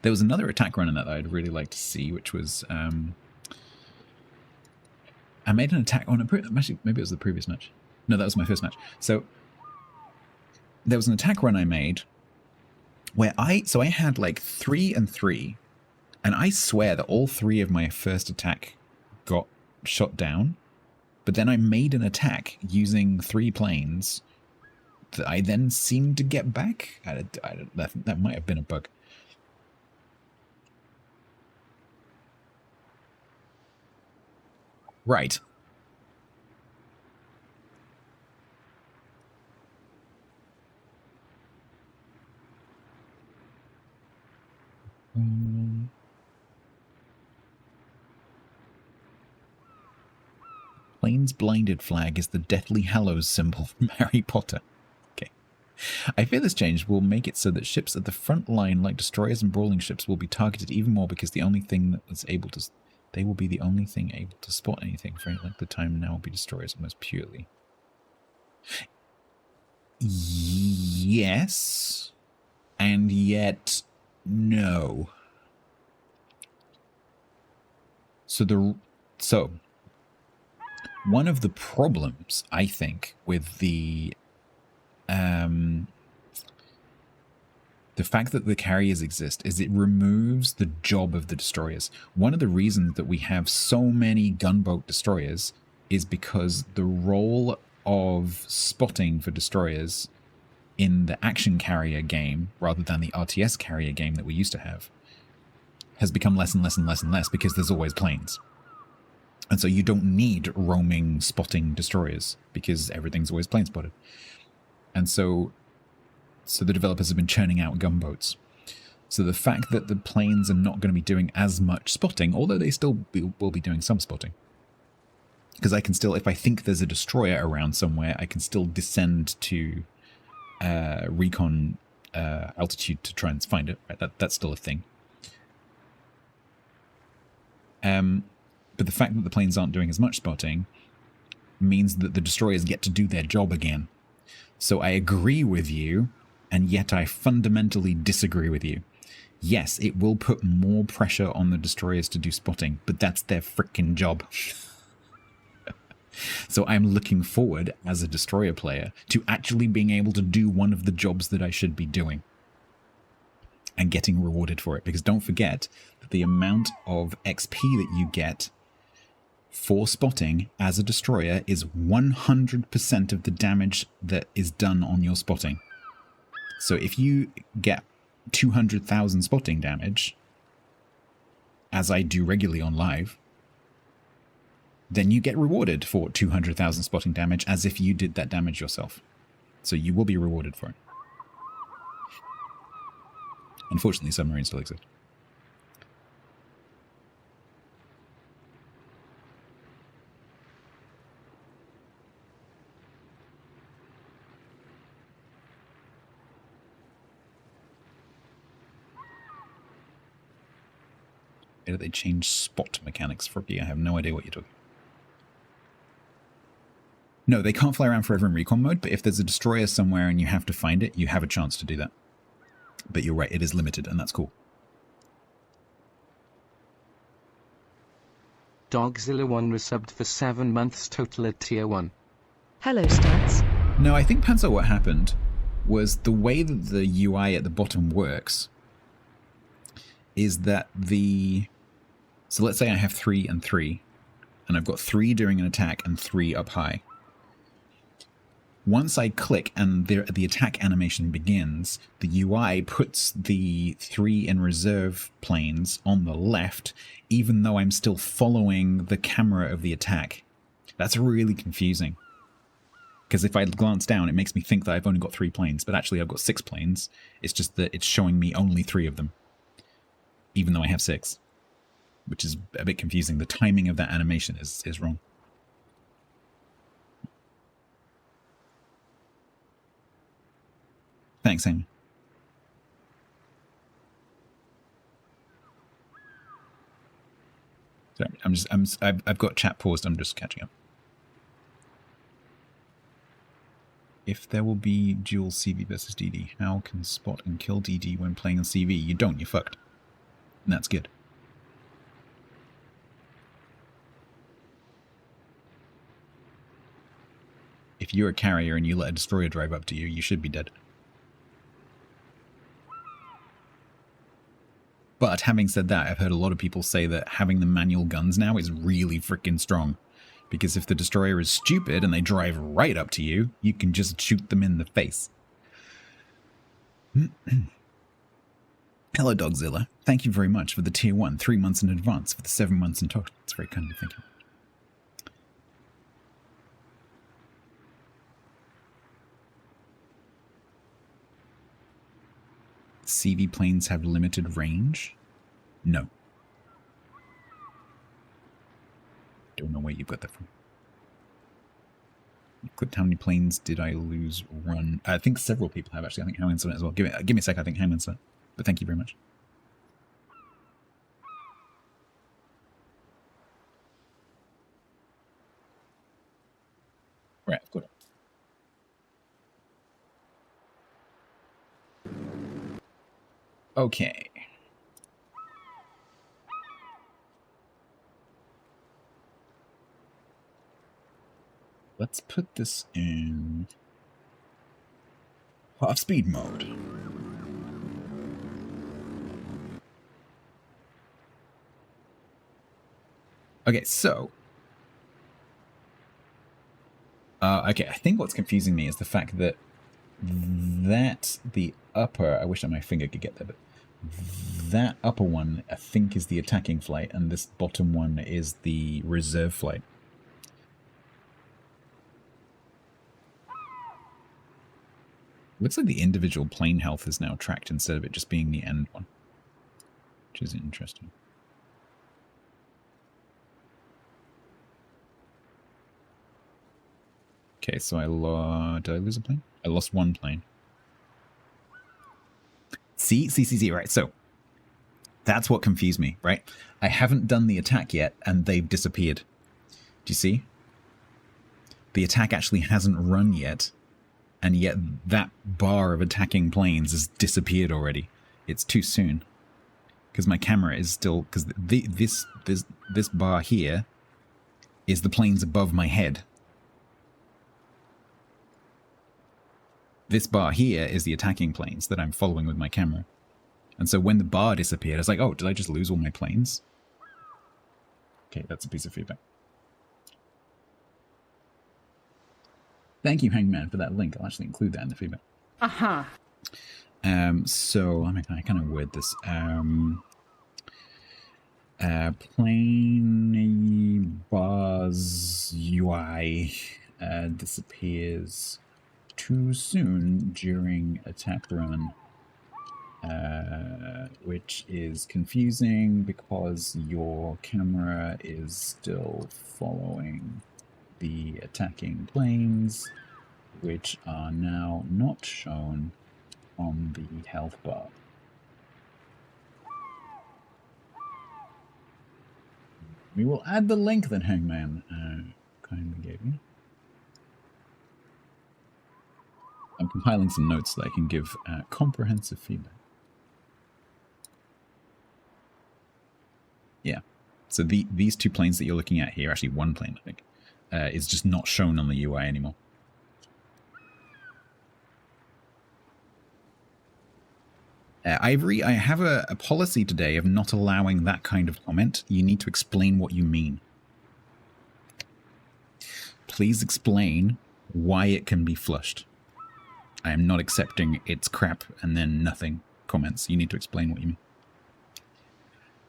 There was another attack run in that I'd really like to see, which was I made an attack on actually maybe it was the previous match. No, that was my first match. So there was an attack run I made where I had like 3 and 3, and I swear that all 3 of my first attack got shot down, but then I made an attack using 3 planes that I then seemed to get back. That might have been a bug. Right. Planes blinded flag is the Deathly Hallows symbol from Harry Potter. Okay. I fear this change will make it so that ships at the front line, like destroyers and brawling ships, will be targeted even more because the only thing that was able to... They will be the only thing able to spot anything for any length of time, and now will be destroyers almost purely. Yes. And yet... no. So one of the problems, I think, with the fact that the carriers exist is it removes the job of the destroyers. One of the reasons that we have so many gunboat destroyers is because the role of spotting for destroyers in the action carrier game, rather than the RTS carrier game that we used to have, has become less and less and less and less because there's always planes. And so you don't need roaming spotting destroyers because everything's always plane spotted. And so the developers have been churning out gunboats. So the fact that the planes are not going to be doing as much spotting, although they still will be doing some spotting, because I can still, if I think there's a destroyer around somewhere, I can still descend to recon altitude to try and find it. Right? That's still a thing. But the fact that the planes aren't doing as much spotting means that the destroyers get to do their job again. So I agree with you, and yet I fundamentally disagree with you. Yes, it will put more pressure on the destroyers to do spotting, but that's their frickin' job. So I'm looking forward, as a destroyer player, to actually being able to do one of the jobs that I should be doing. And getting rewarded for it. Because don't forget that the amount of XP that you get for spotting as a destroyer is 100% of the damage that is done on your spotting. So if you get 200,000 spotting damage, as I do regularly on live, then you get rewarded for 200,000 spotting damage as if you did that damage yourself. So you will be rewarded for it. Unfortunately, submarines still exist. Why did they change spot mechanics for me? I have no idea what you're talking about. No, they can't fly around forever in recon mode, but if there's a destroyer somewhere and you have to find it, you have a chance to do that. But you're right, it is limited, and that's cool. Dogzilla 1 resubbed for 7 months total at tier 1. Hello, Stats. No, I think, Panzer, what happened was the way that the UI at the bottom works is that so let's say I have 3 and 3, and I've got 3 during an attack and 3 up high. Once I click and the attack animation begins, the UI puts the 3 in reserve planes on the left, even though I'm still following the camera of the attack. That's really confusing. Because if I glance down, it makes me think that I've only got 3 planes, but actually I've got 6 planes. It's just that it's showing me only 3 of them, even though I have 6, which is a bit confusing. The timing of that animation is wrong. Thanks, Amy. Sorry, I've got chat paused. I'm just catching up. If there will be dual CV versus DD, how can spot and kill DD when playing on CV? You don't. You're fucked. And that's good. If you're a carrier and you let a destroyer drive up to you, you should be dead. But having said that, I've heard a lot of people say that having the manual guns now is really freaking strong. Because if the destroyer is stupid and they drive right up to you, you can just shoot them in the face. Hello, Dogzilla. Thank you very much for the tier 1, 3 months in advance for the 7 months in total. It's very kind of you. Thank you. CV planes have limited range? No. Don't know where you got that from. Clicked how many planes did I lose run? I think several people have actually. I think Hangman's done it as well. Give me a sec. I think Hangman's done it. But thank you very much. Right, I've got it. Okay. Let's put this in half speed mode. Okay, so okay, I think what's confusing me is the fact that the upper, I wish that my finger could get there, but that upper one, I think, is the attacking flight, and this bottom one is the reserve flight. Looks like the individual plane health is now tracked instead of it just being the end one, which is interesting. Okay, so did I lose a plane? I lost one plane. See, right, so that's what confused me, right? I haven't done the attack yet, and they've disappeared. Do you see? The attack actually hasn't run yet, and yet that bar of attacking planes has disappeared already. It's too soon. Because my camera is still... Because this bar here is the planes above my head. This bar here is the attacking planes that I'm following with my camera. And so when the bar disappeared, I was like, oh, did I just lose all my planes? Okay, that's a piece of feedback. Thank you, Hangman, for that link. I'll actually include that in the feedback. Uh-huh. So, I kind of word this. Plane bars UI disappears too soon during attack run, which is confusing because your camera is still following the attacking planes, which are now not shown on the health bar. We will add the link that Hangman kindly gave me. I'm compiling some notes so that I can give comprehensive feedback. Yeah. So these two planes that you're looking at here, actually one plane, I think, is just not shown on the UI anymore. Ivory, I have a policy today of not allowing that kind of comment. You need to explain what you mean. Please explain why it can be flushed. I am not accepting it's crap and then nothing comments. You need to explain what you mean.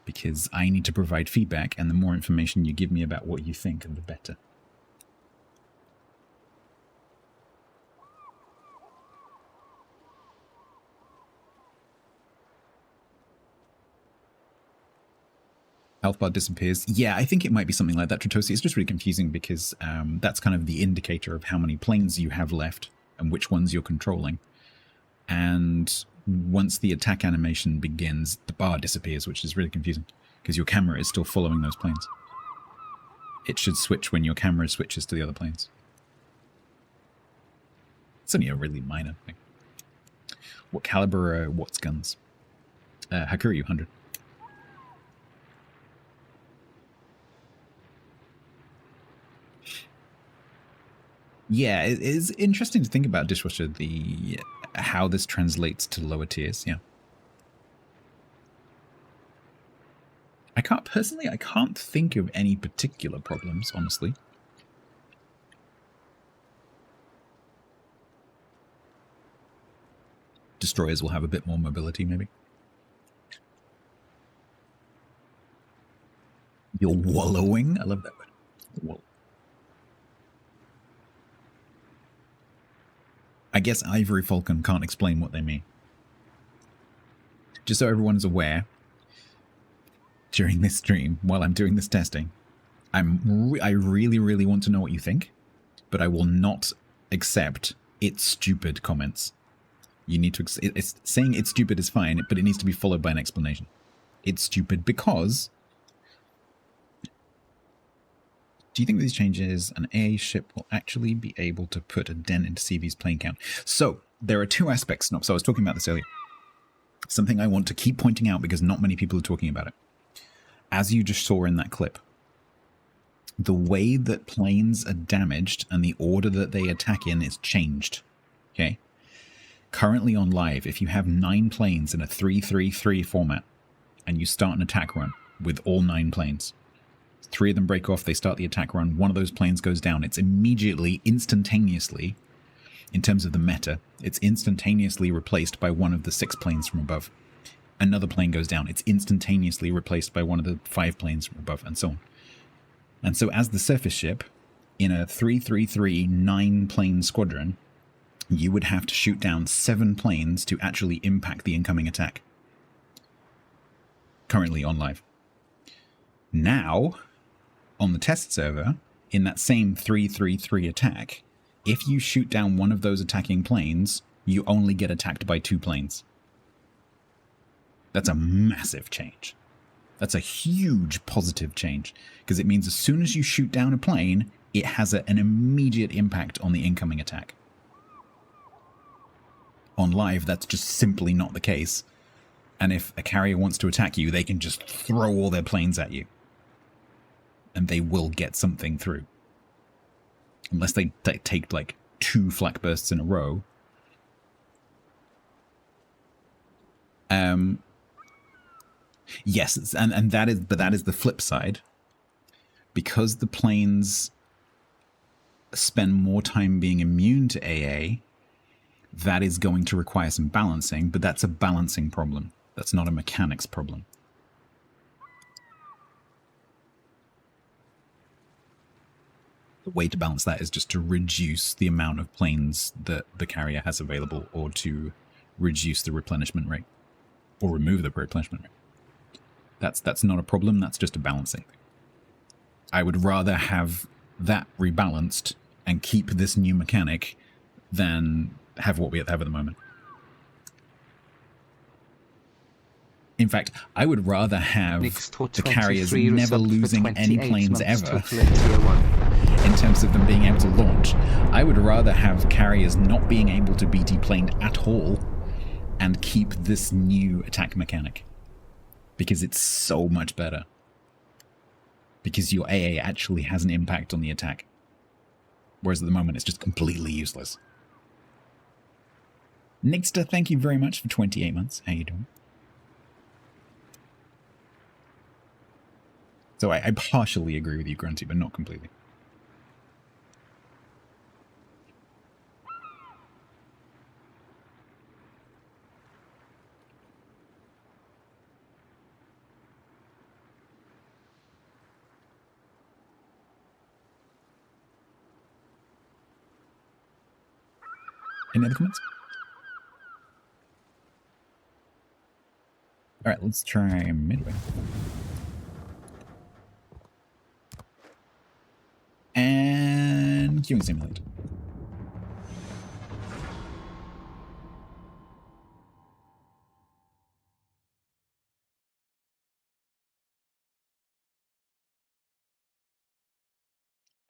Because I need to provide feedback, and the more information you give me about what you think, the better. Health bar disappears. Yeah, I think it might be something like that, Tritosi. It's just really confusing because that's kind of the indicator of how many planes you have left and which ones you're controlling. And once the attack animation begins, the bar disappears, which is really confusing because your camera is still following those planes. It should switch when your camera switches to the other planes. It's only a really minor thing. What caliber are what's guns? Hakuryu 100. Yeah, it is interesting to think about, Dishwasher, how this translates to lower tiers, yeah. I can't think of any particular problems, honestly. Destroyers will have a bit more mobility, maybe. You're wallowing? I love that word. Wallow. I guess Ivory Falcon can't explain what they mean. Just so everyone is aware, during this stream, while I'm doing this testing, I really, really want to know what you think, but I will not accept "it's stupid" comments. You need to. Saying "it's stupid" is fine, but it needs to be followed by an explanation. It's stupid because. Do you think with these changes, an AA ship will actually be able to put a dent into CV's plane count? So, there are two aspects. So I was talking about this earlier. Something I want to keep pointing out because not many people are talking about it. As you just saw in that clip, the way that planes are damaged and the order that they attack in is changed. Okay? Currently on live, if you have 9 planes in a 3-3-3 format, and you start an attack run with all 9 planes, 3 of them break off, they start the attack run, one of those planes goes down. It's immediately, instantaneously, in terms of the meta, it's instantaneously replaced by one of the 6 planes from above. another plane goes down. It's instantaneously replaced by one of the 5 planes from above, and so on. And so as the surface ship, in a 3-3-3 9-plane squadron, you would have to shoot down 7 planes to actually impact the incoming attack. Currently on live. Now, on the test server, in that same 3-3-3 attack, if you shoot down one of those attacking planes, you only get attacked by 2 planes. That's a massive change. That's a huge positive change, because it means as soon as you shoot down a plane, it has an immediate impact on the incoming attack. On live, that's just simply not the case. And if a carrier wants to attack you, they can just throw all their planes at you. And they will get something through. Unless they take like 2 flak bursts in a row. Yes, and that is the flip side. Because the planes spend more time being immune to AA, that is going to require some balancing, but that's a balancing problem. That's not a mechanics problem. The way to balance that is just to reduce the amount of planes that the carrier has available, or to reduce the replenishment rate, or remove the replenishment rate. That's not a problem, that's just a balancing thing. I would rather have that rebalanced and keep this new mechanic than have what we have at the moment. In fact, I would rather have the carriers never losing any planes ever in terms of them being able to launch. I would rather have carriers not being able to be deplaned at all and keep this new attack mechanic. Because it's so much better. Because your AA actually has an impact on the attack. Whereas at the moment it's just completely useless. Nixter, thank you very much for 28 months. How you doing? So I partially agree with you, Grunty, but not completely. Any other comments? Alright, let's try midway. And queuing simulate.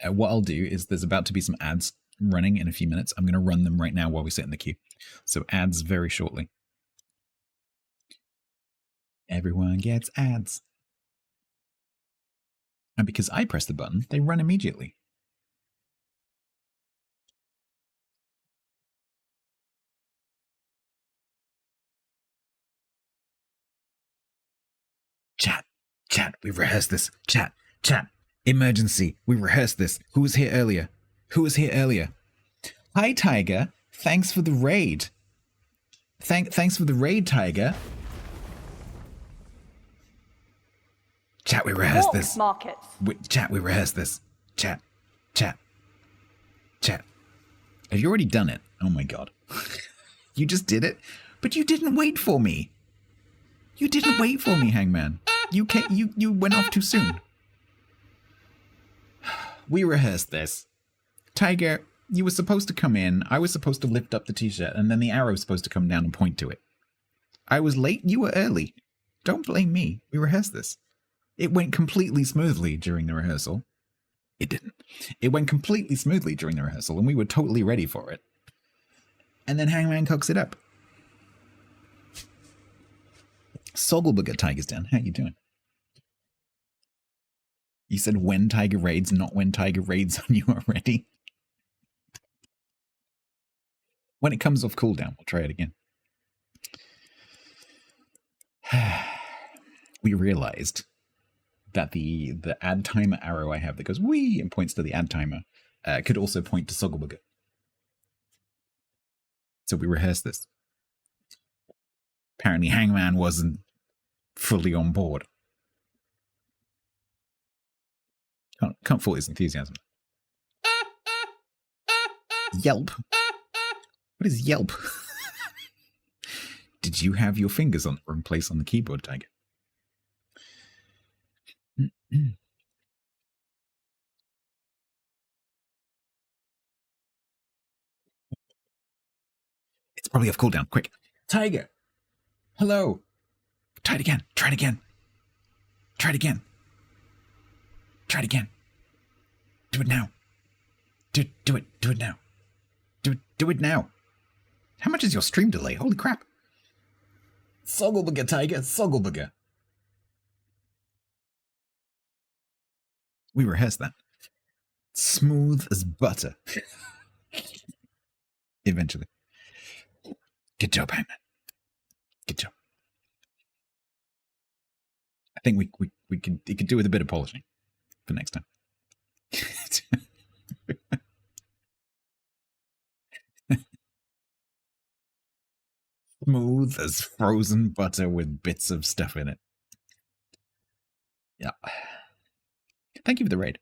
What I'll do is there's about to be some ads running in a few minutes. I'm going to run them right now while we sit in the queue. So ads very shortly. Everyone gets ads. And because I press the button, they run immediately. Chat, we've rehearsed this. Chat, emergency, we rehearsed this. Who was here earlier? Hi, Tiger. Thanks for the raid. Thanks for the raid, Tiger. Chat, we rehearsed this. Markets. We rehearsed this. Chat. Have you already done it? Oh my god. You just did it? But you didn't wait for me. Hangman. You went off too soon. We rehearsed this. Tiger, you were supposed to come in, I was supposed to lift up the t-shirt, and then the arrow was supposed to come down and point to it. I was late, you were early. Don't blame me. We rehearsed this. It went completely smoothly during the rehearsal. It didn't. It went completely smoothly during the rehearsal, and we were totally ready for it. And then Hangman cooks it up. Soggleburger Tiger's Den, how you doing? You said when Tiger raids, not when Tiger raids on you already. When it comes off cooldown, we'll try it again. We realized that the add timer arrow I have that goes wee and points to the add timer could also point to Soggleburger. So we rehearsed this. Apparently Hangman wasn't fully on board. Can't fault his enthusiasm. Yelp? What is Yelp? Did you have your fingers on the wrong place on the keyboard, Tiger? It's probably off cooldown. Quick. Tiger! Hello! Try it again. Try it again. Try it again. Try it again. Do it now. Do it now. Do it now. How much is your stream delay? Holy crap. Soggleburger, Tiger. Soggleburger. We rehearsed that. Smooth as butter. Eventually. Good job, Hangman. Good job. I think we could do with a bit of polishing for next time. Smooth as frozen butter with bits of stuff in it. Yeah. Thank you for the raid.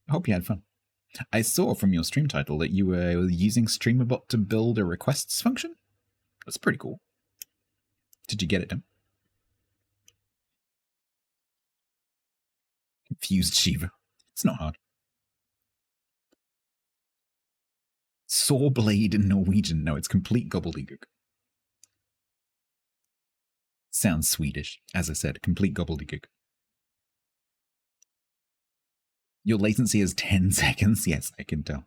I hope you had fun. I saw from your stream title that you were using StreamerBot to build a requests function. That's pretty cool. Did you get it done? Confused Shiva. It's not hard. Saw blade in Norwegian. No, it's complete gobbledygook. Sounds Swedish. As I said, complete gobbledygook. Your latency is 10 seconds. Yes, I can tell.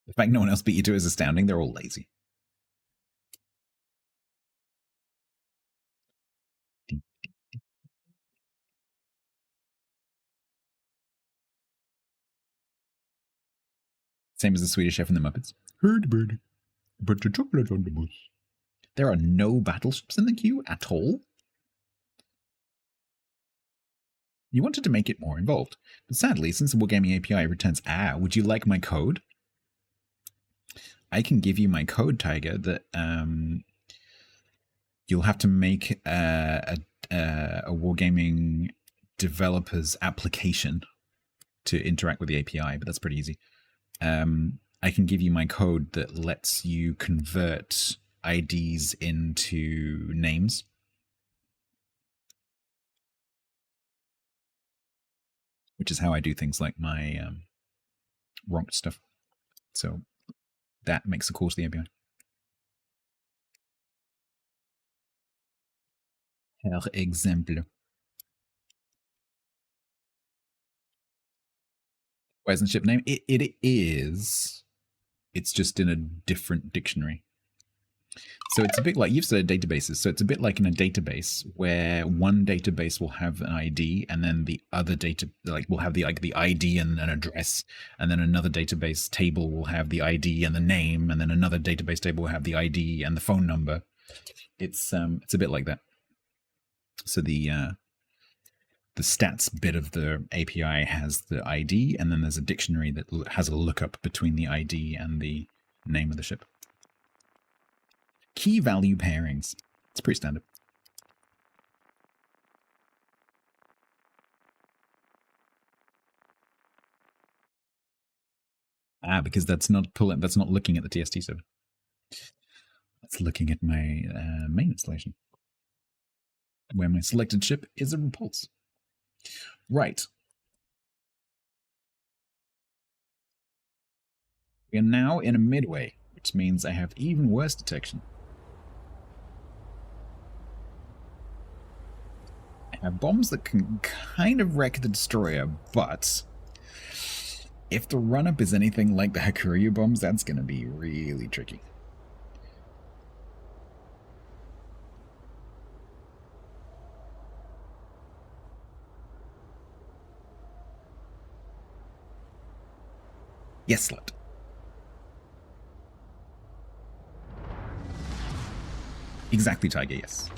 The fact no one else beat you to is astounding. They're all lazy. Same as the Swedish Chef and the Muppets. Herd bird. Put your chocolate on the bus. There are no battleships in the queue at all? You wanted to make it more involved, but sadly, since the Wargaming API returns would you like my code? I can give you my code, Tiger, that you'll have to make a Wargaming developer's application to interact with the API, but that's pretty easy. I can give you my code that lets you convert IDs into names. Which is how I do things like my ronked stuff. So that makes a call to the API. Per exemple. Why isn't ship name? It is. It's just in a different dictionary. So it's a bit like, you've said databases, so it's a bit like in a database where one database will have an ID and then the other data, like will have the ID and an address, and then another database table will have the ID and the name, and then another database table will have the ID and the phone number. It's a bit like that. So the stats bit of the API has the ID, and then there's a dictionary that has a lookup between the ID and the name of the ship. Key value pairings. It's pretty standard. Because that's not looking at the TST server. That's looking at my main installation, where my selected ship is a repulse. Right. We are now in a midway, which means I have even worse detection. I have bombs that can kind of wreck the destroyer, but if the run-up is anything like the Hakuryu bombs, that's going to be really tricky. Yes, slut. Exactly, Tiger, yes.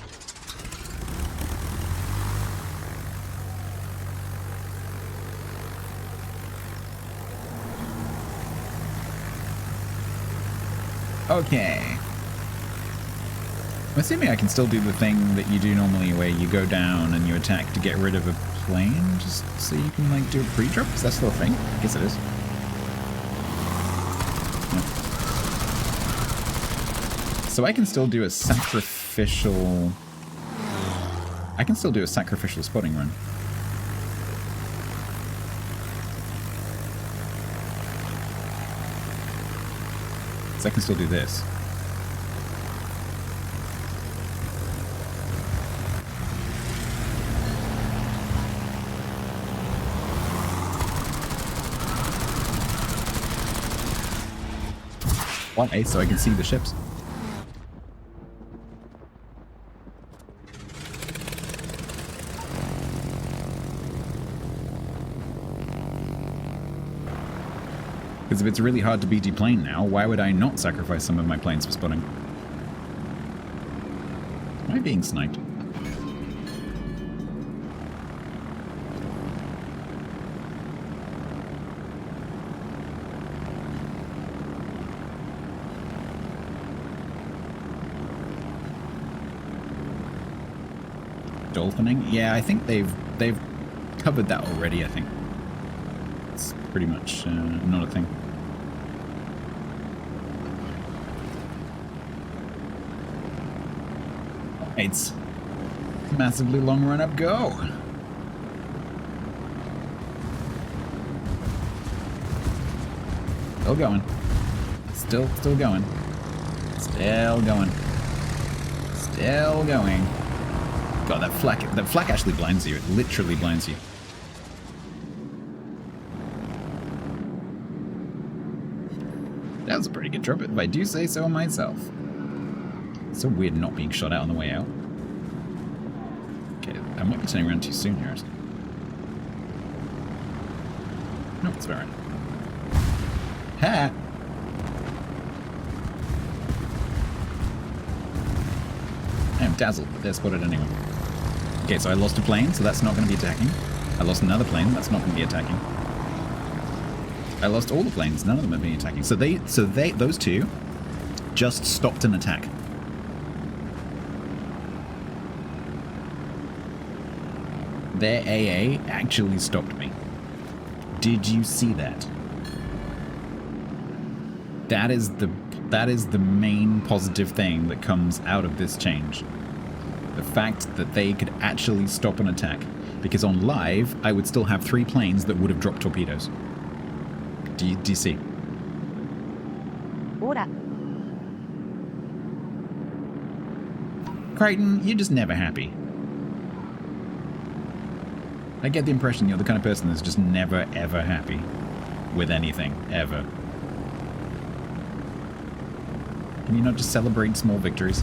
Okay. I'm assuming I can still do the thing that you do normally where you go down and you attack to get rid of a plane, just so you can, like, do a pre-drop? Is that still a thing? I guess it is. Yeah. So I can still do a sacrificial... I can still do a sacrificial spotting run. So I can still do this. Why? So I can see the ships. Because if it's really hard to BT plane now, why would I not sacrifice some of my planes for spotting? Am I being sniped? Dolphining? Yeah, I think they've covered that already, I think. It's pretty much not a thing. It's massively long run up go. Still going. Still going. Still going. Still going. God, that flak actually blinds you. It literally blinds you. That was a pretty good drop, if I do say so myself. It's so weird not being shot out on the way out. Okay, I might be turning around too soon here. No, it's alright. Ha! I am dazzled, but they're spotted anyway. Okay, so I lost a plane, so that's not going to be attacking. I lost another plane, that's not going to be attacking. I lost all the planes, none of them have been attacking. So those two just stopped an attack. Their AA actually stopped me. Did you see that? That is the main positive thing that comes out of this change. The fact that they could actually stop an attack. Because on live, I would still have 3 planes that would have dropped torpedoes. Do you see? Order. Crichton, you're just never happy. I get the impression you're the kind of person that's just never, ever happy with anything, ever. Can you not just celebrate small victories?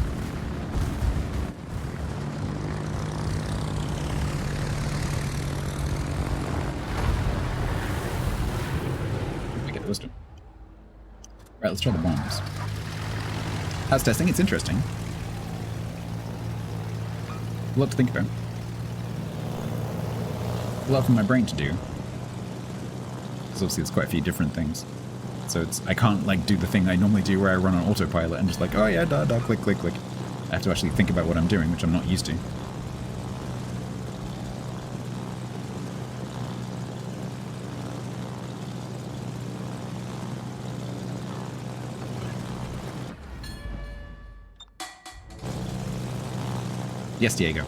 I get the wisdom. Right, let's try the bombs. How's testing? It's interesting. A lot to think about. A lot for my brain to do. Because obviously there's quite a few different things. So I can't like do the thing I normally do where I run on autopilot and just like, oh yeah, da da, click, click, click. I have to actually think about what I'm doing, which I'm not used to. Yes, Diego.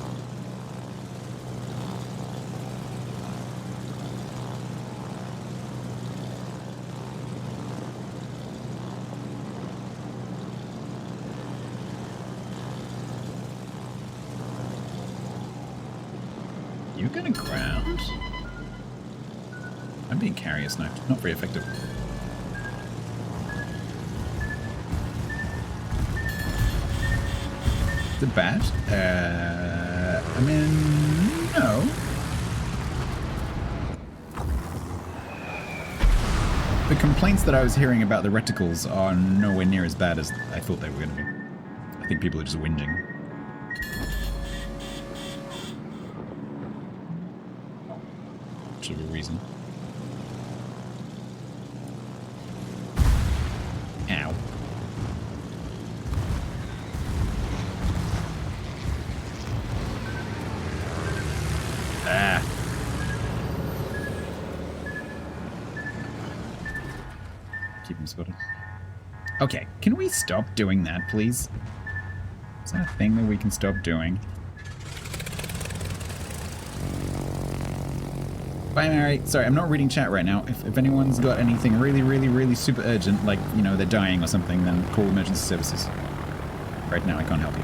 You're gonna ground? I'm being carrier sniped. Not very effective. Is it bad? I mean, no. The complaints that I was hearing about the reticles are nowhere near as bad as I thought they were going to be. I think people are just whinging. Much of a reason. Ow. Keep him spotted. Okay, can we stop doing that, please? Is that a thing that we can stop doing? Bye, Mary. Sorry, I'm not reading chat right now. If anyone's got anything really, really, really super urgent, like, you know, they're dying or something, then call emergency services. Right now, I can't help you.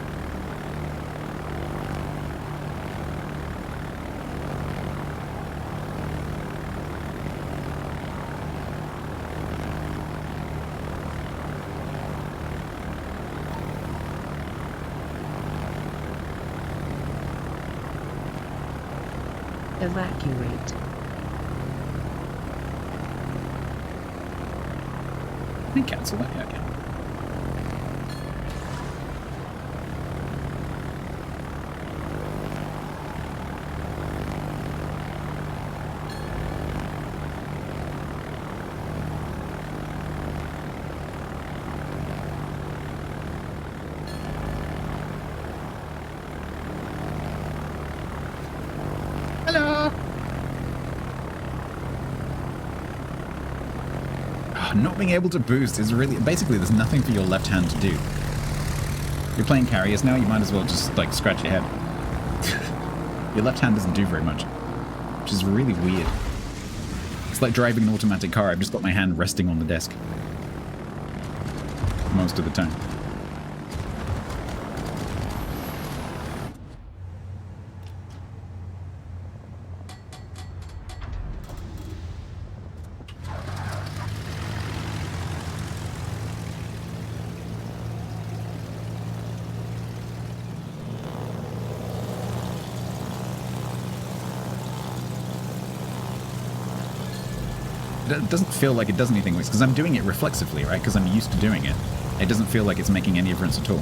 Evacuate. Can I cancel that? Yeah, I can. Hello! Not being able to boost is really... Basically, there's nothing for your left hand to do. You're playing carriers now, you might as well just, like, scratch your head. Your left hand doesn't do very much. Which is really weird. It's like driving an automatic car. I've just got my hand resting on the desk. Most of the time. It doesn't feel like it does anything, because I'm doing it reflexively, right? Because I'm used to doing it. It doesn't feel like it's making any difference at all.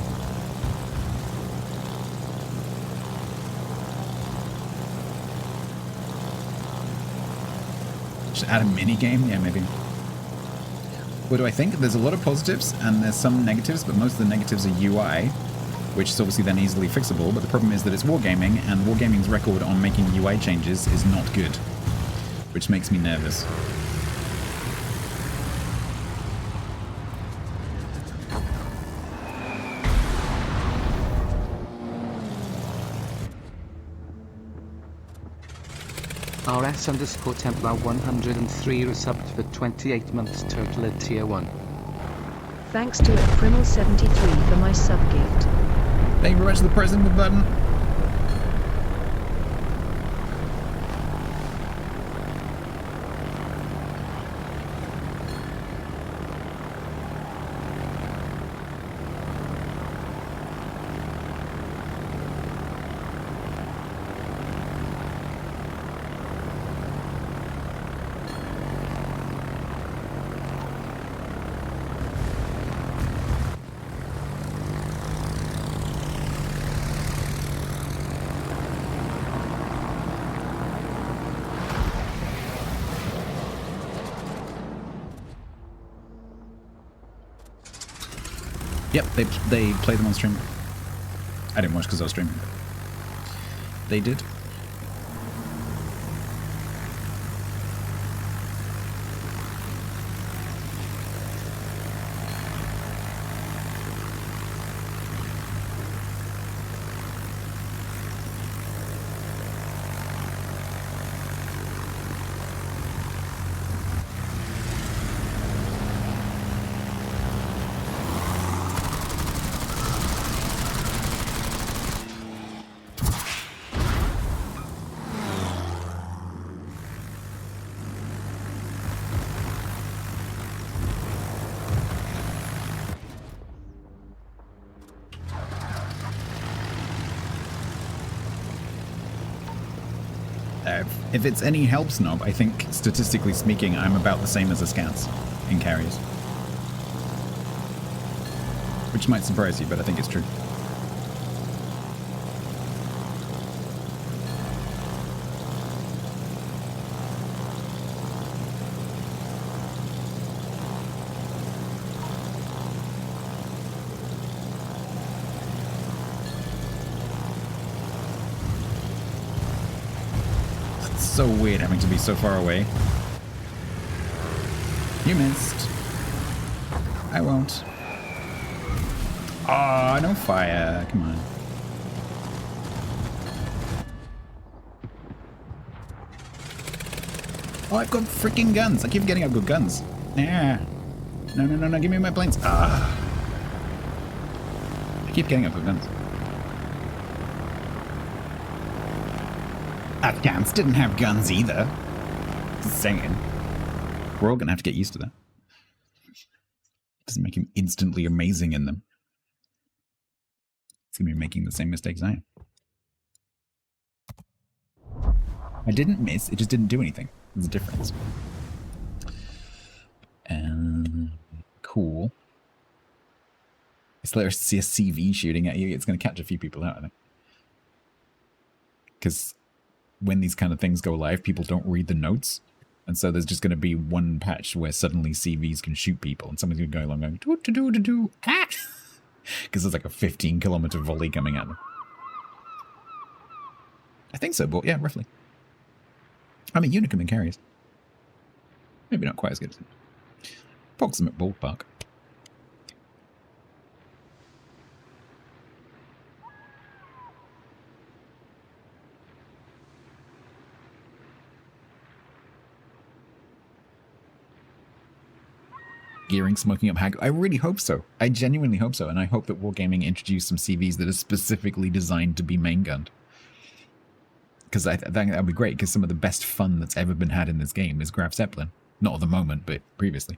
Just add a mini game? Yeah, maybe. What do I think? There's a lot of positives and there's some negatives, but most of the negatives are UI, which is obviously then easily fixable, but the problem is that it's Wargaming, and Wargaming's record on making UI changes is not good, which makes me nervous. RS_Templar103 resubbed for 28 months total at Tier 1. Thanks to Primal73 for my sub gift. Thank you very much for the present button. Yep, they play them on stream. I didn't watch because I was streaming. They did. If it's any help, Snob, I think, statistically speaking, I'm about the same as the scouts in carriers. Which might surprise you, but I think it's true. So weird having to be so far away. You missed. I won't. Oh, no fire. Come on. Oh, I've got freaking guns. I keep forgetting I've got guns. Yeah. No, no, no, no. Give me my planes. Ah. I keep getting I've got guns. Afghans didn't have guns either. Just saying. We're all going to have to get used to that. Doesn't make him instantly amazing in them. He's going to be making the same mistakes I am. I didn't miss, it just didn't do anything. There's a difference. Cool. It's hilarious to see a CV shooting at you. It's going to catch a few people out, I think. Because when these kind of things go live, people don't read the notes. And so there's just going to be one patch where suddenly CVs can shoot people. And someone's going to go along going, do-do-do-do-do, ah! Because there's like a 15-kilometer volley coming at them. I think so, but yeah, roughly. I mean, Unicum and carries. Maybe not quite as good as it. Approximate ballpark. Gearing, smoking up hack. I really hope so. I genuinely hope so. And I hope that Wargaming introduce some CVs that are specifically designed to be main gunned. Because I think that would be great, because some of the best fun that's ever been had in this game is Graf Zeppelin. Not at the moment, but previously.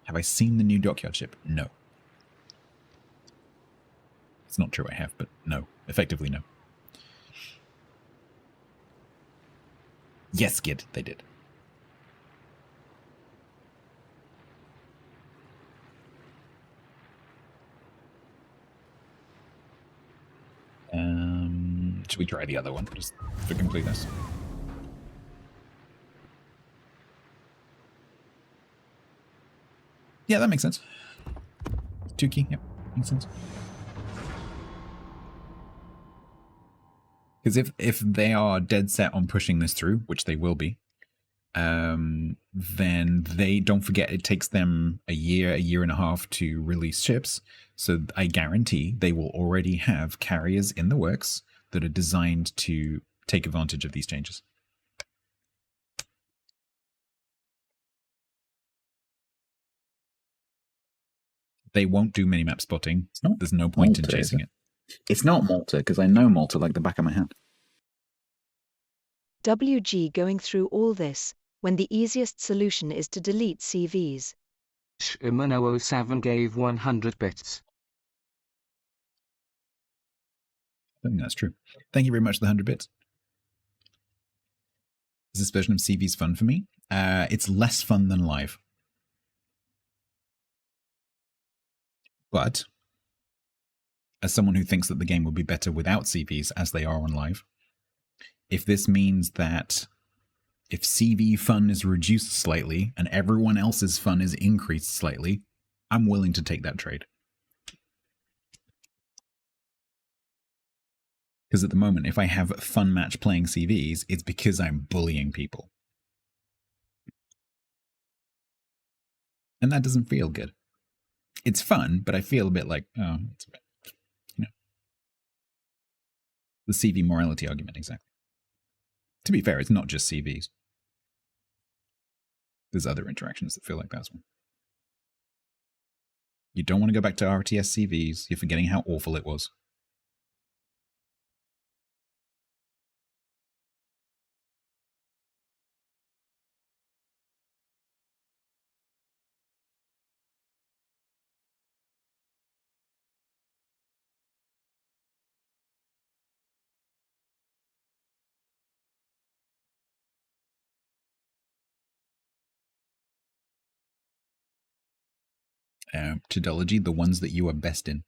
Have I seen the new Dockyard ship? No. It's not true I have, but no. Effectively no. Yes, Gid, they did. Should we try the other one, just for completeness? Yeah, that makes sense. 2 key, yep, makes sense. Because if they are dead set on pushing this through, which they will be, then they, don't forget, it takes them a year and a half to release ships. So I guarantee they will already have carriers in the works that are designed to take advantage of these changes. They won't do minimap spotting. There's no point in chasing it. It's not Malta, because I know Malta like the back of my hand. WG going through all this, when the easiest solution is to delete CVs. Shimano07 gave 100 bits. I think that's true. Thank you very much for the 100 bits. Is this version of CVs fun for me? It's less fun than live. But, as someone who thinks that the game would be better without CVs as they are on live, if this means that if CV fun is reduced slightly and everyone else's fun is increased slightly, I'm willing to take that trade. Because at the moment, if I have a fun match playing CVs, it's because I'm bullying people. And that doesn't feel good. It's fun, but I feel a bit like, oh, it's a bit, you know. The CV morality argument, exactly. To be fair, it's not just CVs. There's other interactions that feel like that as well. You don't want to go back to RTS CVs. You're forgetting how awful it was. Chidology, the ones that you are best in.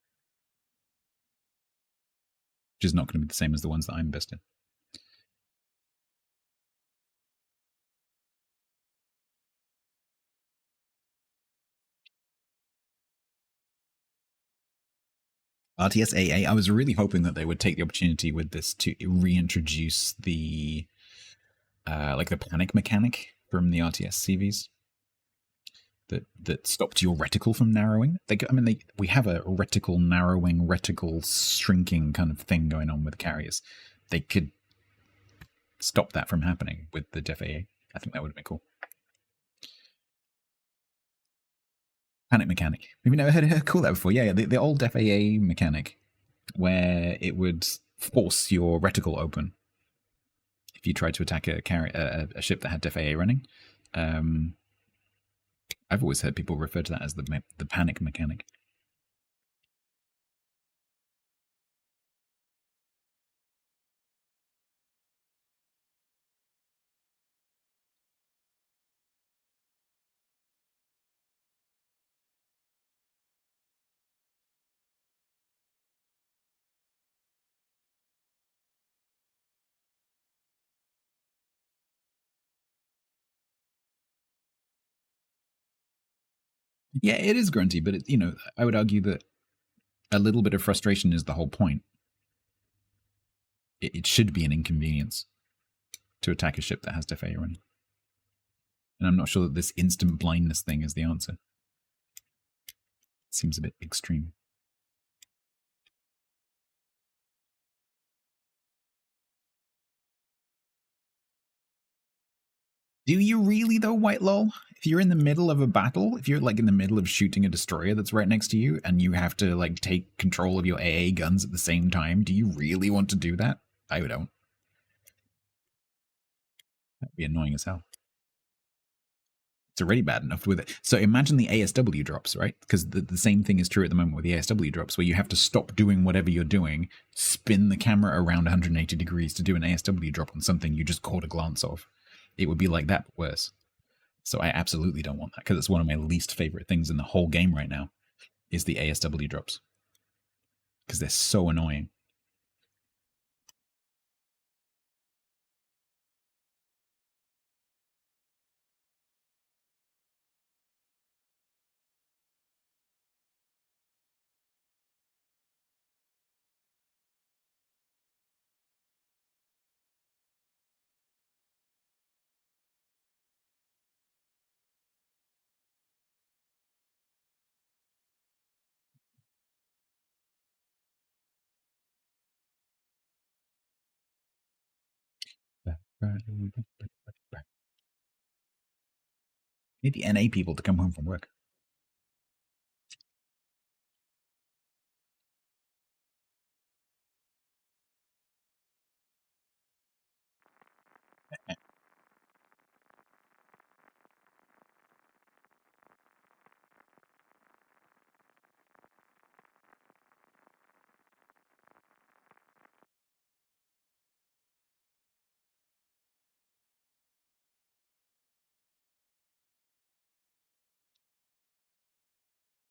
Which is not going to be the same as the ones that I'm best in. RTS AA, I was really hoping that they would take the opportunity with this to reintroduce the like the panic mechanic from the RTS CVs. that stopped your reticle from narrowing. We have a reticle narrowing, reticle shrinking kind of thing going on with carriers. They could stop that from happening with the DEF-AA. I think that would have been cool. Panic mechanic. We've never heard call that before. Yeah, the old DEF-AA mechanic, where it would force your reticle open if you tried to attack a ship that had DEF-AA running. I've always heard people refer to that as the panic mechanic. Yeah, it is grunty, but I would argue that a little bit of frustration is the whole point. It should be an inconvenience to attack a ship that has DEF-AA running. And I'm not sure that this instant blindness thing is the answer. It seems a bit extreme. Do you really though, White Lol? If you're in the middle of a battle, if you're like in the middle of shooting a destroyer that's right next to you and you have to like take control of your AA guns at the same time, do you really want to do that? I don't. That'd be annoying as hell. It's already bad enough with it. So imagine the ASW drops, right? Because the same thing is true at the moment with the ASW drops, where you have to stop doing whatever you're doing, spin the camera around 180 degrees to do an ASW drop on something you just caught a glance of. It would be like that, but worse. So I absolutely don't want that, because it's one of my least favorite things in the whole game right now, is the ASW drops. Because they're so annoying. Need the NA people to come home from work.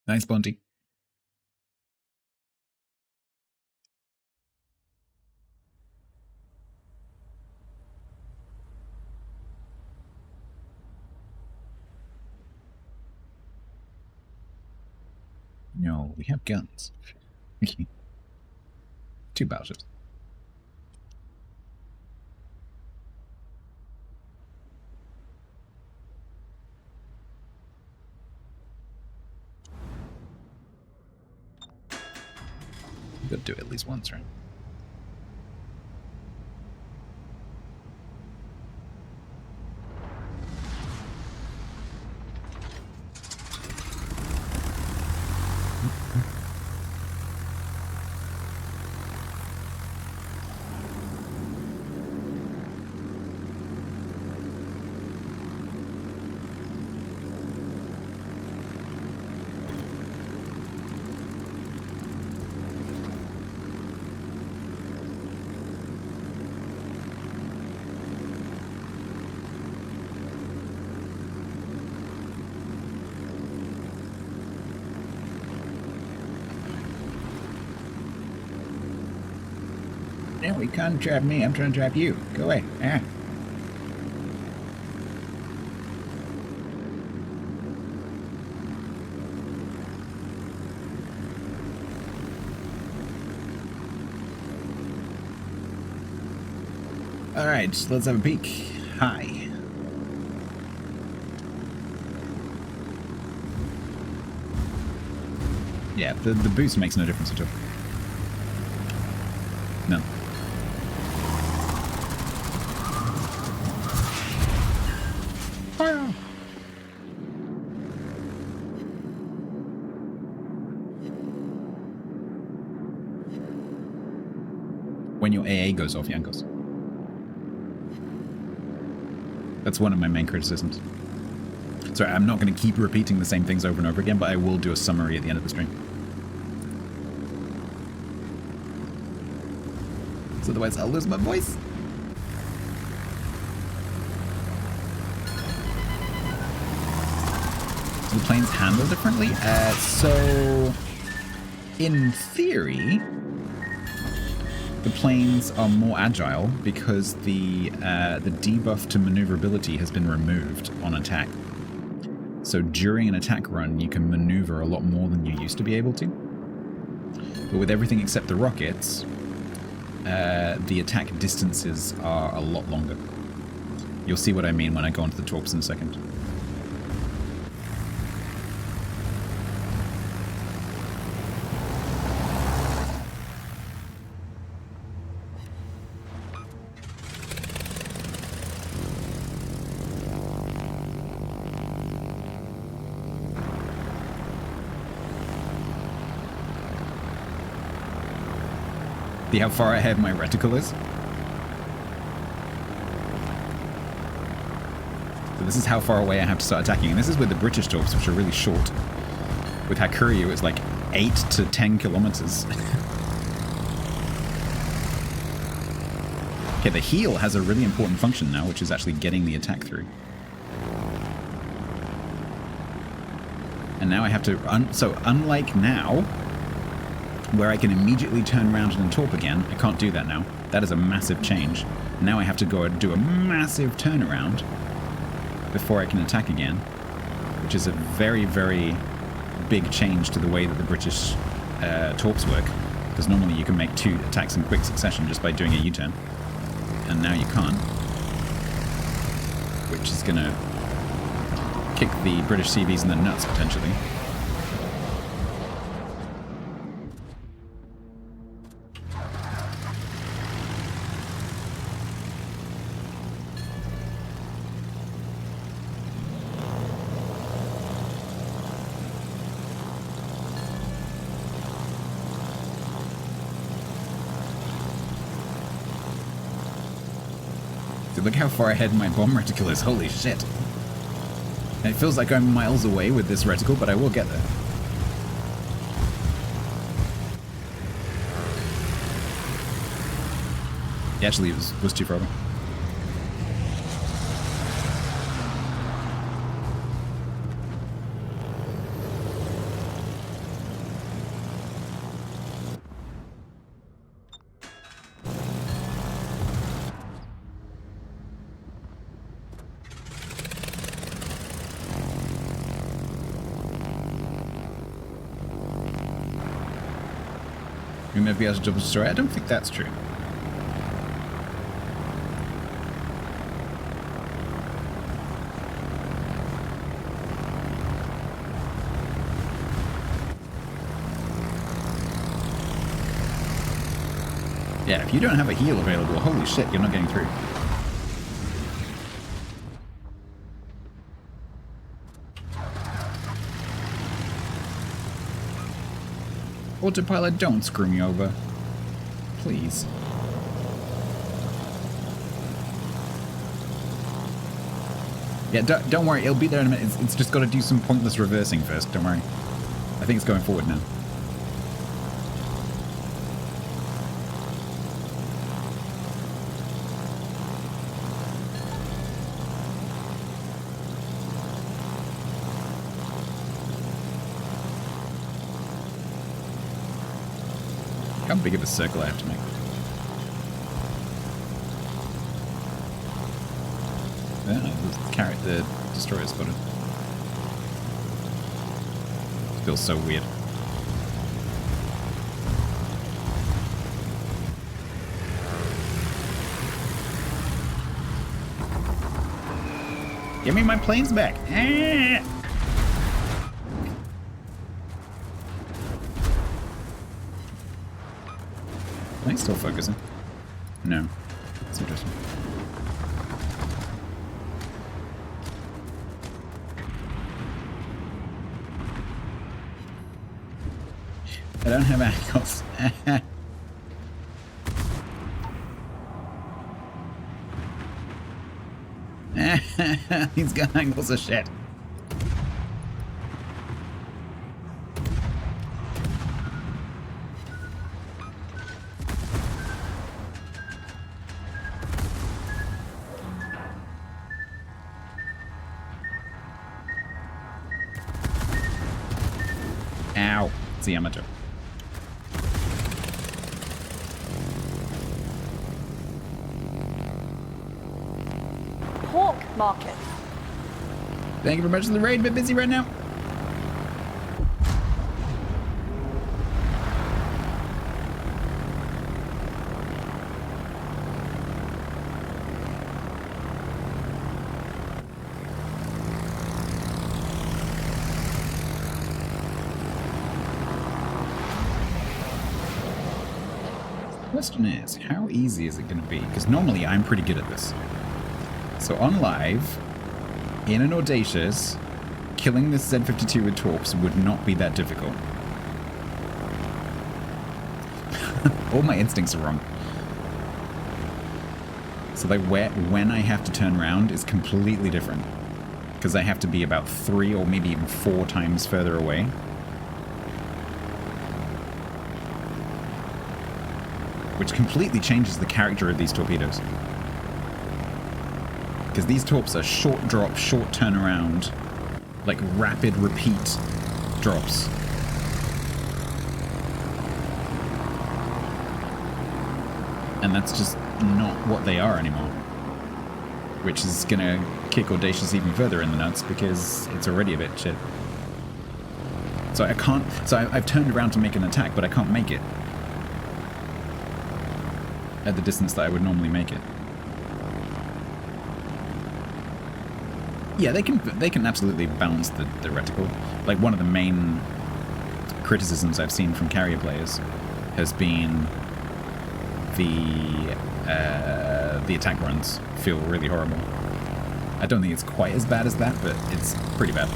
Nice, Bunty. No, we have guns. 2 battleships. We've got to do it at least once, right? No, you can't trap me. I'm trying to trap you. Go away. Ah. Alright, let's have a peek. Hi. Yeah, the boost makes no difference at all. None. Fire! When your AA goes off, Yankos. That's one of my main criticisms. Sorry, I'm not going to keep repeating the same things over and over again, but I will do a summary at the end of the stream. So otherwise I'll lose my voice. Do the planes handle differently? So, in theory, the planes are more agile because the debuff to maneuverability has been removed on attack. So during an attack run, you can maneuver a lot more than you used to be able to. But with everything except the rockets, the attack distances are a lot longer. You'll see what I mean when I go onto the torps in a second. See how far ahead my reticle is? So this is how far away I have to start attacking. And this is with the British torps, which are really short. With Hakuryu, it's like 8 to 10 kilometers. Okay, the heal has a really important function now, which is actually getting the attack through. And now I have to... So unlike now, where I can immediately turn around and torp again, I can't do that now. That is a massive change. Now I have to go and do a massive turnaround before I can attack again, which is a very, very big change to the way that the British torps work, because normally you can make 2 attacks in quick succession just by doing a U-turn, and now you can't, which is going to kick the British CVs in the nuts, potentially. Look how far ahead my bomb reticle is, holy shit. And it feels like I'm miles away with this reticle, but I will get there. Yeah, actually, it was too far away. You may be able to double destroy. I don't think that's true. Yeah, if you don't have a heal available, holy shit, you're not getting through. Autopilot, don't screw me over. Please. Yeah, don't worry, it'll be there in a minute. It's just got to do some pointless reversing first, don't worry. I think it's going forward now. How big of a circle I have to make? Yeah, the destroyer spotted. Feels so weird. Give me my planes back. it's still focusing. No. It's interesting. I don't have angles. These gun angles are shit. Ow. It's the amateur. Pork market. Thank you very much for the raid. Bit busy right now. Question is, how easy is it going to be? Because normally I'm pretty good at this. So on live, in an Audacious, killing this Z52 with torps would not be that difficult. All my instincts are wrong. So like when I have to turn around is completely different. Because I have to be about 3 or maybe even 4 times further away. Which completely changes the character of these torpedoes. Because these torps are short drop, short turnaround, like rapid repeat drops. And that's just not what they are anymore. Which is gonna kick Audacious even further in the nuts because it's already a bit shit. So I can't, I've turned around to make an attack, but I can't make it. At the distance that I would normally make it. Yeah, they can absolutely balance the reticle. Like one of the main criticisms I've seen from carrier players has been the attack runs feel really horrible. I don't think it's quite as bad as that, but it's pretty bad.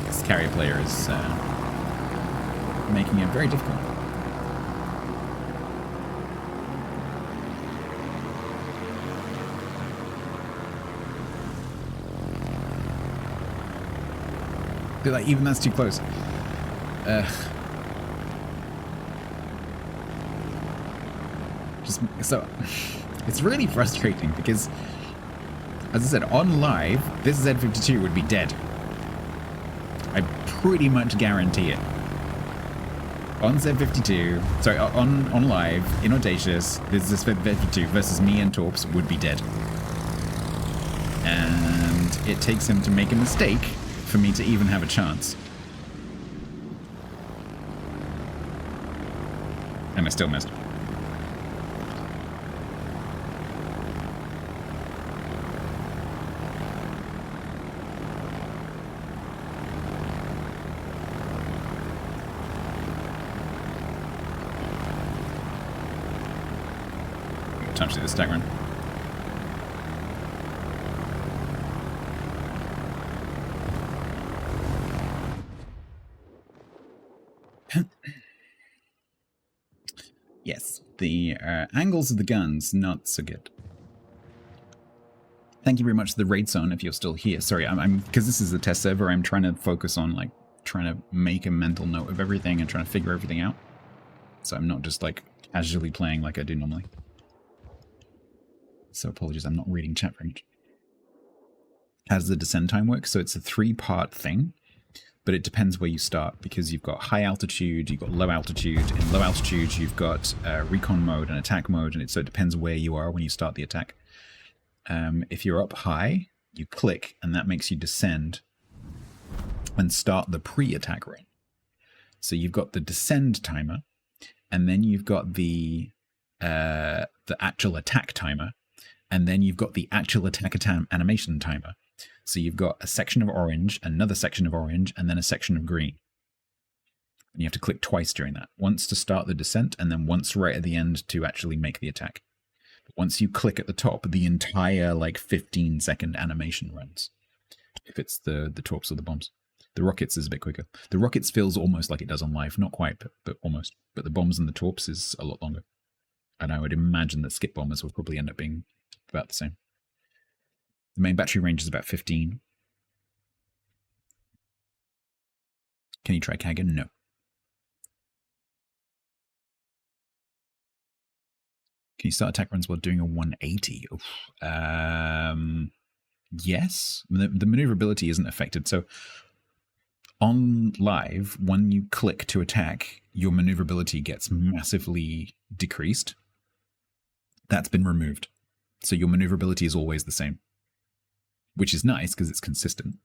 This carrier player is making it very difficult. Like, even that's too close. Just so it's really frustrating because, as I said, on live, this Z52 would be dead. I pretty much guarantee it. On Z52, sorry, on live in Audacious, this Z52 versus me and Torps would be dead, and it takes him to make a mistake for me to even have a chance. And I still missed. Time to do the stack run. Yes, the angles of the guns, not so good. Thank you very much to the raid zone if you're still here. Sorry, I'm because this is a test server, I'm trying to focus on like trying to make a mental note of everything and trying to figure everything out. So I'm not just like casually playing like I do normally. So apologies, I'm not reading chat very much. How does the descend time work? So it's a 3-part thing. But it depends where you start, because you've got high altitude, you've got low altitude. In low altitude, you've got recon mode and attack mode, and so it depends where you are when you start the attack. If you're up high, you click, and that makes you descend and start the pre-attack run. So you've got the descend timer, and then you've got the actual attack timer, and then you've got the actual attack animation timer. So you've got a section of orange, another section of orange, and then a section of green. And you have to click twice during that. Once to start the descent, and then once right at the end to actually make the attack. But once you click at the top, the entire, like, 15-second animation runs. If it's the torps or the bombs. The rockets is a bit quicker. The rockets feels almost like it does on live. Not quite, but almost. But the bombs and the torps is a lot longer. And I would imagine that skip bombers will probably end up being about the same. The main battery range is about 15. Can you try Kagan? No. Can you start attack runs while doing a 180? Yes. The maneuverability isn't affected. So on live, when you click to attack, your maneuverability gets massively decreased. That's been removed. So your maneuverability is always the same, which is nice because it's consistent.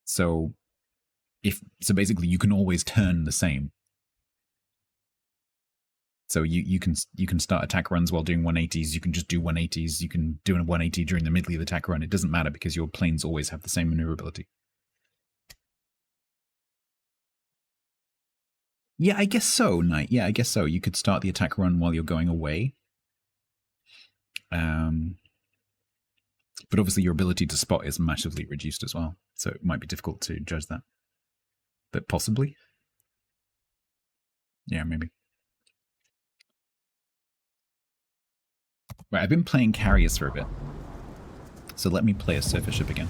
So basically you can always turn the same. So you can start attack runs while doing 180s. You can just do 180s. You can do a 180 during the middle of the attack run. It doesn't matter because your planes always have the same maneuverability. Yeah, I guess so, Knight. Yeah, I guess so. You could start the attack run while you're going away. But obviously your ability to spot is massively reduced as well. So it might be difficult to judge that. But possibly. Yeah, maybe. Right, I've been playing carriers for a bit. So let me play a surface ship again.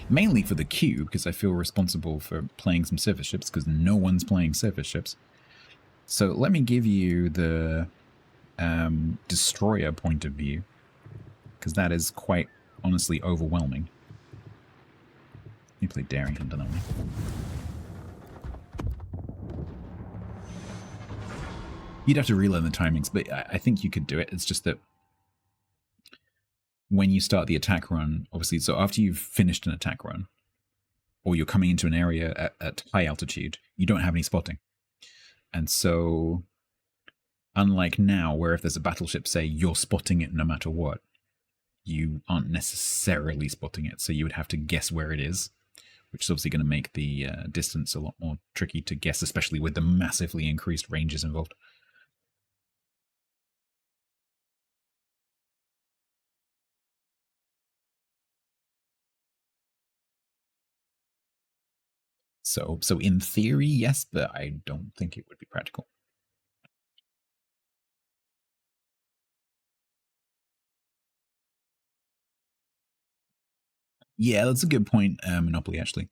Mainly for the queue, because I feel responsible for playing some surface ships, because no one's playing surface ships. So let me give you the destroyer point of view, because that is quite honestly overwhelming. You play Daring Hunter, don't we? You'd have to relearn the timings, but I think you could do it. It's just that when you start the attack run, obviously, so after you've finished an attack run, or you're coming into an area at high altitude, you don't have any spotting. And so, unlike now, where if there's a battleship, say, you're spotting it no matter what, you aren't necessarily spotting it, so you would have to guess where it is, which is obviously going to make the distance a lot more tricky to guess, especially with the massively increased ranges involved. So in theory, yes, but I don't think it would be practical. Yeah, that's a good point, Monopoly, actually.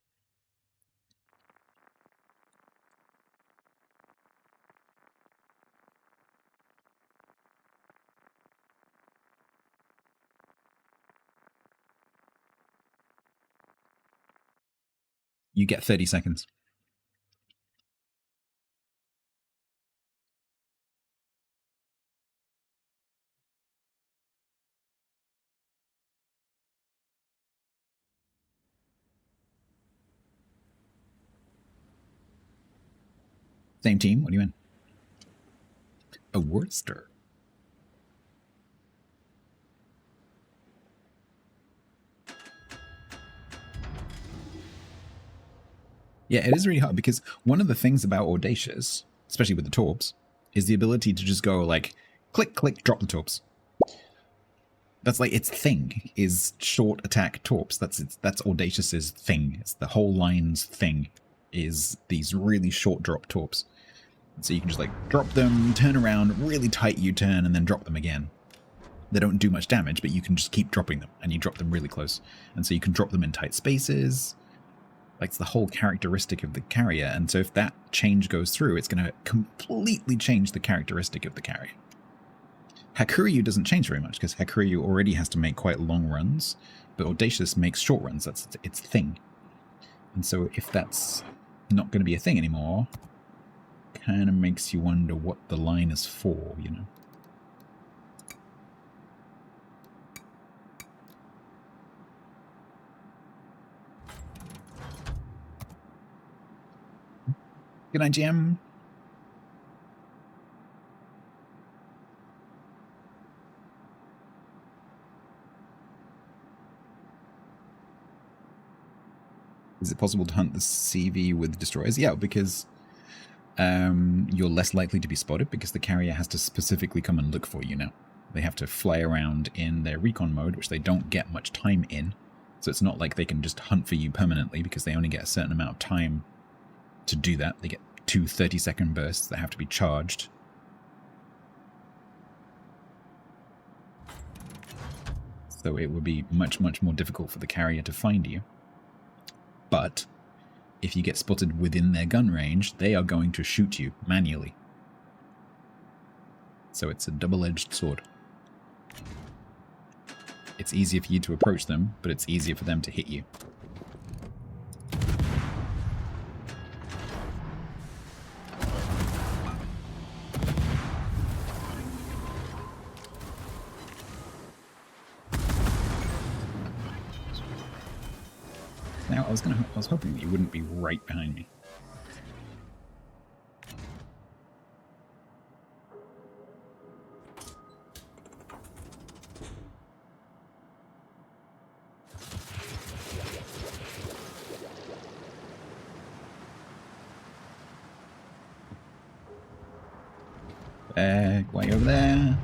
You get 30 seconds. Same team, what do you win? A Worcester. Yeah, it is really hard because one of the things about Audacious, especially with the torps, is the ability to just go like, click, click, drop the torps. That's like its thing, is short attack torps. That's Audacious's thing. It's the whole line's thing, is these really short drop torps. So you can just like drop them, turn around, really tight U-turn, and then drop them again. They don't do much damage, but you can just keep dropping them, and you drop them really close. And so you can drop them in tight spaces. Like, it's the whole characteristic of the carrier, and so if that change goes through, it's going to completely change the characteristic of the carrier. Hakuryu doesn't change very much, because Hakuryu already has to make quite long runs, but Audacious makes short runs. That's its thing. And so if that's not going to be a thing anymore, kind of makes you wonder what the line is for, you know? Good night, GM. Is it possible to hunt the CV with destroyers? Yeah, because you're less likely to be spotted because the carrier has to specifically come and look for you now. They have to fly around in their recon mode, which they don't get much time in. So it's not like they can just hunt for you permanently because they only get a certain amount of time to do that. They get 2 30-second bursts that have to be charged. So it would be much, much more difficult for the carrier to find you. But if you get spotted within their gun range, they are going to shoot you manually. So it's a double-edged sword. It's easier for you to approach them, but it's easier for them to hit you. Now, I was hoping that you wouldn't be right behind me. Way over there.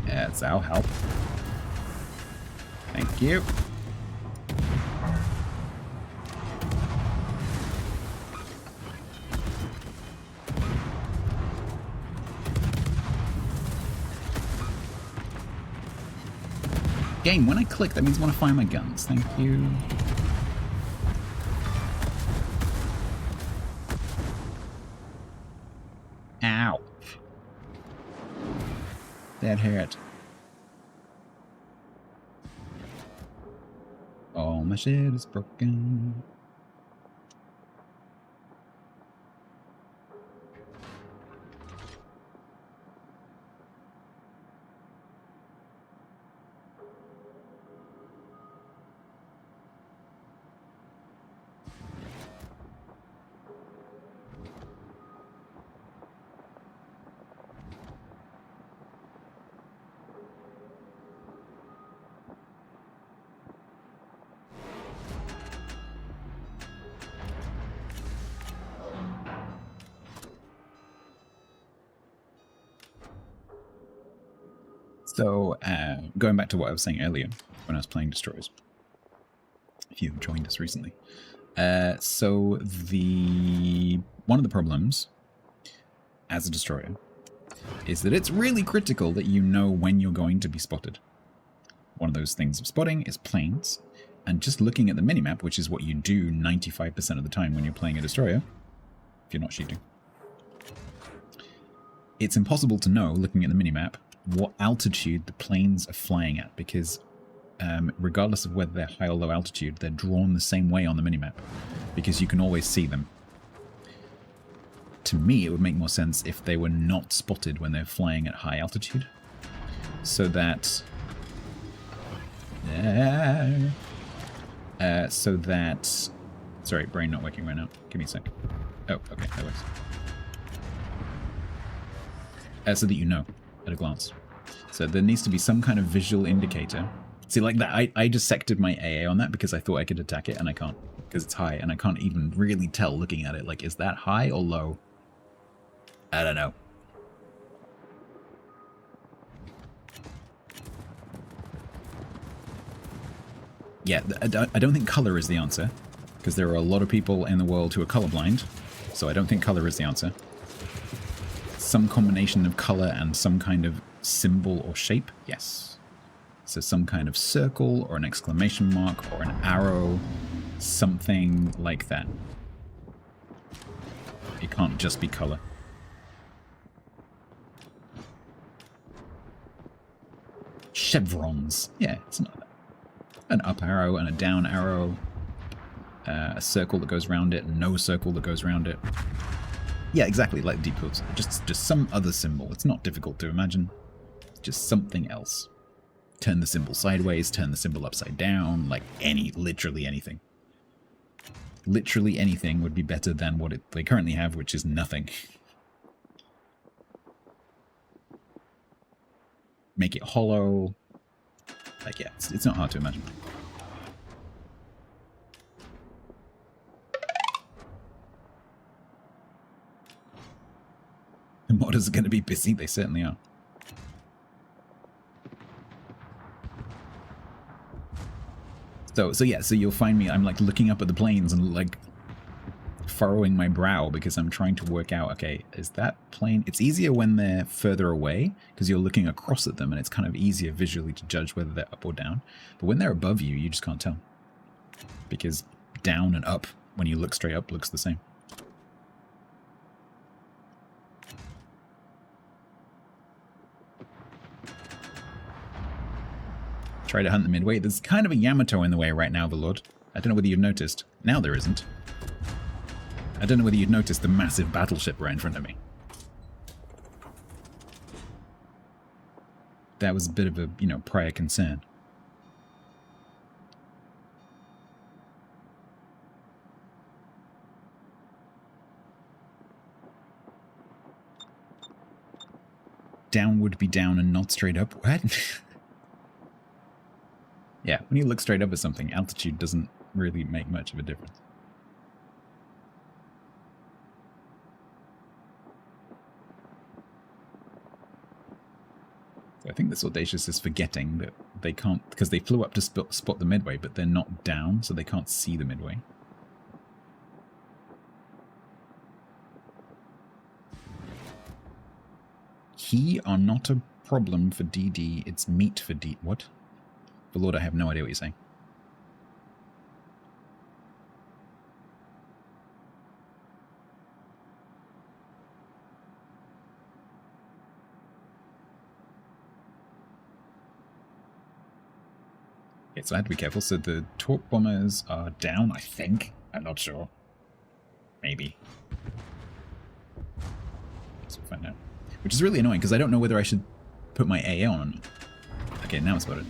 Yes, that'll help. Thank you. Game, when I click, that means I want to fire my guns. Thank you. Ow. That hurt. All my shit is broken. So, going back to what I was saying earlier when I was playing Destroyers, if you've joined us recently. So, one of the problems as a Destroyer is that it's really critical that you know when you're going to be spotted. One of those things of spotting is planes, and just looking at the minimap, which is what you do 95% of the time when you're playing a Destroyer, if you're not shooting, it's impossible to know, looking at the minimap, what altitude the planes are flying at, because regardless of whether they're high or low altitude, they're drawn the same way on the minimap, because you can always see them. To me, it would make more sense if they were not spotted when they're flying at high altitude, so that sorry, brain not working right now. Give me a sec. Oh, okay, that works. So that you know at a glance. So there needs to be some kind of visual indicator. See, like that, I just sectored my AA on that because I thought I could attack it, and I can't, because it's high, and I can't even really tell looking at it. Like, is that high or low? I don't know. Yeah, I don't think color is the answer, because there are a lot of people in the world who are colorblind, so I don't think color is the answer. Some combination of color and some kind of symbol or shape, yes. So some kind of circle or an exclamation mark or an arrow, something like that. It can't just be color. Chevrons, yeah, it's not that. An up arrow and a down arrow, a circle that goes around it, no circle that goes around it. Yeah, exactly, like deep hooks. Just some other symbol. It's not difficult to imagine. Just something else. Turn the symbol sideways, turn the symbol upside down, like literally anything. Literally anything would be better than what they currently have, which is nothing. make it hollow. Like, yeah, it's not hard to imagine. The modders are going to be busy. They certainly are. So yeah, so you'll find me, I'm like looking up at the planes and like furrowing my brow because I'm trying to work out, okay, is that plane? It's easier when they're further away because you're looking across at them and it's kind of easier visually to judge whether they're up or down. But when they're above you, you just can't tell. Because down and up, when you look straight up, looks the same. Try to hunt the midway. There's kind of a Yamato in the way right now, the Lord. I don't know whether you've noticed. Now there isn't. I don't know whether you'd noticed the massive battleship right in front of me. That was a bit of a, you know, prior concern. Down would be down and not straight up. What? Yeah, when you look straight up at something, altitude doesn't really make much of a difference. So I think this Audacious is forgetting that they can't, because they flew up to spot the midway, but they're not down, so they can't see the midway. He are not a problem for DD, it's meat for D. What? But Lord, I have no idea what you're saying. Okay, so I have to be careful. So the torque bombers are down, I think. I'm not sure. Maybe. Let's find out. Which is really annoying, because I don't know whether I should put my AA on or not. Okay, now it's spotted.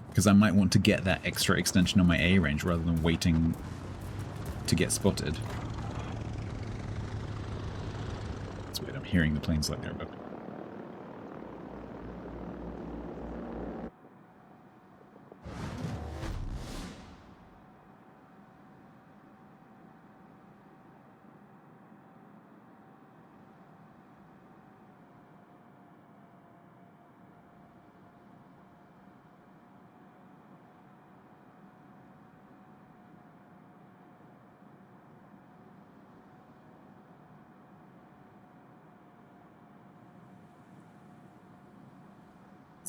Because I might want to get that extra extension on my AA range rather than waiting to get spotted. It's weird, I'm hearing the planes like they're above me.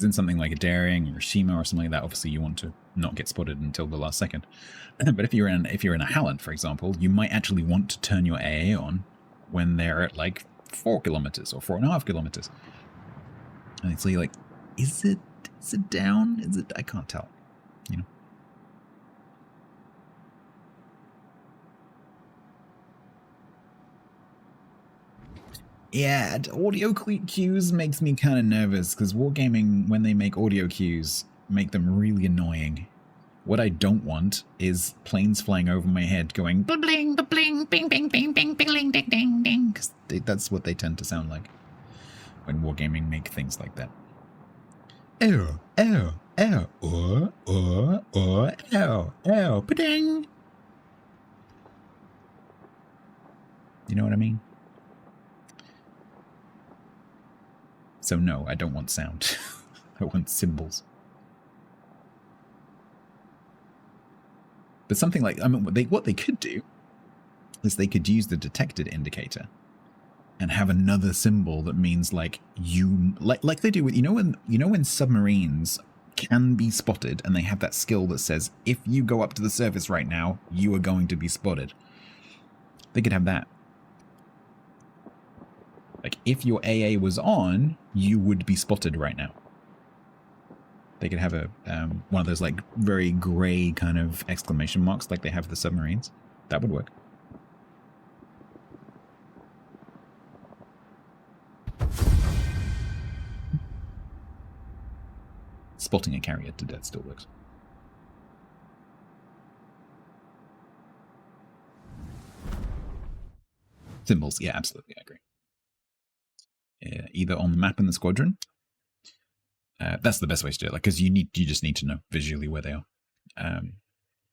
In something like a Daring or a Shima or something like that, obviously you want to not get spotted until the last second. But if you're in a Halland, for example, you might actually want to turn your AA on when they're at like 4 kilometers or 4.5 kilometers. And so you're like, is it down? Is it? I can't tell. You know. Yeah, audio cues makes me kind of nervous, because Wargaming, when they make audio cues, make them really annoying. What I don't want is planes flying over my head going bling, bling, bing, bing, bing, bing, bing, ding, ding, ding, because that's what they tend to sound like when Wargaming make things like that. Oh, oh, ba-ding. You know what I mean? So no, I don't want sound. I want symbols. But something like, I mean, what they could do is they could use the detected indicator and have another symbol that means like like they do with, you know when submarines can be spotted and they have that skill that says, if you go up to the surface right now, you are going to be spotted. They could have that. Like, if your AA was on, you would be spotted right now. They could have a one of those, like, very grey kind of exclamation marks like they have the submarines. That would work. Spotting a carrier to death still works. Symbols, yeah, absolutely, I agree. Either on the map in the squadron. That's the best way to do it, because you just need to know visually where they are.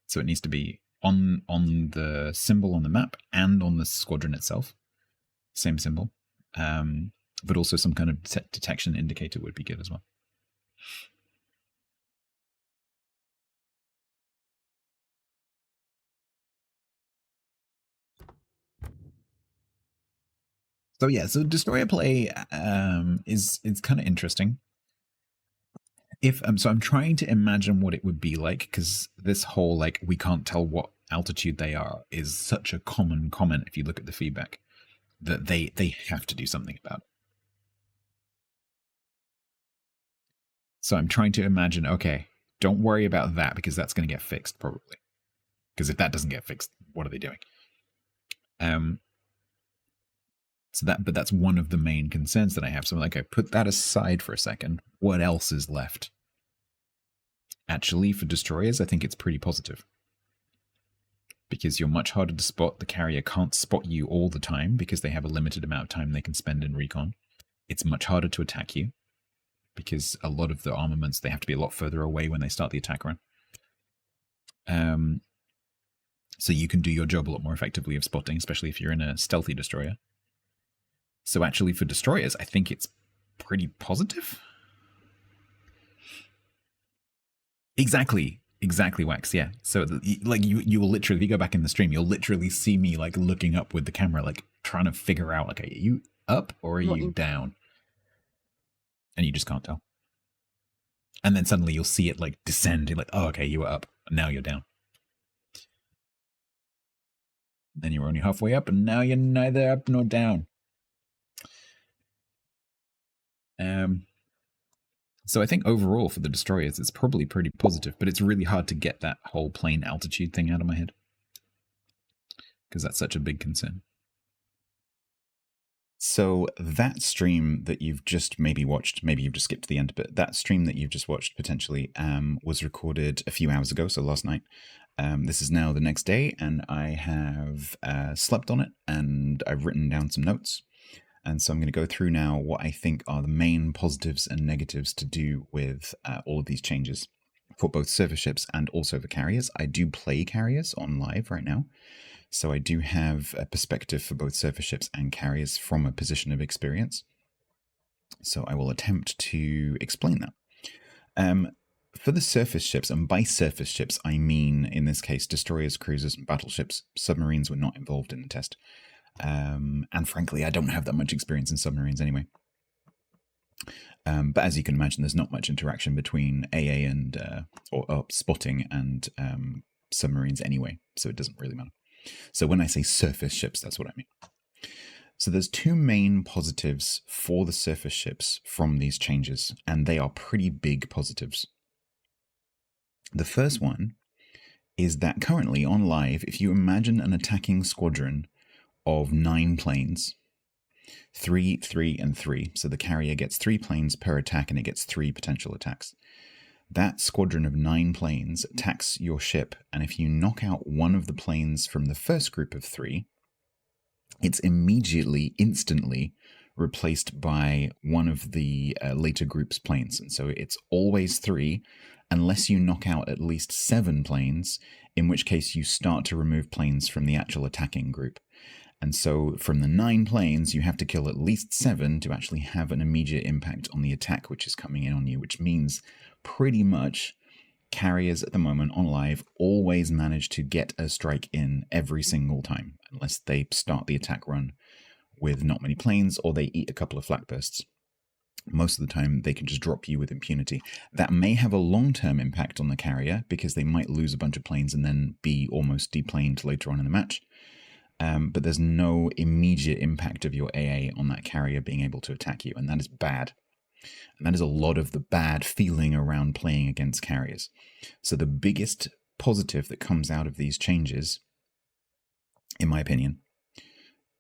So it needs to be on the symbol on the map and on the squadron itself. Same symbol. But also some kind of detection indicator would be good as well. So yeah, so destroyer play is kind of interesting. So I'm trying to imagine what it would be like, because this whole like we can't tell what altitude they are is such a common comment if you look at the feedback, that they have to do something about it. So I'm trying to imagine, okay, don't worry about that because that's going to get fixed probably. Because if that doesn't get fixed, what are they doing? But that's one of the main concerns that I have. So I'm like, I put that aside for a second. What else is left? Actually, for destroyers, I think it's pretty positive. Because you're much harder to spot. The carrier can't spot you all the time because they have a limited amount of time they can spend in recon. It's much harder to attack you because a lot of the armaments, they have to be a lot further away when they start the attack run. So you can do your job a lot more effectively of spotting, especially if you're in a stealthy destroyer. So actually for destroyers, I think it's pretty positive. Exactly, Wax, yeah. So like you will literally, if you go back in the stream, you'll literally see me like looking up with the camera, like trying to figure out, like, are you up or are you down? And you just can't tell. And then suddenly you'll see it like descend. You're like, oh, okay, you were up. Now you're down. Then you were only halfway up, and now you're neither up nor down. So I think overall for the destroyers, it's probably pretty positive, but it's really hard to get that whole plane altitude thing out of my head because that's such a big concern. So that stream that you've just maybe watched, maybe you've just skipped to the end, but that stream that you've just watched potentially was recorded a few hours ago, so last night. This is now the next day, and I have slept on it, and I've written down some notes. And so I'm going to go through now what I think are the main positives and negatives to do with all of these changes for both surface ships and also for carriers. I do play carriers on live right now, so I do have a perspective for both surface ships and carriers from a position of experience. So I will attempt to explain that. For the surface ships, and by surface ships I mean in this case destroyers, cruisers, and battleships. Submarines were not involved in the test. And frankly, I don't have that much experience in submarines anyway. But as you can imagine, there's not much interaction between AA and or spotting and submarines anyway, so it doesn't really matter. So when I say surface ships, that's what I mean. So there's two main positives for the surface ships from these changes, and they are pretty big positives. The first one is that currently on live, if you imagine an attacking squadron of 9 planes, 3, 3, and 3. So the carrier gets 3 planes per attack and it gets 3 potential attacks. That squadron of 9 planes attacks your ship, and if you knock out one of the planes from the first group of 3, it's immediately, instantly replaced by one of the later group's planes. And so it's always 3, unless you knock out at least 7 planes, in which case you start to remove planes from the actual attacking group. And so from the 9 planes, you have to kill at least 7 to actually have an immediate impact on the attack which is coming in on you, which means pretty much carriers at the moment on live always manage to get a strike in every single time, unless they start the attack run with not many planes or they eat a couple of flak bursts. Most of the time, they can just drop you with impunity. That may have a long-term impact on the carrier because they might lose a bunch of planes and then be almost deplaned later on in the match. But there's no immediate impact of your AA on that carrier being able to attack you, and that is bad. And that is a lot of the bad feeling around playing against carriers. So the biggest positive that comes out of these changes, in my opinion,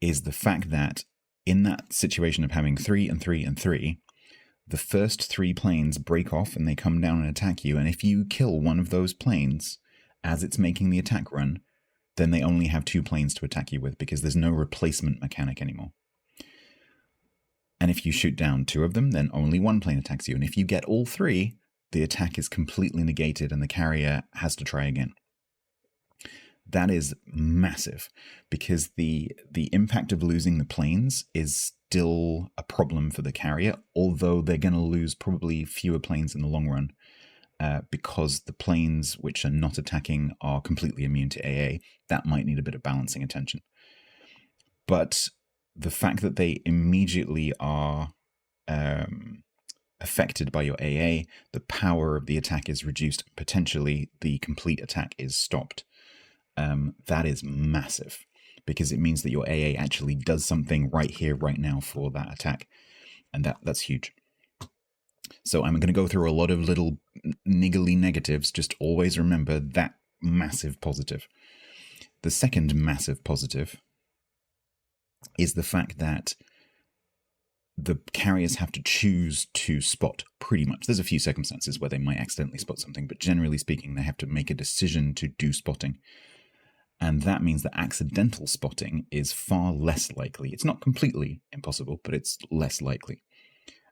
is the fact that in that situation of having 3 and 3 and 3, the first 3 planes break off and they come down and attack you, and if you kill one of those planes as it's making the attack run, then they only have 2 planes to attack you with because there's no replacement mechanic anymore. And if you shoot down 2 of them, then only 1 plane attacks you. And if you get all 3, the attack is completely negated and the carrier has to try again. That is massive because the impact of losing the planes is still a problem for the carrier, although they're going to lose probably fewer planes in the long run because the planes which are not attacking are completely immune to AA. That might need a bit of balancing attention. But the fact that they immediately are affected by your AA, the power of the attack is reduced. Potentially, the complete attack is stopped. That is massive because it means that your AA actually does something right here, right now for that attack. And that's huge. So I'm going to go through a lot of little niggly negatives. Just always remember that massive positive. The second massive positive is the fact that the carriers have to choose to spot pretty much. There's a few circumstances where they might accidentally spot something, but generally speaking, they have to make a decision to do spotting. And that means that accidental spotting is far less likely. It's not completely impossible, but it's less likely.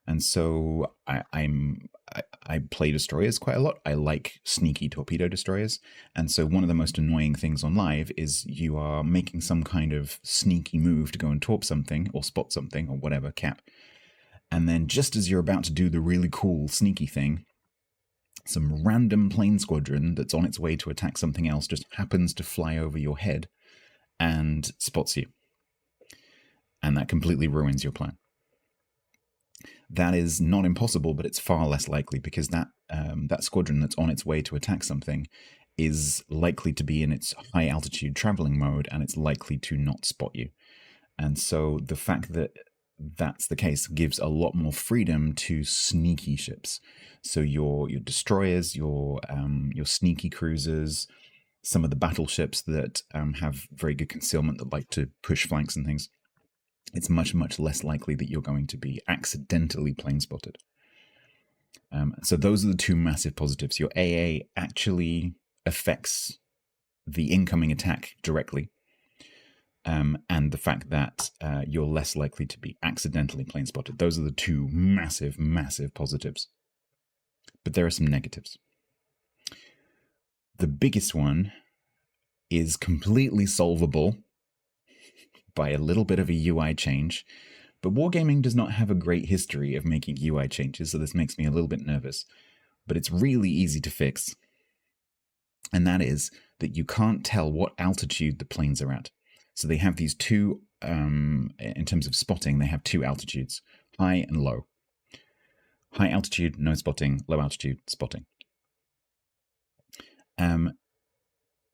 And so I play destroyers quite a lot. I like sneaky torpedo destroyers. And so one of the most annoying things on live is you are making some kind of sneaky move to go and torp something or spot something or whatever, cap. And then just as you're about to do the really cool sneaky thing, some random plane squadron that's on its way to attack something else just happens to fly over your head and spots you. And that completely ruins your plan. That is not impossible, but it's far less likely because that squadron that's on its way to attack something is likely to be in its high altitude traveling mode and it's likely to not spot you. And so the fact that that's the case gives a lot more freedom to sneaky ships. So your destroyers, your sneaky cruisers, some of the battleships that have very good concealment that like to push flanks and things. It's much, much less likely that you're going to be accidentally plane spotted. So those are the 2 massive positives. Your AA actually affects the incoming attack directly. And the fact that you're less likely to be accidentally plane spotted. Those are the 2 massive, massive positives. But there are some negatives. The biggest one is completely solvable by a little bit of a UI change, but Wargaming does not have a great history of making UI changes, so this makes me a little bit nervous. But it's really easy to fix, and that is that you can't tell what altitude the planes are at. So they have these 2, in terms of spotting, they have 2 altitudes, high and low. High altitude, no spotting, low altitude, spotting.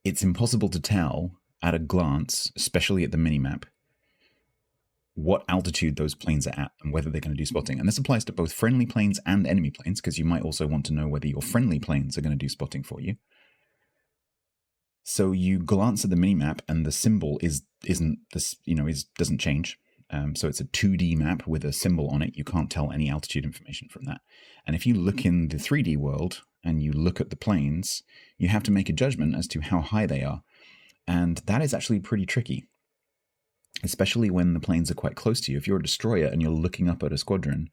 It's impossible to tell at a glance, especially at the minimap, what altitude those planes are at and whether they're going to do spotting. And this applies to both friendly planes and enemy planes, because you might also want to know whether your friendly planes are going to do spotting for you. So you glance at the minimap and the symbol doesn't change. So it's a 2D map with a symbol on it. You can't tell any altitude information from that. And if you look in the 3D world and you look at the planes, you have to make a judgment as to how high they are. And that is actually pretty tricky, especially when the planes are quite close to you. If you're a destroyer and you're looking up at a squadron,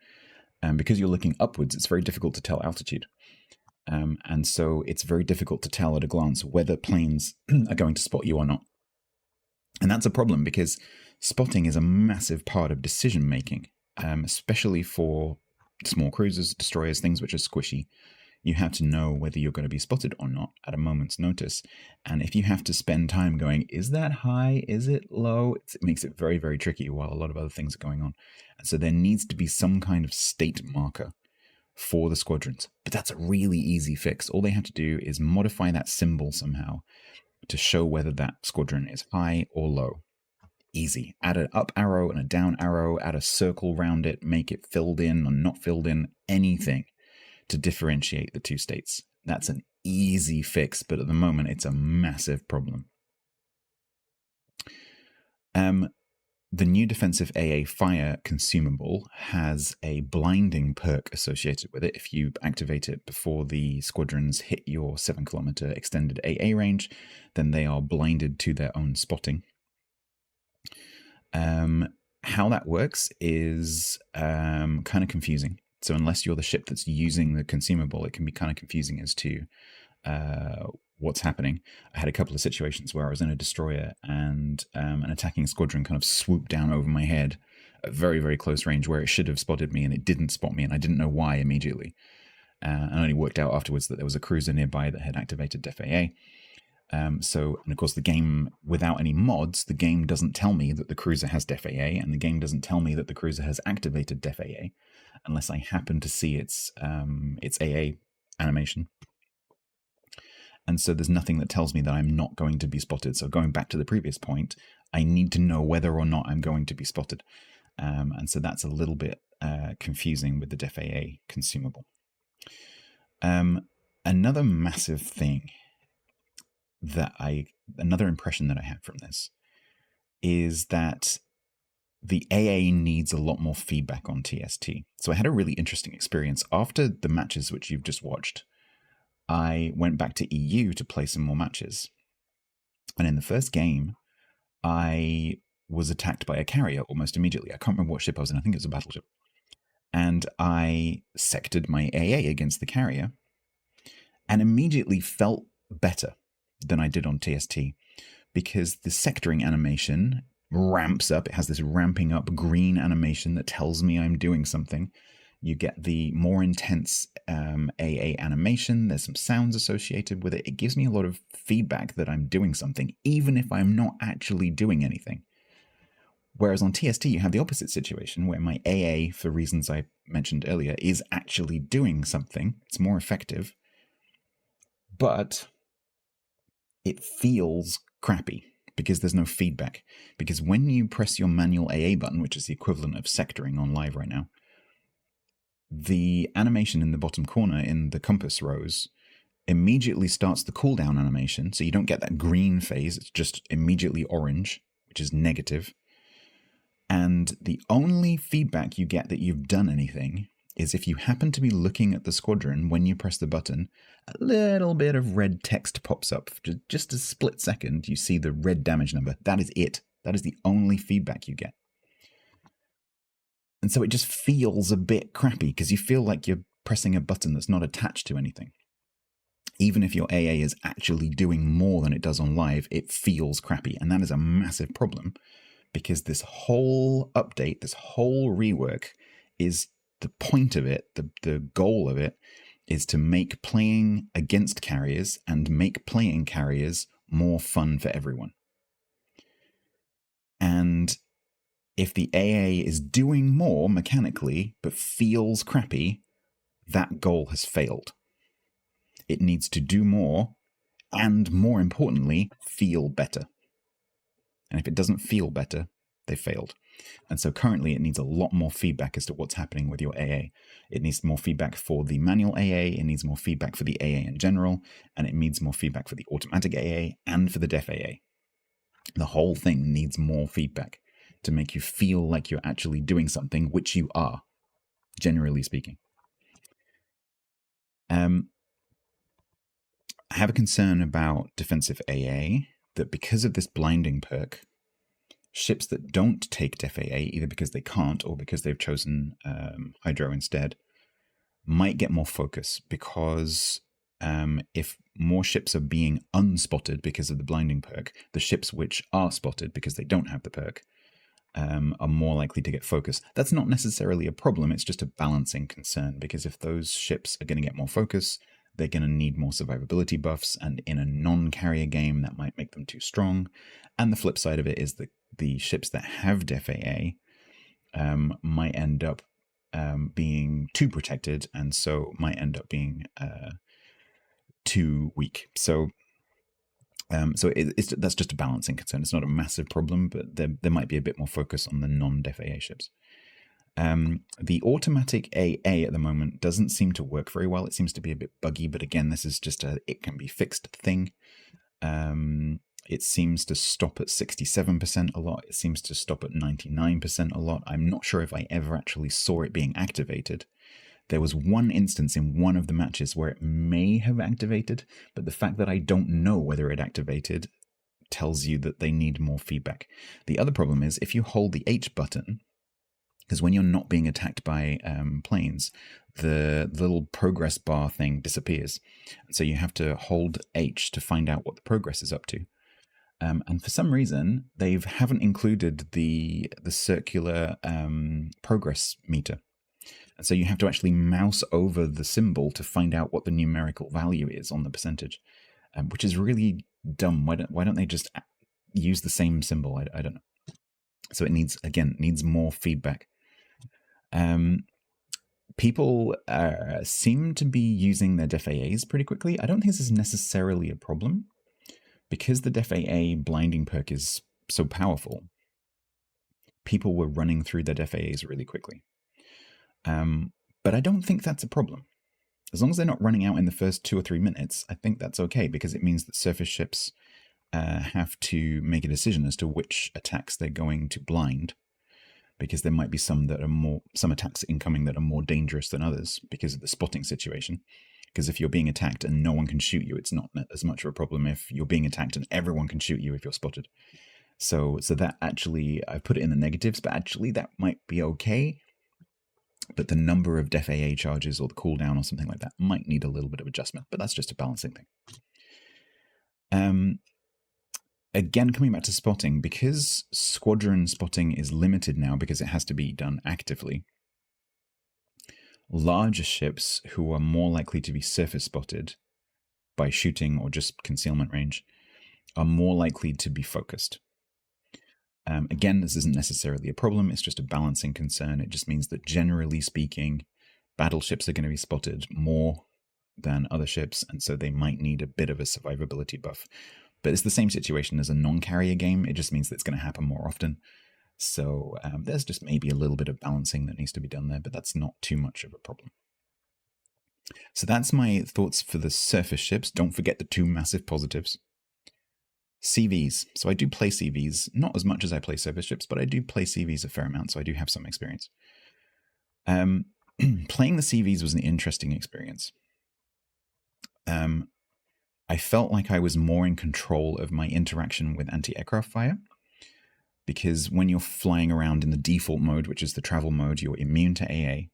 because you're looking upwards, it's very difficult to tell altitude. And so it's very difficult to tell at a glance whether planes are going to spot you or not. And that's a problem because spotting is a massive part of decision making, especially for small cruisers, destroyers, things which are squishy. You have to know whether you're going to be spotted or not at a moment's notice. And if you have to spend time going, is that high? Is it low? It makes it very, very tricky while a lot of other things are going on. And so there needs to be some kind of state marker for the squadrons. But that's a really easy fix. All they have to do is modify that symbol somehow to show whether that squadron is high or low. Easy. Add an up arrow and a down arrow, add a circle around it, make it filled in or not filled in, anything to differentiate the 2 states. That's an easy fix, but at the moment it's a massive problem. the new defensive AA fire consumable has a blinding perk associated with it. If you activate it before the squadrons hit your 7-kilometer extended AA range, then they are blinded to their own spotting. How that works is kind of confusing. So unless you're the ship that's using the consumable, it can be kind of confusing as to what's happening. I had a couple of situations where I was in a destroyer and an attacking squadron kind of swooped down over my head at very, very close range where it should have spotted me, and it didn't spot me, and I didn't know why immediately. And I only worked out afterwards that there was a cruiser nearby that had activated Def AA. And of course, the game, without any mods, the game doesn't tell me that the cruiser has Def AA, and the game doesn't tell me that the cruiser has activated Def AA, unless I happen to see its AA animation. And so there's nothing that tells me that I'm not going to be spotted. So going back to the previous point, I need to know whether or not I'm going to be spotted. And so that's a little bit confusing with the Def AA consumable. Another massive thing another impression that I have from this is that the AA needs a lot more feedback on TST. So I had a really interesting experience after the matches which you've just watched. I went back to EU to play some more matches. And in the first game, I was attacked by a carrier almost immediately. I can't remember what ship I was in. I think it was a battleship. And I sectored my AA against the carrier and immediately felt better than I did on TST, because the sectoring animation ramps up. It has this ramping up green animation that tells me I'm doing something. You get the more intense AA animation. There's some sounds associated with it. It gives me a lot of feedback that I'm doing something, even if I'm not actually doing anything. Whereas on TST, you have the opposite situation where my AA, for reasons I mentioned earlier, is actually doing something. It's more effective, but it feels crappy because there's no feedback. Because when you press your manual AA button, which is the equivalent of sectoring on live right now, the animation in the bottom corner in the compass rows immediately starts the cooldown animation. So you don't get that green phase. It's just immediately orange, which is negative. And the only feedback you get that you've done anything is if you happen to be looking at the squadron when you press the button, a little bit of red text pops up. Just a split second, you see the red damage number. That is it. That is the only feedback you get. And so it just feels a bit crappy because you feel like you're pressing a button that's not attached to anything. Even if your AA is actually doing more than it does on live, it feels crappy. And that is a massive problem because this whole update, this whole rework is the point of it, the goal of it is to make playing against carriers and make playing carriers more fun for everyone. And if the AA is doing more mechanically but feels crappy, that goal has failed. It needs to do more and, more importantly, feel better. And if it doesn't feel better, they failed. And so currently it needs a lot more feedback as to what's happening with your AA. It needs more feedback for the manual AA, it needs more feedback for the AA in general, and it needs more feedback for the automatic AA and for the Def AA. The whole thing needs more feedback to make you feel like you're actually doing something, which you are, generally speaking. I have a concern about defensive AA, that because of this blinding perk, ships that don't take Def AA, either because they can't or because they've chosen Hydro instead, might get more focus, because if more ships are being unspotted because of the blinding perk, the ships which are spotted because they don't have the perk are more likely to get focus. That's not necessarily a problem, it's just a balancing concern, because if those ships are going to get more focus, they're going to need more survivability buffs, and in a non-carrier game that might make them too strong. And the flip side of it is that the ships that have Def AA might end up being too protected, and so might end up being too weak. So that's just a balancing concern. It's not a massive problem, but there might be a bit more focus on the non-Def AA ships. The automatic AA at the moment doesn't seem to work very well. It seems to be a bit buggy, but again, this is just it can be fixed thing. It seems to stop at 67% a lot. It seems to stop at 99% a lot. I'm not sure if I ever actually saw it being activated. There was one instance in one of the matches where it may have activated, but the fact that I don't know whether it activated tells you that they need more feedback. The other problem is if you hold the H button, because when you're not being attacked by planes, the little progress bar thing disappears. So you have to hold H to find out what the progress is up to. And for some reason, they haven't included the circular progress meter. And so you have to actually mouse over the symbol to find out what the numerical value is on the percentage, which is really dumb. Why don't they just use the same symbol? I don't know. So it needs more feedback. People seem to be using their def AAs pretty quickly. I don't think this is necessarily a problem because the def AA blinding perk is so powerful. People were running through their def AAs really quickly. But I don't think that's a problem. As long as they're not running out in the first 2 or 3 minutes, I think that's okay because it means that surface ships have to make a decision as to which attacks they're going to blind, because there might be some attacks incoming that are more dangerous than others because of the spotting situation. Because if you're being attacked and no one can shoot you, it's not as much of a problem if you're being attacked and everyone can shoot you if you're spotted. So that actually, I put it in the negatives, but actually that might be okay. But the number of def AA charges or the cooldown or something like that might need a little bit of adjustment, but that's just a balancing thing. Again, coming back to spotting, because squadron spotting is limited now because it has to be done actively, larger ships who are more likely to be surface spotted by shooting or just concealment range are more likely to be focused. Again, this isn't necessarily a problem, it's just a balancing concern. It just means that generally speaking, battleships are going to be spotted more than other ships, and so they might need a bit of a survivability buff. But it's the same situation as a non-carrier game, it just means that it's going to happen more often. So there's just maybe a little bit of balancing that needs to be done there, but that's not too much of a problem. So that's my thoughts for the surface ships. Don't forget the 2 massive positives. CVs. So I do play CVs, not as much as I play surface ships, but I do play CVs a fair amount, so I do have some experience. Playing the CVs was an interesting experience. I felt like I was more in control of my interaction with anti-aircraft fire, because when you're flying around in the default mode, which is the travel mode, you're immune to AA.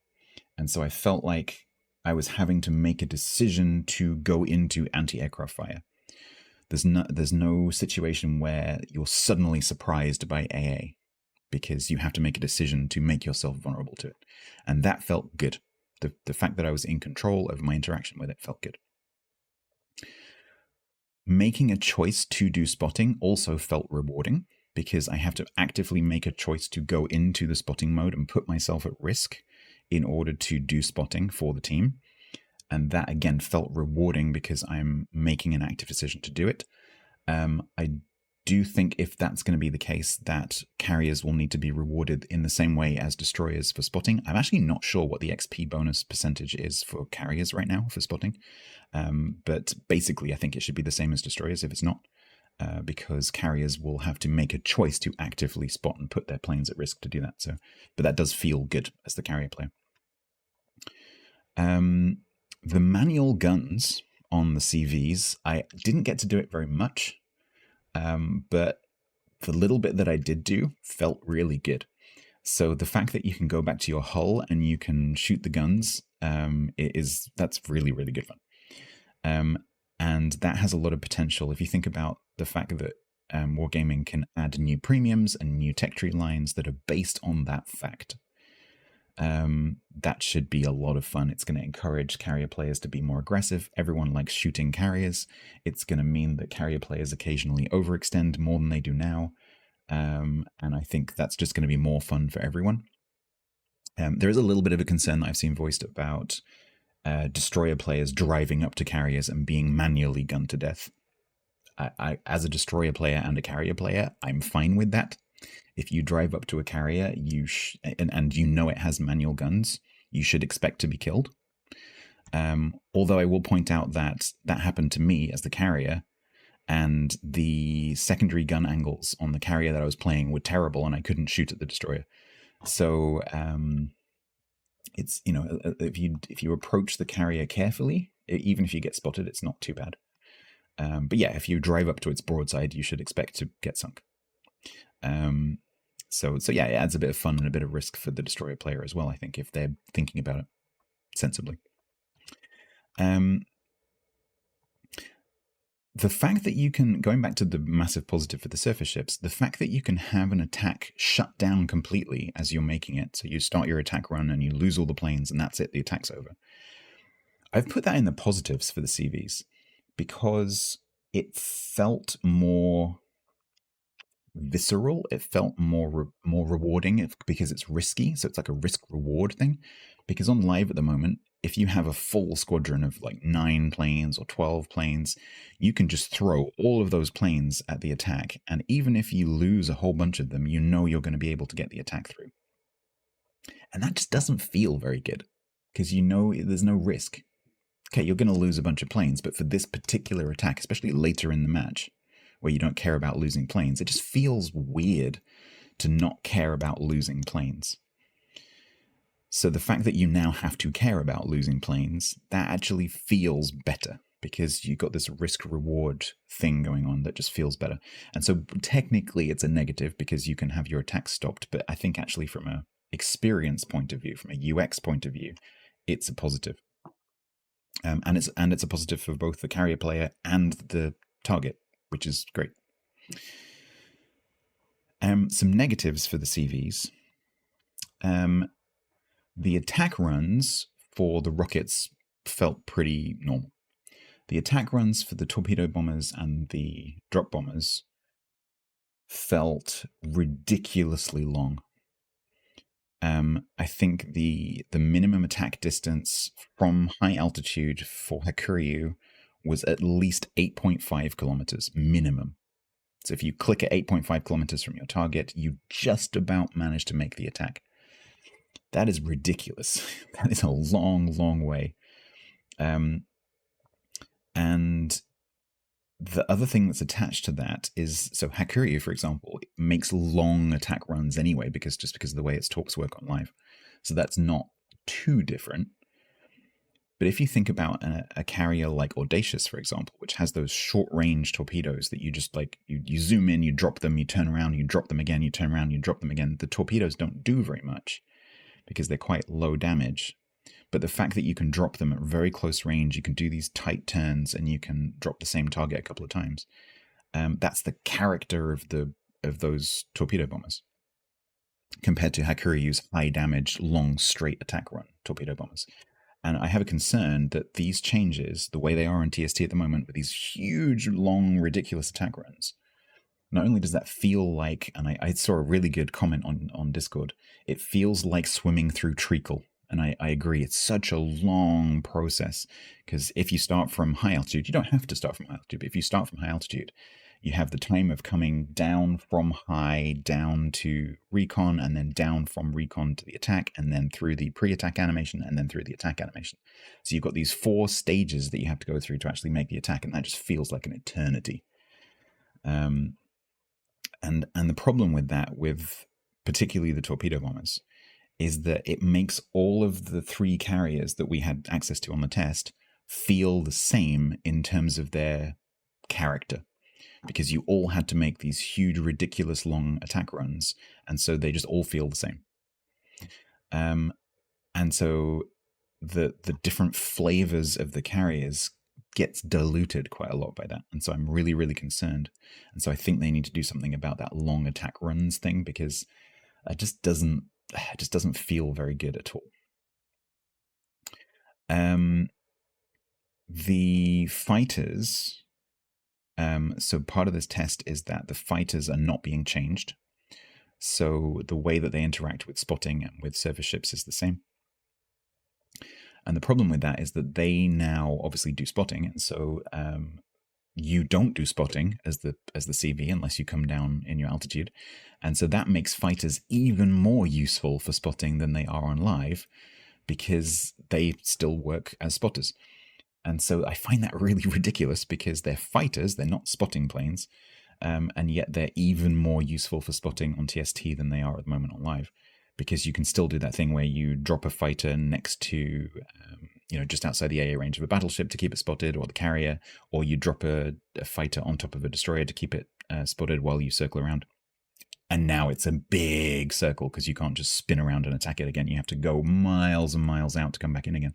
And so I felt like I was having to make a decision to go into anti-aircraft fire. There's no situation where you're suddenly surprised by AA, because you have to make a decision to make yourself vulnerable to it. And that felt good. The fact that I was in control of my interaction with it felt good. Making a choice to do spotting also felt rewarding, because I have to actively make a choice to go into the spotting mode and put myself at risk in order to do spotting for the team. And that, again, felt rewarding because I'm making an active decision to do it. I do think if that's going to be the case, that carriers will need to be rewarded in the same way as destroyers for spotting. I'm actually not sure what the XP bonus percentage is for carriers right now for spotting. But basically, I think it should be the same as destroyers if it's not, because carriers will have to make a choice to actively spot and put their planes at risk to do that. So, but that does feel good as the carrier player. The manual guns on the CVs, I didn't get to do it very much, but the little bit that I did do felt really good. So the fact that you can go back to your hull and you can shoot the guns, that's really, really good fun. And that has a lot of potential if you think about the fact that Wargaming can add new premiums and new tech tree lines that are based on that fact. That should be a lot of fun. It's going to encourage carrier players to be more aggressive. Everyone likes shooting carriers. It's going to mean that carrier players occasionally overextend more than they do now. And I think that's just going to be more fun for everyone. There is a little bit of a concern that I've seen voiced about destroyer players driving up to carriers and being manually gunned to death. I, as a destroyer player and a carrier player, I'm fine with that. If you drive up to a carrier and you know it has manual guns, you should expect to be killed. Although I will point out that happened to me as the carrier, and the secondary gun angles on the carrier that I was playing were terrible, and I couldn't shoot at the destroyer. So it's, you know, if you approach the carrier carefully, even if you get spotted, it's not too bad. But yeah, if you drive up to its broadside, you should expect to get sunk. So yeah, it adds a bit of fun and a bit of risk for the destroyer player as well, I think, if they're thinking about it sensibly. The fact that you can, going back to the massive positive for the surface ships, the fact that you can have an attack shut down completely as you're making it, so you start your attack run and you lose all the planes and that's it, the attack's over. I've put that in the positives for the CVs because it felt more visceral, it felt more rewarding because it's risky, so it's like a risk-reward thing. Because on live at the moment, if you have a full squadron of like 9 planes or 12 planes, you can just throw all of those planes at the attack, and even if you lose a whole bunch of them, you know you're going to be able to get the attack through. And that just doesn't feel very good, because you know there's no risk. Okay, you're going to lose a bunch of planes, but for this particular attack, especially later in the match, where you don't care about losing planes, it just feels weird to not care about losing planes. So the fact that you now have to care about losing planes, that actually feels better, because you've got this risk-reward thing going on that just feels better. And so technically it's a negative because you can have your attacks stopped, but I think actually from an experience point of view, from a UX point of view, it's a positive. And it's a positive for both the carrier player and the target, which is great. Some negatives for the CVs. The attack runs for the rockets felt pretty normal. The attack runs for the torpedo bombers and the drop bombers felt ridiculously long. I think the minimum attack distance from high altitude for Hakuryu was at least 8.5 kilometers minimum. So if you click at 8.5 kilometers from your target, you just about manage to make the attack. That is ridiculous. That is a long, long way. And the other thing that's attached to that is, so Hakuryu, for example, makes long attack runs anyway, because of the way its torps work on live. So that's not too different. But if you think about a carrier like Audacious, for example, which has those short-range torpedoes that you just like, you zoom in, you drop them, you turn around, you drop them again, you turn around, you drop them again. The torpedoes don't do very much because they're quite low damage. But the fact that you can drop them at very close range, you can do these tight turns, and you can drop the same target a couple of times. That's the character of those torpedo bombers, compared to Hakuryu's high damage, long straight attack run torpedo bombers. And I have a concern that these changes, the way they are on TST at the moment, with these huge, long, ridiculous attack runs, not only does that feel like, and I saw a really good comment on Discord, it feels like swimming through treacle. And I agree, it's such a long process, because if you start from high altitude, you don't have to start from high altitude, but if you start from high altitude, you have the time of coming down from high down to recon, and then down from recon to the attack, and then through the pre-attack animation, and then through the attack animation. So you've got these 4 stages that you have to go through to actually make the attack, and that just feels like an eternity. And the problem with that, with particularly the torpedo bombers, is that it makes all of the 3 carriers that we had access to on the test feel the same in terms of their character, because you all had to make these huge, ridiculous long attack runs, and so they just all feel the same. And so the different flavors of the carriers gets diluted quite a lot by that, and so I'm really, really concerned. And so I think they need to do something about that long attack runs thing, because it just doesn't feel very good at all. The fighters, so part of this test is that the fighters are not being changed. So the way that they interact with spotting and with surface ships is the same. And the problem with that is that they now obviously do spotting, and so you don't do spotting as the CV unless you come down in your altitude. And so that makes fighters even more useful for spotting than they are on live, because they still work as spotters. And so I find that really ridiculous because they're fighters, they're not spotting planes, and yet they're even more useful for spotting on TST than they are at the moment on live, because you can still do that thing where you drop a fighter next to, just outside the AA range of a battleship to keep it spotted, or the carrier, or you drop a fighter on top of a destroyer to keep it spotted while you circle around. And now it's a big circle because you can't just spin around and attack it again. You have to go miles and miles out to come back in again.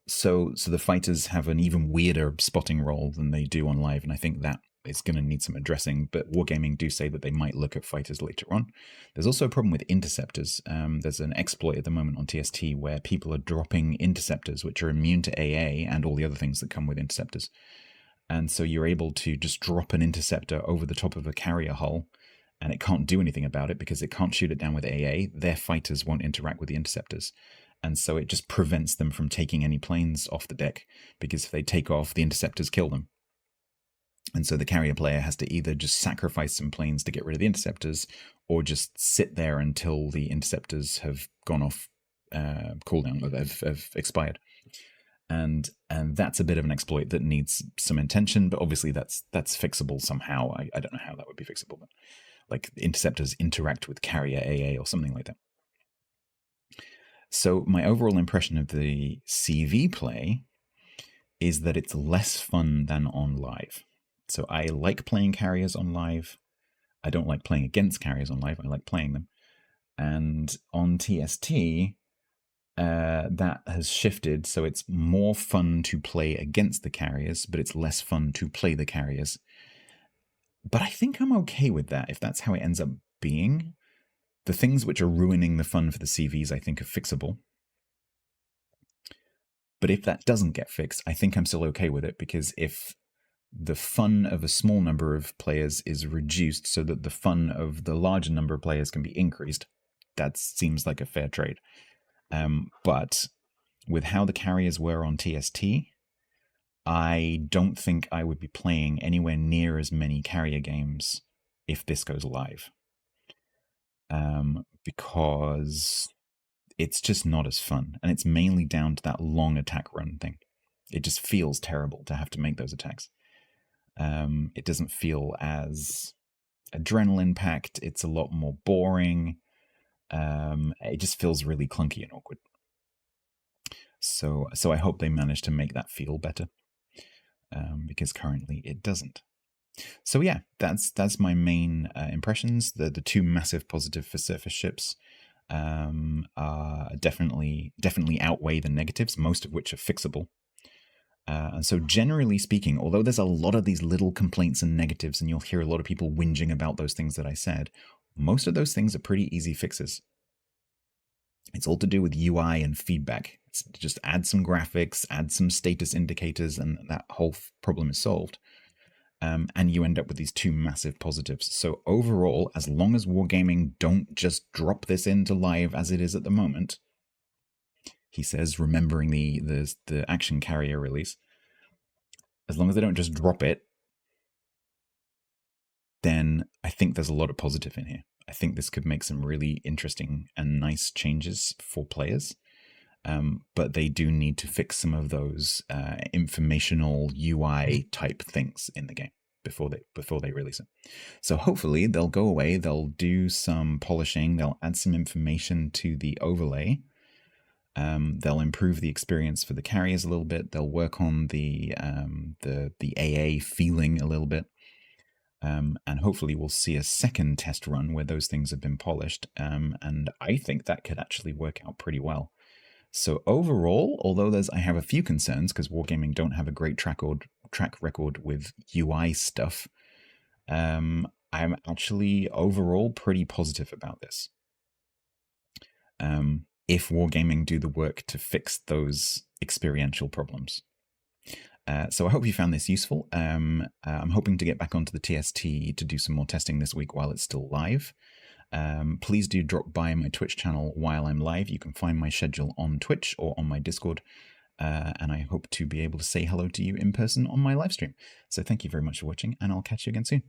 So the fighters have an even weirder spotting role than they do on live, and I think that is going to need some addressing, but Wargaming do say that they might look at fighters later on. There's also a problem with interceptors. There's an exploit at the moment on TST where people are dropping interceptors, which are immune to AA and all the other things that come with interceptors. And so you're able to just drop an interceptor over the top of a carrier hull, and it can't do anything about it because it can't shoot it down with AA. Their fighters won't interact with the interceptors. And so it just prevents them from taking any planes off the deck, because if they take off, the interceptors kill them. And so the carrier player has to either just sacrifice some planes to get rid of the interceptors, or just sit there until the interceptors have gone off cooldown, or have expired. And that's a bit of an exploit that needs some attention, but obviously that's fixable somehow. I don't know how that would be fixable, but like interceptors interact with carrier AA or something like that. So my overall impression of the CV play is that it's less fun than on live. So I like playing carriers on live. I don't like playing against carriers on live. I like playing them. And on TST, that has shifted. So it's more fun to play against the carriers, but it's less fun to play the carriers. But I think I'm okay with that if that's how it ends up being. The things which are ruining the fun for the CVs, I think, are fixable. But if that doesn't get fixed, I think I'm still okay with it, because if the fun of a small number of players is reduced so that the fun of the larger number of players can be increased, that seems like a fair trade. But with how the carriers were on TST, I don't think I would be playing anywhere near as many carrier games if this goes live. Because it's just not as fun. And it's mainly down to that long attack run thing. It just feels terrible to have to make those attacks. It doesn't feel as adrenaline packed. It's a lot more boring. It just feels really clunky and awkward. So I hope they manage to make that feel better, because currently it doesn't. So yeah, that's my main impressions. The two massive positive for surface ships are definitely outweigh the negatives, most of which are fixable. And so generally speaking, although there's a lot of these little complaints and negatives, and you'll hear a lot of people whinging about those things that I said, most of those things are pretty easy fixes. It's all to do with UI and feedback. It's just add some graphics, add some status indicators, and that whole problem is solved. And you end up with these two massive positives. So overall, as long as Wargaming don't just drop this into live as it is at the moment, he says, remembering the action carrier release, as long as they don't just drop it, then I think there's a lot of positive in here. I think this could make some really interesting and nice changes for players. But they do need to fix some of those informational UI type things in the game before they release it. So hopefully they'll go away, they'll do some polishing, they'll add some information to the overlay. They'll improve the experience for the carriers a little bit. They'll work on the AA feeling a little bit. And hopefully we'll see a second test run where those things have been polished. And I think that could actually work out pretty well. So overall, although I have a few concerns because Wargaming don't have a great track record with UI stuff, I'm actually overall pretty positive about this. If Wargaming do the work to fix those experiential problems. So I hope you found this useful. I'm hoping to get back onto the TST to do some more testing this week while it's still live. Please do drop by my Twitch channel while I'm live. You can find my schedule on Twitch or on my Discord. And I hope to be able to say hello to you in person on my live stream. So thank you very much for watching, and I'll catch you again soon.